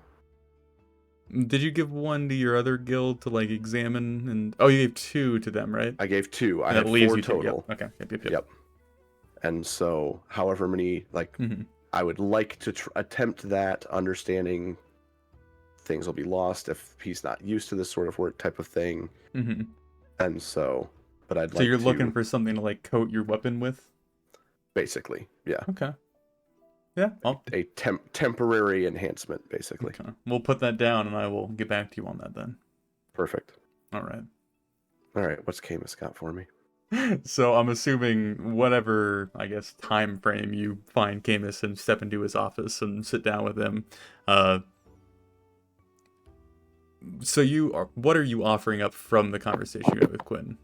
Did you give one to your other guild to examine and you gave 2 to them, right? I gave 2. I And had that leaves 4 you 2. total. Yep. Okay. Yep. Yep. And so, however many, Mhm. I would like to attempt that, understanding things will be lost if he's not used to this sort of work type of thing. Mhm. And so, but I'd So like you're to, looking for something to coat your weapon with? basically, yeah, Okay. Yeah. a temporary enhancement, basically. Okay. We'll put that down, and I will get back to you on that then. Perfect. All right. All right, what's Camus got for me? So I'm assuming whatever, I guess, time frame you find Camus and step into his office and sit down with him. So what are you offering up from the conversation you had with Quinn?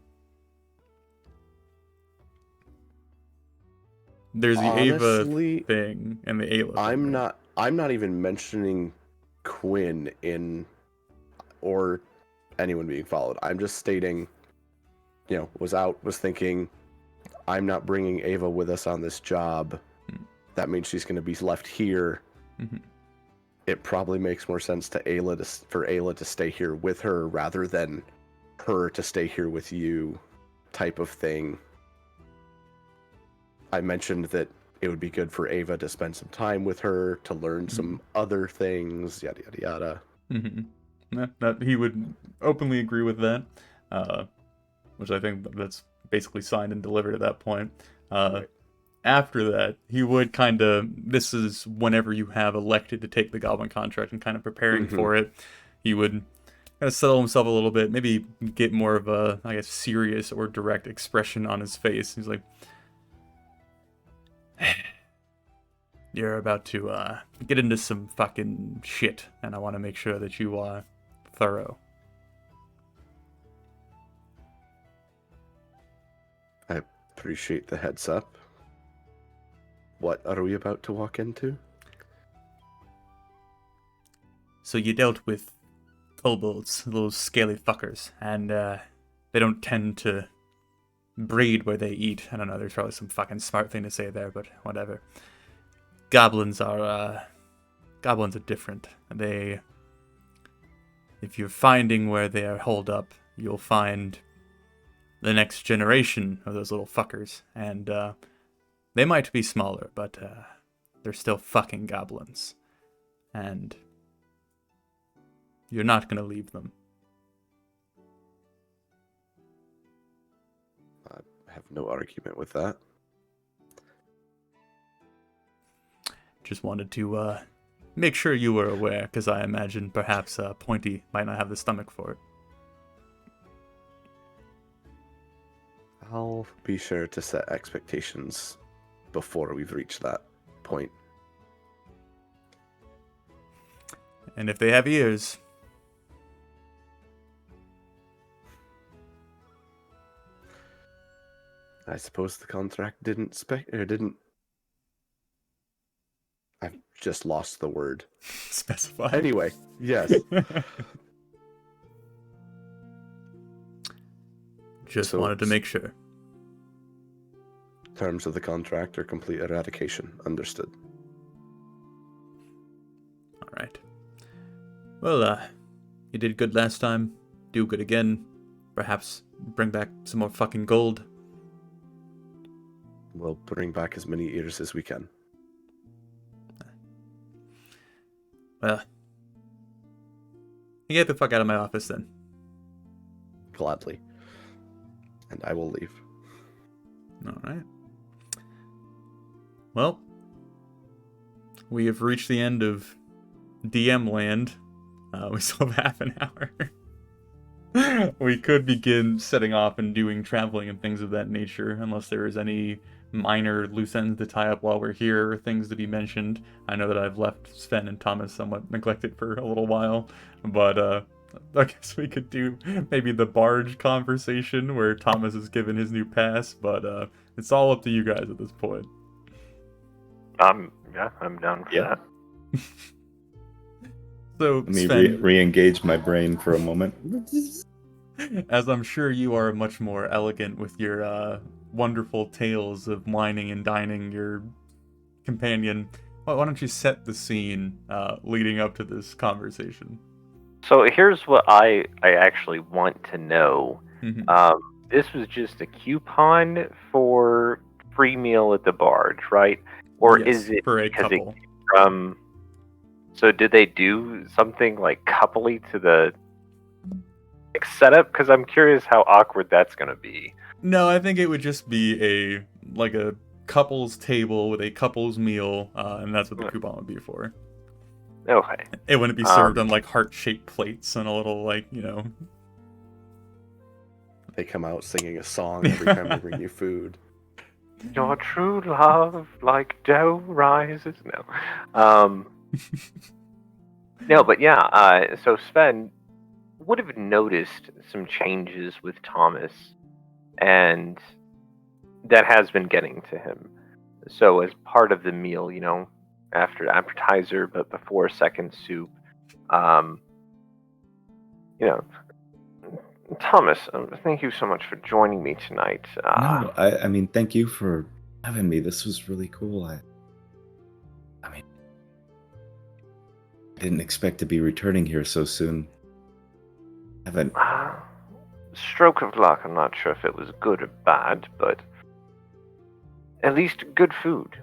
There's the Honestly, Ava thing and the Ayla thing. I'm not even mentioning Quinn or anyone being followed. I'm just stating, was thinking, I'm not bringing Ava with us on this job. That means she's going to be left here. Mm-hmm. It probably makes more sense for Ayla to stay here with her rather than her to stay here with you, type of thing. I mentioned that it would be good for Ava to spend some time with her, to learn some other things, yada, yada, yada. Mm-hmm. Yeah, that he would openly agree with that, which I think that's basically signed and delivered at that point. Right. After that, he would this is whenever you have elected to take the Goblin contract and kind of preparing for it, he would kind of settle himself a little bit, maybe get more of a, I guess, serious or direct expression on his face. He's like, you're about to get into some fucking shit, and I want to make sure that you are thorough. I appreciate the heads up. What are we about to walk into? So you dealt with kobolds, those scaly fuckers, and they don't tend to breed where they eat. I don't know, there's probably some fucking smart thing to say there, but whatever. Goblins are different. If you're finding where they are holed up, you'll find the next generation of those little fuckers. And they might be smaller, but they're still fucking goblins. And you're not gonna leave them. I have no argument with that. Just wanted to make sure you were aware, because I imagine perhaps Pointy might not have the stomach for it. I'll be sure to set expectations before we've reached that point. And if they have ears, I suppose the contract didn't I've just lost the word. specify. Anyway, yes. Just So- wanted to make sure. Terms of the contract are complete eradication. Understood. All right. Well, you did good last time. Do good again. Perhaps bring back some more fucking gold. We'll bring back as many ears as we can. Well, you get the fuck out of my office then. Gladly. And I will leave. All right. Well, we have reached the end of DM land. We still have half an hour. We could begin setting off and doing traveling and things of that nature, unless there is any minor loose ends to tie up while we're here, or things to be mentioned. I know that I've left Sven and Thomas somewhat neglected for a little while, but I guess we could do maybe the barge conversation where Thomas is given his new pass, but it's all up to you guys at this point. Yeah, I'm down for Yeah. that. So, Let me Sven, re-engage my brain for a moment. as I'm sure you are much more elegant with your wonderful tales of wining and dining your companion, why don't you set the scene leading up to this conversation? So here's what I actually want to know. Mhm. This was just a coupon for free meal at the barge, right? Or Yes, is it for a because couple? so did they do something like coupley to the setup? Because I'm curious how awkward that's gonna be. No, I think it would just be a couple's table with a couple's meal, and that's what the coupon would be for. Okay. It wouldn't be served on heart-shaped plates and a little They come out singing a song every time we bring you food. Your true love like dough rises. No. No, but yeah, so Sven would have noticed some changes with Thomas, and that has been getting to him. So as part of the meal, after appetizer, but before second soup, you know, Thomas, thank you so much for joining me tonight. No, I mean, thank you for having me. This was really cool. I mean, I didn't expect to be returning here so soon. Haven't. Stroke of luck. I'm not sure if it was good or bad, but at least good food.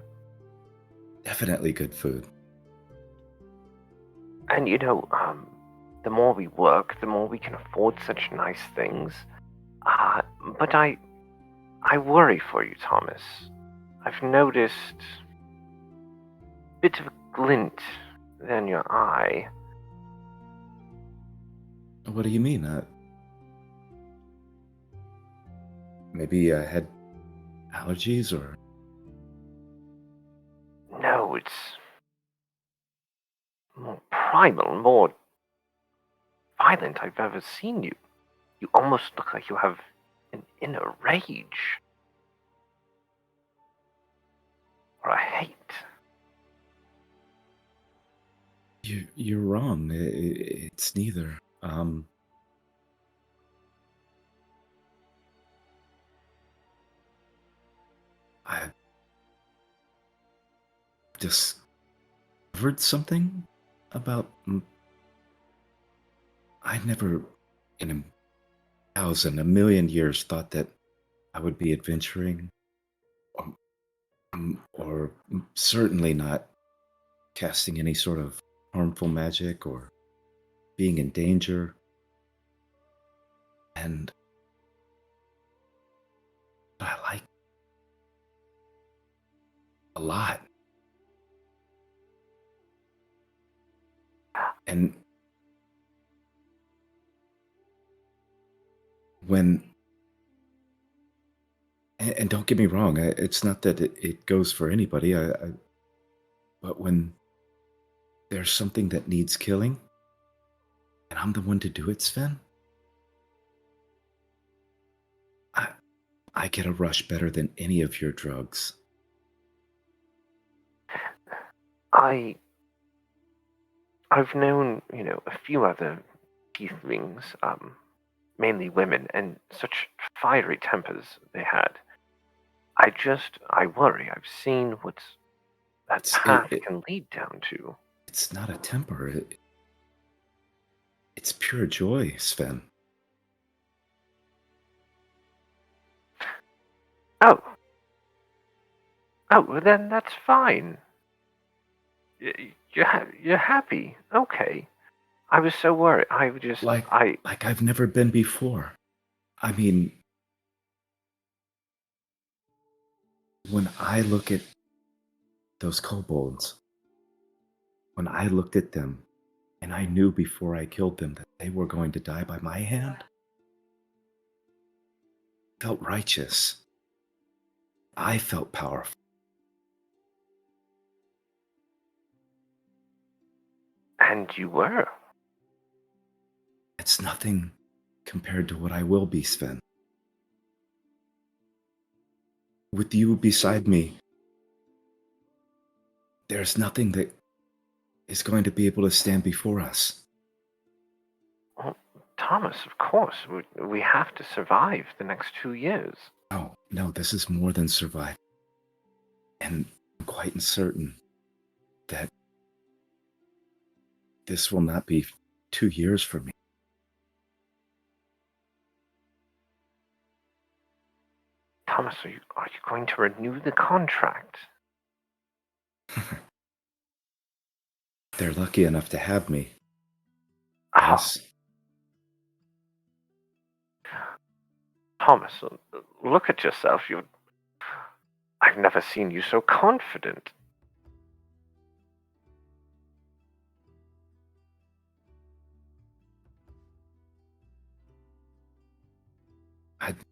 Definitely good food. And the more we work, the more we can afford such nice things. But I worry for you, Thomas. I've noticed a bit of a glint in your eye. What do you mean? Maybe I had allergies or. No, it's more primal, more violent I've ever seen you. You almost look like you have an inner rage. Or a hate. You're wrong. It's neither. discovered something about. I never, in a million years, thought that I would be adventuring, or certainly not casting any sort of harmful magic or being in danger. And I like a lot. And when, and don't get me wrong, it's not that it goes for anybody, but when there's something that needs killing, and I'm the one to do it, Sven, I, I get a rush better than any of your drugs. I've known, a few other tieflings, mainly women, and such fiery tempers they had. I worry. I've seen what that It's path can lead down to. it's not a temper. It's pure joy, Sven. Oh, well, then that's fine. You're happy. Okay. I was so worried. Like I've never been before. I mean, when I look at those kobolds, when I looked at them and I knew before I killed them that they were going to die by my hand, I felt righteous. I felt powerful. And you were. It's nothing compared to what I will be, Sven. With you beside me, there's nothing that is going to be able to stand before us. Well, Thomas, of course. We have to survive the next 2 years. No, this is more than survival. And I'm quite certain that this will not be 2 years for me. Thomas, are you going to renew the contract? They're lucky enough to have me. Ah, Yes. Thomas, look at yourself. I've never seen you so confident.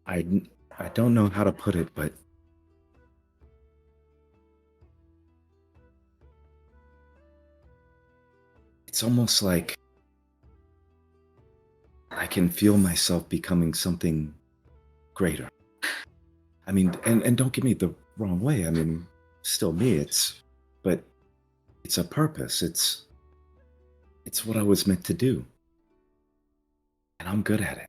I don't know how to put it, but it's almost like I can feel myself becoming something greater. I mean, and don't get me the wrong way. I mean, still me. But it's a purpose. It's what I was meant to do, and I'm good at it.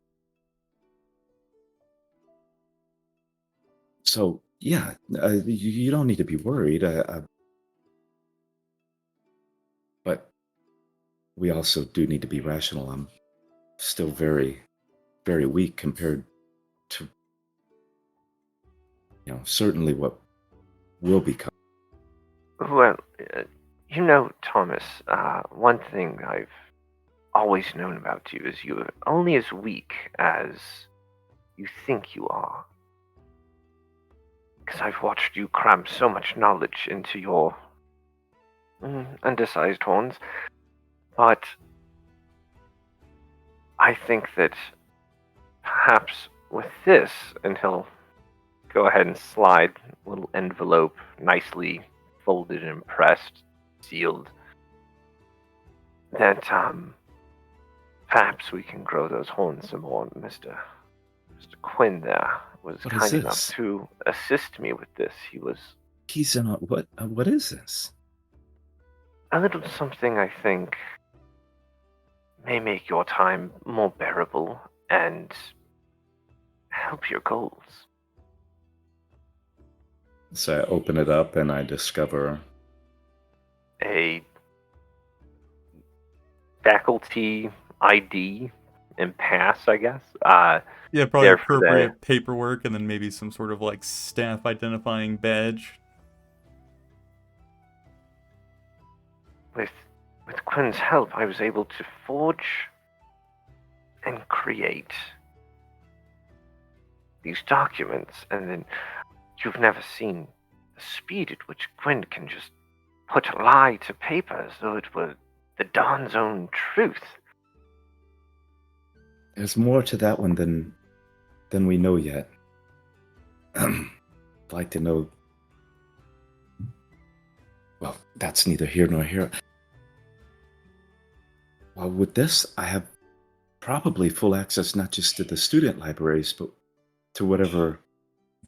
So yeah, you don't need to be worried. But we also do need to be rational. I'm still very, very weak compared to, certainly what will become. Well, Thomas, one thing I've always known about you is you're only as weak as you think you are. Because I've watched you cram so much knowledge into your undersized horns. But I think that perhaps with this, and he'll go ahead and slide a little envelope, nicely folded and pressed, sealed, that perhaps we can grow those horns some more. Mr. Quinn there was What is kind enough this? to assist me with this. He was He's in a what? What is this? a little something I think may make your time more bearable and help your goals. So I open it up and I discover a faculty ID and pass, I guess. Yeah, probably There for the appropriate paperwork and then maybe some sort of like staff identifying badge. with Quinn's help, I was able to forge and create these documents, and then you've never seen the speed at which Quinn can just put a lie to paper as though it were the Dawn's own truth. There's more to that one than we know yet. I'd like to know. Well, that's neither here nor here. Well, with this, I have probably full access not just to the student libraries, but to whatever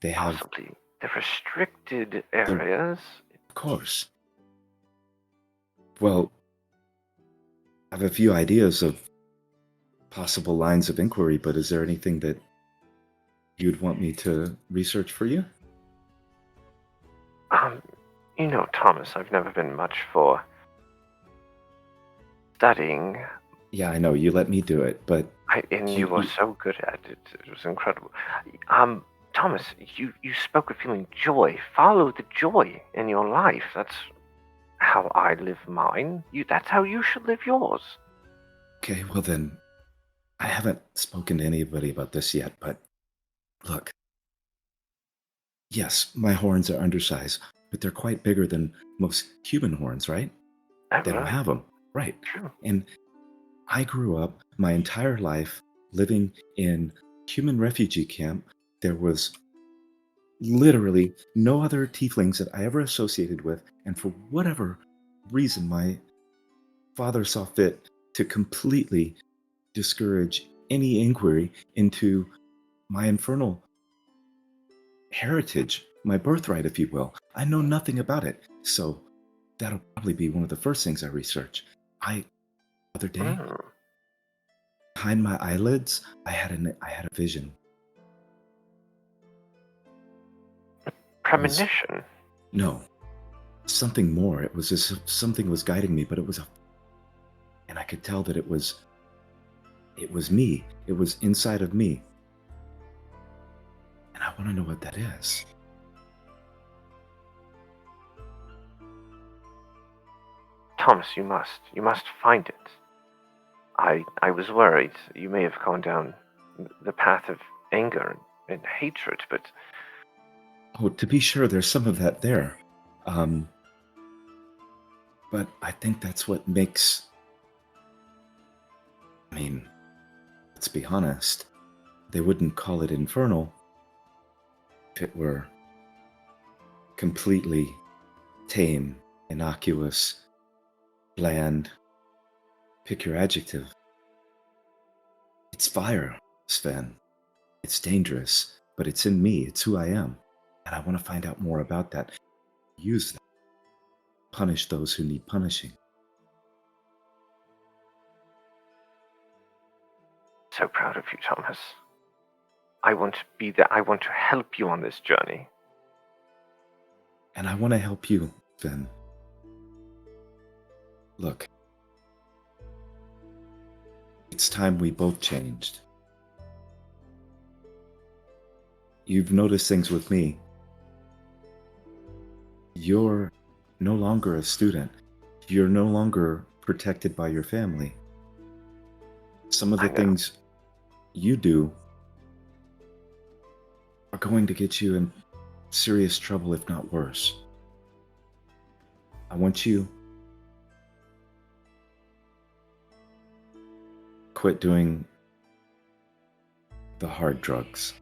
they have. Possibly the restricted areas. Of course. Well, I have a few ideas of possible lines of inquiry, but is there anything that you'd want me to research for you? You know, Thomas, I've never been much for studying. Yeah, I know, you let me do it, but And you were so good at it. It was incredible. Thomas, you spoke of feeling joy. Follow the joy in your life. That's how I live mine. That's how you should live yours. okay, well then, I haven't spoken to anybody about this yet, but look. Yes, my horns are undersized, but they're quite bigger than most human horns, right? They don't have them, right? True. And I grew up my entire life living in human refugee camp. There was literally no other tieflings that I ever associated with, and for whatever reason, my father saw fit to completely discourage any inquiry into my infernal heritage, my birthright, if you will. I know nothing about it, so that'll probably be one of the first things I research. The other day, behind my eyelids, I had a vision. Premonition. No, something more. It was as if something was guiding me, but and I could tell that it was me. It was inside of me. And I want to know what that is. Thomas, you must find it. I was worried you may have gone down the path of anger and hatred, but Oh, to be sure, there's some of that there. But I think that's what makes. I mean, let's be honest. They wouldn't call it infernal if it were completely tame, innocuous, bland. Pick your adjective. It's fire, Sven. It's dangerous, but it's in me. It's who I am. And I want to find out more about that. Use that. Punish those who need punishing. so proud of you, Thomas. I want to be there. I want to help you on this journey. And I want to help you, Sven. Look. It's time we both changed. You've noticed things with me. You're no longer a student. You're no longer protected by your family. Some of the things you do are going to get you in serious trouble, if not worse. I want you quit doing the hard drugs.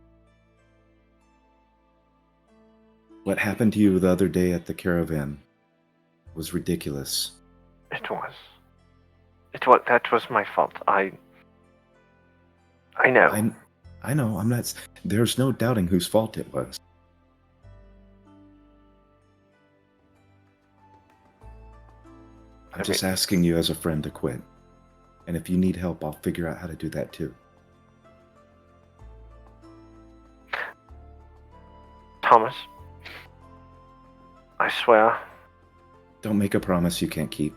What happened to you the other day at the caravan was ridiculous. It was. That was my fault. I know. I know. I'm not. There's no doubting whose fault it was. I'm just asking you as a friend to quit. And if you need help, I'll figure out how to do that too. Thomas, I swear, Don't make a promise you can't keep.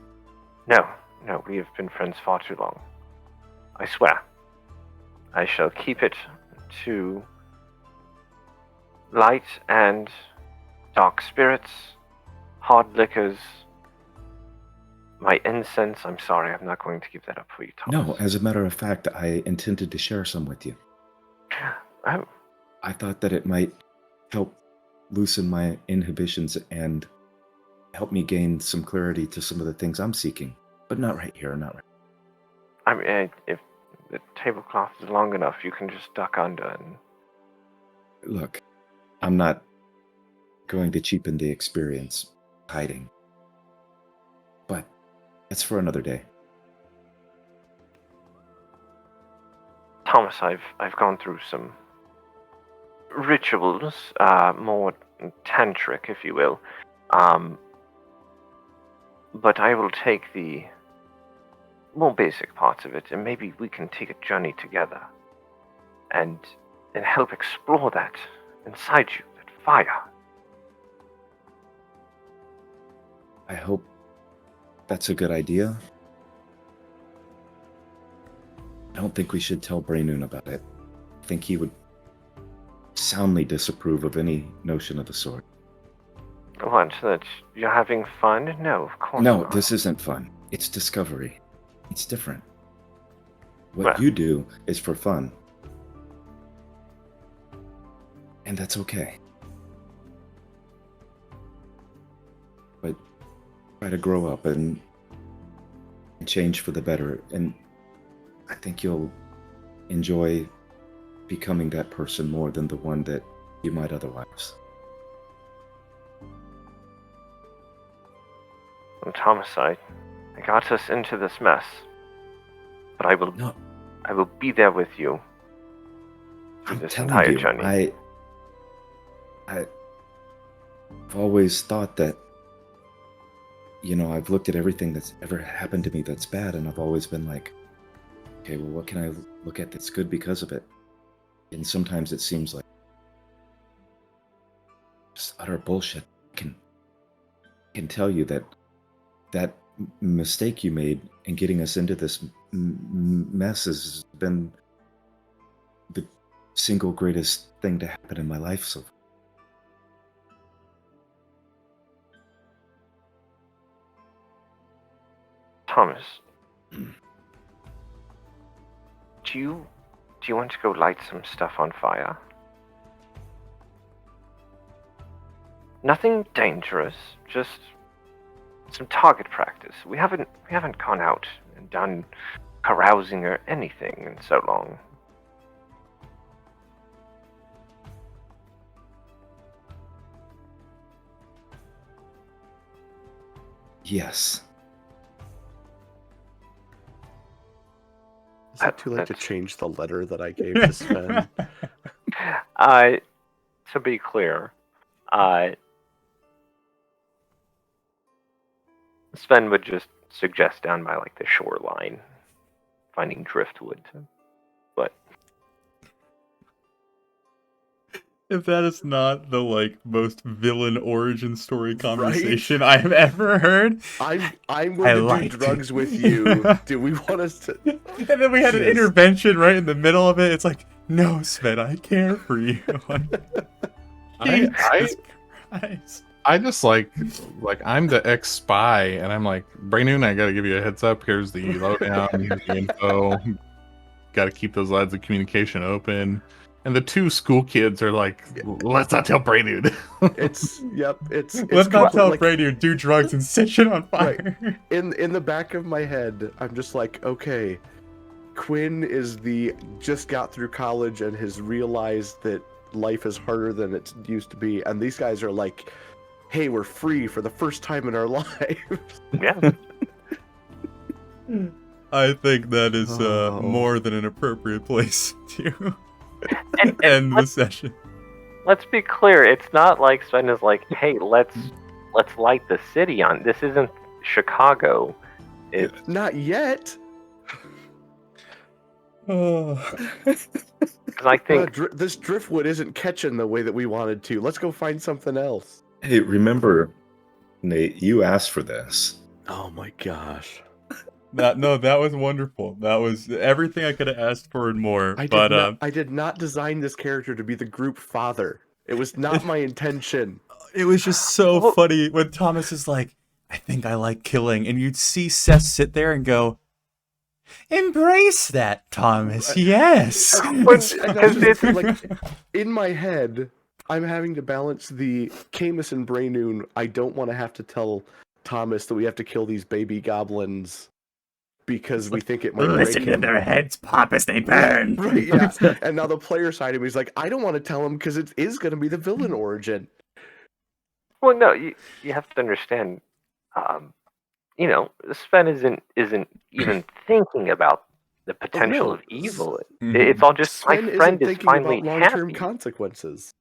No, we have been friends far too long. I swear. I shall keep it to light and dark spirits, hard liquors, my incense. I'm sorry, I'm not going to give that up for you, Thomas. No, as a matter of fact, I intended to share some with you. Oh, I thought that it might help loosen my inhibitions and help me gain some clarity to some of the things I'm seeking. But not right here, not right. I mean, if the tablecloth is long enough, you can just duck under and... Look, I'm not going to cheapen the experience hiding. But that's for another day. Thomas, I've gone through some rituals, more tantric, if you will. But I will take the more basic parts of it, and maybe we can take a journey together and help explore that inside you, that fire. I hope that's a good idea. I don't think we should tell Braynoon about it. I think he would soundly disapprove of any notion of the sort. What, that you're having fun? No, of course No, not. this isn't fun. It's discovery. It's different. What Well- you do is for fun. And that's okay. But try to grow up and change for the better. And I think you'll enjoy becoming that person more than the one that you might otherwise. Well, Thomas, I got us into this mess. But I will No, I will be there with you through I'm this telling entire you, journey. I've always thought that, I've looked at everything that's ever happened to me that's bad, and I've always been like, okay, well, what can I look at that's good because of it? And sometimes it seems like just utter bullshit. I can tell you that mistake you made in getting us into this mess has been the single greatest thing to happen in my life so far. Thomas, do you want to go light some stuff on fire? Nothing dangerous, just some target practice. We haven't gone out and done carousing or anything in so long. Yes. Is it too late to That's- change the letter that I gave to Sven? To be clear, Sven would just suggest down by like the shoreline, finding driftwood. But If that is not the most villain origin story conversation I have ever heard. I'm going to liked do drugs it. with you. Do we want us to? And then we had an Just- intervention right in the middle of it. It's like, no, Sven, I care for you. Jesus Christ. I just like I'm the ex spy, and I'm like, Braynoon, I gotta give you a heads up. Here's the lowdown. Here's the info. Got to keep those lines of communication open. And the two school kids are like, let's not tell Braynoon. It's Let's not tell like, Brady to do drugs and set shit on fire. in the back of my head, I'm just like, okay, Quinn just got through college and has realized that life is harder than it used to be, and these guys are like, hey, we're free for the first time in our lives. yeah, I think that is Oh. more than an appropriate place to and end the session. let's be clear. It's not like Sven is like, hey, let's light the city on. This isn't Chicago. It's Not yet. Oh. because I think This driftwood isn't catching the way that we wanted to. Let's go find something else. Hey, remember, Nate, you asked for this. Oh my gosh. That was wonderful. That was everything I could have asked for and more. I did not design this character to be the group father. It was not my intention. It was just so funny when Thomas is like, I think I like killing. And you'd see Seth sit there and go, embrace that, Thomas. Yes. In my head, I'm having to balance the Camus and Braynoon. I don't want to have to tell Thomas that we have to kill these baby goblins because we think it might listen break to their him. heads pop as they burn. Right, yeah. And now the player side of me is like, I don't want to tell him because it is going to be the villain origin. Well, no, you have to understand. Sven isn't even thinking about the potential of evil. It's all just Sven my friend isn't is thinking finally about long-term happy. consequences.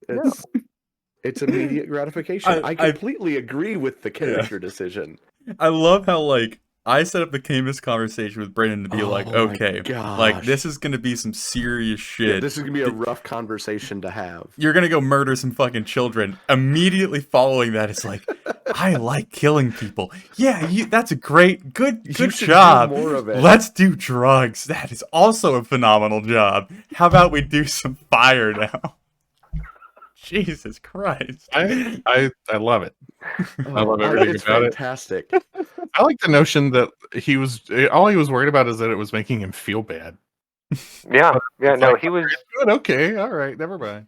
It's immediate gratification. I completely agree with the character decision. I love how, like, I set up the Camus conversation with Brandon to be like, okay, like, this is going to be some serious shit. Yeah, this is going to be a rough conversation to have. You're going to go murder some fucking children. Immediately following that, it's like, I like killing people. Yeah, that's a good job. Do more of it. Let's do drugs. That is also a phenomenal job. How about we do some fire now? Jesus Christ. I love it. I love everything it's about fantastic. it. I like the notion that all he was worried about is that it was making him feel bad. Yeah, It's no, like, he was good, okay, all right, never mind.